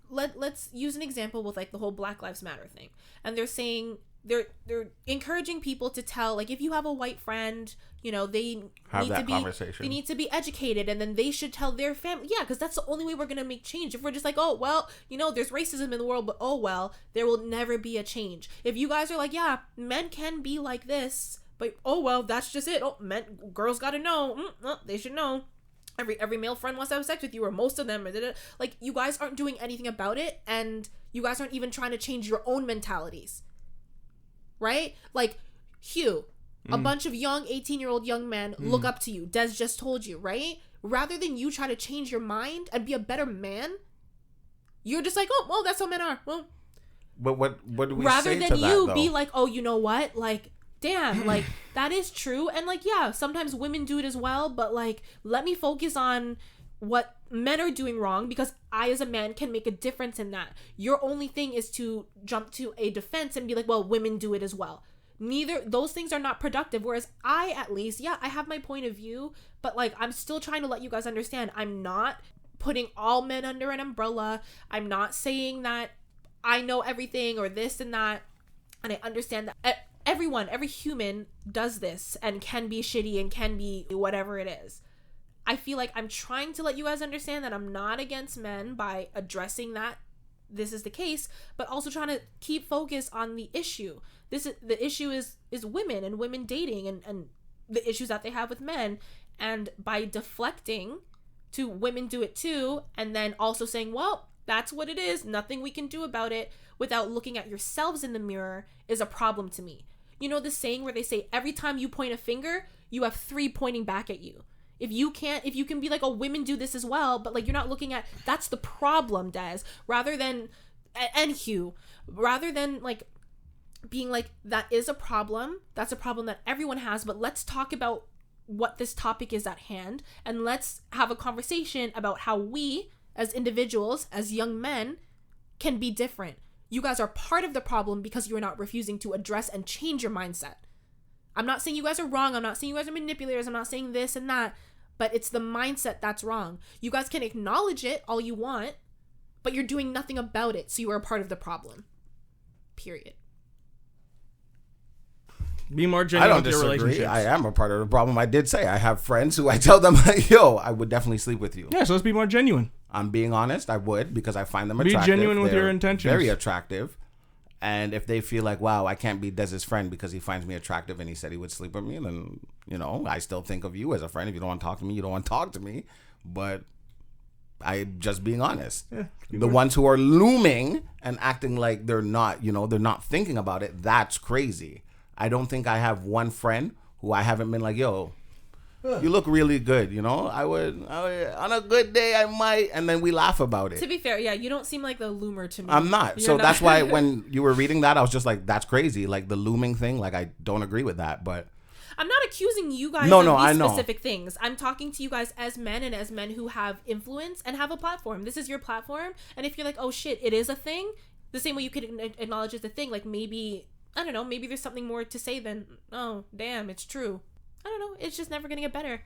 let's use an example with like the whole Black Lives Matter thing, and they're saying they're encouraging people to tell, like, if you have a white friend, they need to be educated, and then they should tell their family, because that's the only way we're gonna make change. If we're just like, oh well, there's racism in the world, but oh well, there will never be a change. If you guys are like, yeah, men can be like this. But oh well, that's just it. Oh, girls gotta know. They should know. Every male friend wants to have sex with you, or most of them. Like, you guys aren't doing anything about it, and you guys aren't even trying to change your own mentalities, right? Like, Hugh, a bunch of young 18-year-old young men look up to you. Des just told you, right? rather than you try to change your mind and be a better man, you're just like, oh, well, that's how men are. Well, But what do we rather say than to that, you though? be like, oh, you know what? Like, damn, like, that is true. And like, yeah, sometimes women do it as well. But like, let me focus on what men are doing wrong, because I as a man can make a difference in that. Your only thing is to jump to a defense and be like, well, women do it as well. Neither, those things are not productive. Whereas I, at least, yeah, I have my point of view, but like, I'm still trying to let you guys understand, I'm not putting all men under an umbrella. I'm not saying that I know everything or this and that. And I understand that every human does this and can be shitty and can be whatever it is. I feel like I'm trying to let you guys understand that I'm not against men by addressing that this is the case, but also trying to keep focus on the issue. The issue is women and women dating and the issues that they have with men. And by deflecting to women do it too, and then also saying, well, that's what it is, nothing we can do about it, without looking at yourselves in the mirror, is a problem to me. You know the saying where they say every time you point a finger, you have 3 pointing back at you. If you can be like, oh, women do this as well, but like, you're not looking at, that's the problem, Des, rather than, and Hugh, rather than like being like, that is a problem, that's a problem that everyone has, but let's talk about what this topic is at hand, and let's have a conversation about how we as individuals, as young men, can be different. You guys are part of the problem because you are not refusing to address and change your mindset. I'm not saying you guys are wrong, I'm not saying you guys are manipulators, I'm not saying this and that, but it's the mindset that's wrong. You guys can acknowledge it all you want, but you're doing nothing about it, so you are a part of the problem. Period. Be more I genuine don't with your disagree. relationships. I am a part of the problem. I did say I have friends who I tell them, like, yo, I would definitely sleep with you. Yeah, so let's be more genuine. I'm being honest. I would, because I find them Be attractive. genuine with They're your intentions. Very attractive. And if they feel like, wow, I can't be Dez's friend because he finds me attractive and he said he would sleep with me, then, you know, I still think of you as a friend. If you don't want to talk to me, you don't want to talk to me. But I'm just being honest. Yeah, the ones who are looming and acting like they're not, you know, they're not thinking about it, that's crazy. I don't think I have one friend who I haven't been like, yo, you look really good, you know? I would, on a good day, I might, and then we laugh about it. To be fair, yeah, you don't seem like the loomer to me. I'm not. You're So not. that's why when you were reading that, I was just like, that's crazy. Like the looming thing, like I don't agree with that, but. I'm not accusing you guys No, of I these know. specific things. I'm talking to you guys as men and as men who have influence and have a platform. This is your platform. And if you're like, oh shit, it is a thing, the same way you could acknowledge it's a thing, like maybe, I don't know, maybe there's something more to say than, oh, damn, it's true. I don't know. It's just never going to get better.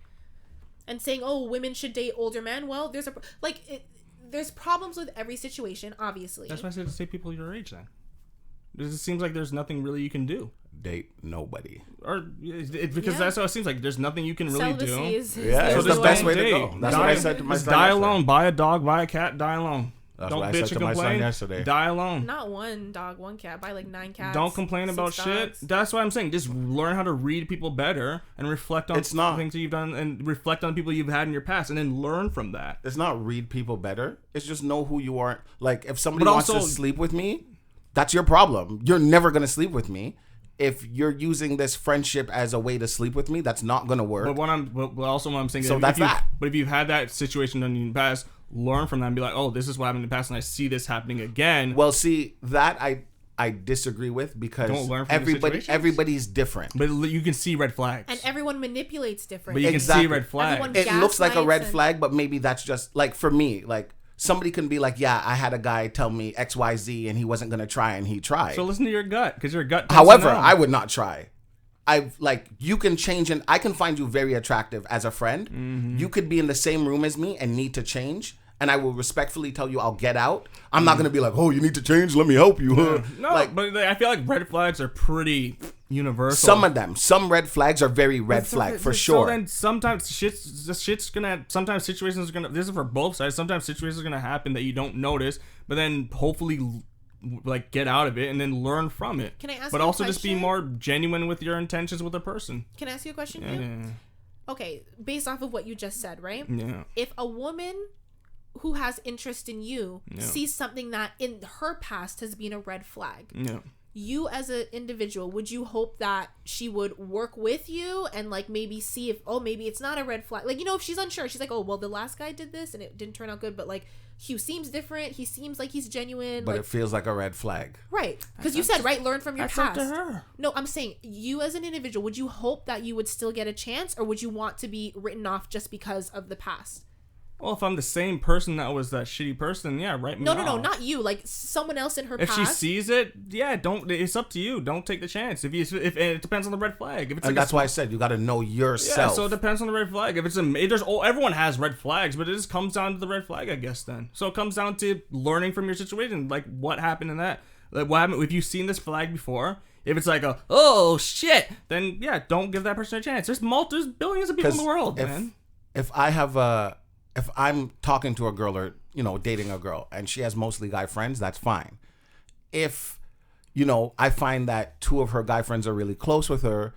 And saying, oh, women should date older men. Well, there's problems with every situation, obviously. That's why I said to say people your age then. It seems like there's nothing really you can do. Date nobody. Or because that's how it seems like. There's nothing you can really Celibacy do. is Yeah, the it's just the best don't way to date. go. That's what I said to my Just son die yesterday. alone. Buy a dog, buy a cat, die alone. That's Don't what I bitch said and to my son complain. yesterday. Die alone. Not one dog, one cat. Buy like 9 cats. Don't complain 6 about shit. dogs. That's why I'm saying. Just learn how to read people better and reflect on It's not. things that you've done and reflect on people you've had in your past and then learn from that. It's not read people better. It's just know who you are. Like, if somebody But wants to also- sleep with me, that's your problem. You're never going to sleep with me. If you're using this friendship as a way to sleep with me, that's not going to work. But what I'm saying. So is that's that. But if you've had that situation done in the past, learn from that and be like, oh, this is what happened in the past, and I see this happening again. Well, see, that I disagree with because Don't learn from the situations? everybody's different. But you can see red flags. And everyone manipulates different. But you Exactly. can see red flags. Everyone- It looks like a red gaslights and- flag, but maybe that's just like for me, like somebody can be like, yeah, I had a guy tell me XYZ and he wasn't going to try and he tried. So listen to your gut, because your gut tells you However, no. I would not try. You can change and I can find you very attractive as a friend. Mm-hmm. You could be in the same room as me and need to change. And I will respectfully tell you I'll get out. I'm not going to be like, oh, you need to change. Let me help you. No, but I feel like red flags are pretty universal. Some of them, some red flags are very red flag for sure. So then sometimes situations are gonna. This is for both sides. Sometimes situations are gonna happen that you don't notice, but then hopefully, like, get out of it and then learn from it. Can I ask But you a also just be question? more genuine with your intentions with a person. Can I ask you a question? Yeah, Hugh? Okay, based off of what you just said, right? yeah. If a woman who has interest in you Yeah. sees something that in her past has been a red flag, Yeah. you as an individual, would you hope that she would work with you and like maybe see if, oh, maybe it's not a red flag? Like, you know, if she's unsure, she's like, oh, well, the last guy did this and it didn't turn out good, but like Hugh seems different. He seems like he's genuine. But like, it feels like a red flag. Right. Because you said, right, learn from your That's up past. to her. No, I'm saying you as an individual, would you hope that you would still get a chance, or would you want to be written off just because of the past? Well, if I'm the same person that was that shitty person, yeah, write me off. No, not you. Like someone else in her If past. she sees it, yeah, don't. It's up to you. Don't take the chance. If it depends on the red flag. If it's And like that's why I said you got to know yourself. Yeah, so it depends on the red flag. If it's everyone has red flags, but it just comes down to the red flag, I guess. Then, so it comes down to learning from your situation, like what happened in that. Like what happened if you've seen this flag before. If it's like oh shit, then yeah, don't give that person a chance. There's billions of people in the world, man. If I'm talking to a girl or, you know, dating a girl and she has mostly guy friends, that's fine. If, you know, I find that 2 of her guy friends are really close with her,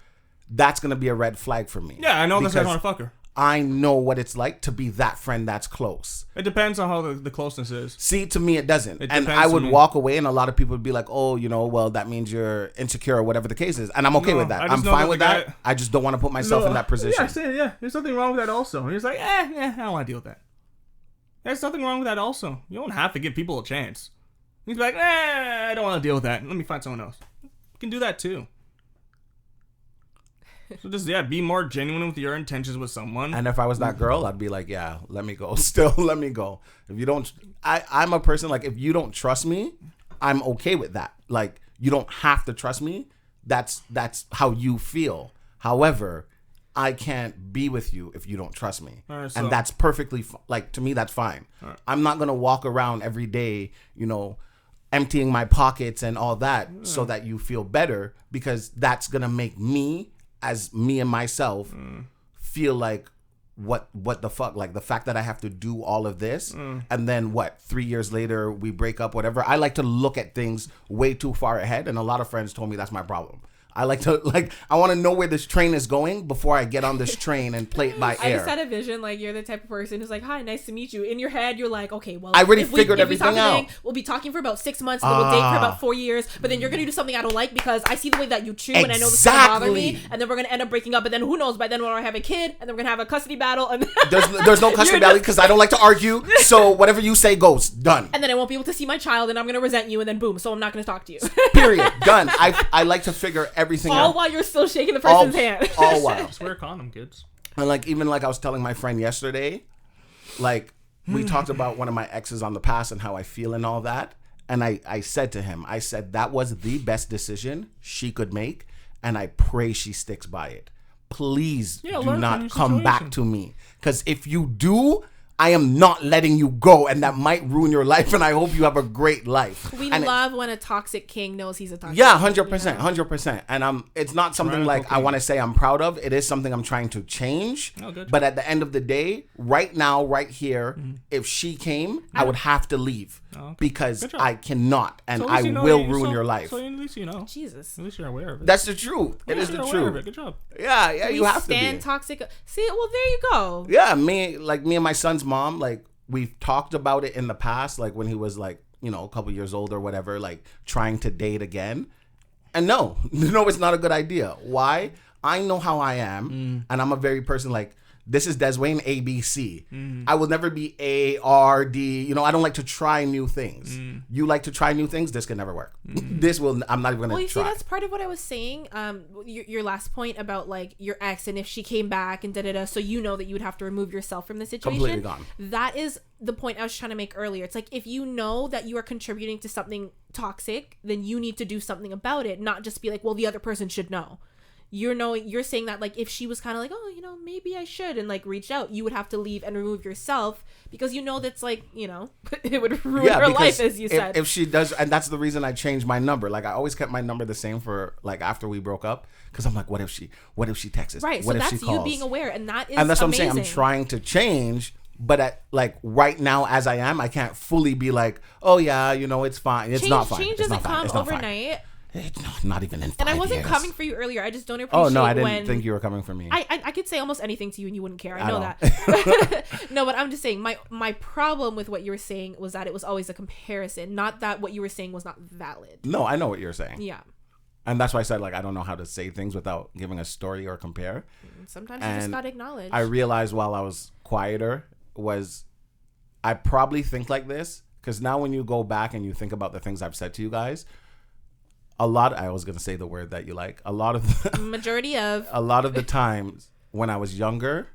that's going to be a red flag for me. Yeah, I know that's why I want to fuck her. I know what it's like to be that friend that's close. It depends on how the closeness is. See, to me, it doesn't. It And depends I would to me. walk away and a lot of people would be like, oh, you know, well, that means you're insecure or whatever the case is. And I'm okay No, with that. I just I'm know fine that with the that. guy- I just don't want to put myself in that position. Yeah, there's nothing wrong with that also. And he's like, I don't want to deal with that. There's nothing wrong with that also. You don't have to give people a chance. He's like, I don't want to deal with that. Let me find someone else. You can do that too. So just, be more genuine with your intentions with someone. And if I was that girl, I'd be like, yeah, let me go. Still, let me go. If you don't, I'm a person, like, if you don't trust me, I'm okay with that. Like, you don't have to trust me. That's how you feel. However, I can't be with you if you don't trust me. Right, so- And that's perfectly, like, to me, that's fine. Right. I'm not going to walk around every day, you know, emptying my pockets and all that so that you feel better, because that's going to make me, as me and myself, feel like, what the fuck? Like, the fact that I have to do all of this and then 3 years later we break up, whatever. I like to look at things way too far ahead, and a lot of friends told me that's my problem. I like to, I want to know where this train is going before I get on this train and play it by I air. just had a vision, like, you're the type of person who's like, hi, nice to meet you. In your head, you're like, okay, well, I already if figured we everything talk out. today, we'll be talking for about 6 months, and then we'll date for about 4 years, but then you're going to do something I don't like because I see the way that you chew, and I know this is going to bother me, Exactly. and then we're going to end up breaking up, and then who knows, by then we'll have a kid, and then we're going to have a custody battle, and There's no custody battle because I don't like to argue. So whatever you say goes. Done. and then I won't be able to see my child, and I'm going to resent you, and then boom, so I'm not going to talk to you. Period. Done. I like to figure everything All out. while you're still shaking the person's hand. All while. Just wear a condom, kids. And even I was telling my friend yesterday, we talked about one of my exes on the past and how I feel and all that. And I said to him, I said, that was the best decision she could make. And I pray she sticks by it. Please Yeah, do learn from not your come back situation. to me. Because if you do, I am not letting you go. And that might ruin your life. And I hope you have a great life. We And love when a toxic king knows he's a toxic yeah, king. 100%. And it's not something Radical like I king. want to say I'm proud of. It is something I'm trying to change. Oh, good. But at the end of the day, right now, right here, if she came, I would have to leave okay. because Good job. I cannot, and So at least I you know will you- ruin so- your life. So at least you know. Jesus. At least you're aware of it. That's the truth. At It is least the you're aware of it. truth. Good job. Yeah, you have to stand be. toxic. See, well, there you go. Yeah, me and my son's mom, we've talked about it in the past, when he was a couple years old or whatever, trying to date again. And no, it's not a good idea. Why? I know how I am, and I'm a very person this is Deswayne ABC. I will never be A, R, D. I don't like to try new things. You like to try new things. This can never work. I'm not even Well, going you to see, try. that's part of what I was saying. Your last point about your ex and if she came back and so you know that you would have to remove yourself from the situation. Completely gone. That is the point I was trying to make earlier. It's if you know that you are contributing to something toxic, then you need to do something about it, not just be well, the other person should know. You're saying that if she was kind of oh, maybe I should, and reached out, you would have to leave and remove yourself because that's it would ruin her life, as you said. If she does, and that's the reason I changed my number. I always kept my number the same for after we broke up, because I'm what if she texts? Right, What so if that's she calls? you being aware, and that is And that's what amazing. I'm saying. I'm trying to change, but at right now as I am, I can't fully be oh yeah, it's fine. It's not fine. Change It's doesn't not fine. come It's not fine. overnight. It's not even in 5 And I wasn't years. coming for you earlier. I just don't appreciate. Oh no, I didn't think you were coming for me. I could say almost anything to you and you wouldn't care. I know At that. No, but I'm just saying my problem with what you were saying was that it was always a comparison, not that what you were saying was not valid. No, I know what you're saying. Yeah. And that's why I said, like, I don't know how to say things without giving a story or compare. Sometimes you just gotta acknowledge. I realized while I was quieter was I probably think like this because now when you go back and you think about the things I've said to you guys, I was going to say the word that you like. A lot of the times when I was younger,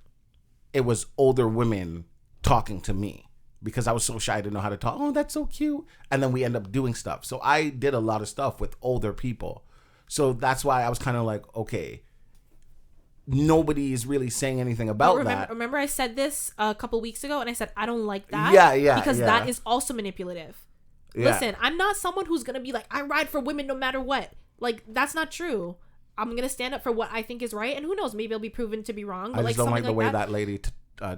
it was older women talking to me because I was so shy to know how to talk. Oh, that's so cute. And then we end up doing stuff. So I did a lot of stuff with older people. So that's why I was kind of like, okay, nobody is really saying anything about that. Remember I said this a couple weeks ago and I said, I don't like that. Yeah. Because that is also manipulative. Yeah. Listen, I'm not someone who's going to be like, I ride for women no matter what. Like, that's not true. I'm going to stand up for what I think is right. And who knows, maybe I'll be proven to be wrong. But I just don't like the way that that lady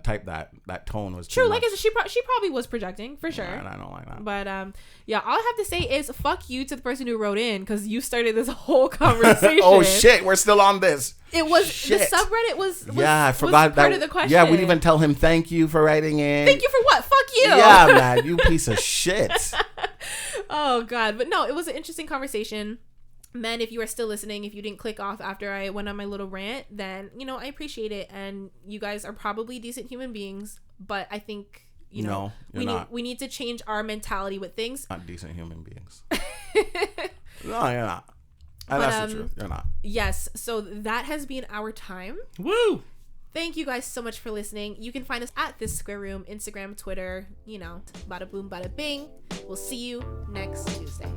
typed that tone was true. too Like, much. she probably was projecting for sure. And I don't like that. But yeah, all I have to say is fuck you to the person who wrote in because you started this whole conversation. Oh shit, we're still on this. It was shit. The subreddit was I forgot was part that. of the question. Yeah, we'd even tell him thank you for writing in. Thank you for what? Fuck you. Yeah, man, you piece of shit. Oh god, but no, it was an interesting conversation. Men, if you are still listening, if you didn't click off after I went on my little rant, then I appreciate it, and you guys are probably decent human beings. But I think we need to change our mentality with things. Not decent human beings. No, you're not. And that's the truth. You're not. Yes. So that has been our time. Woo! Thank you guys so much for listening. You can find us at This Square Room, Instagram, Twitter, bada boom, bada bing. We'll see you next Tuesday.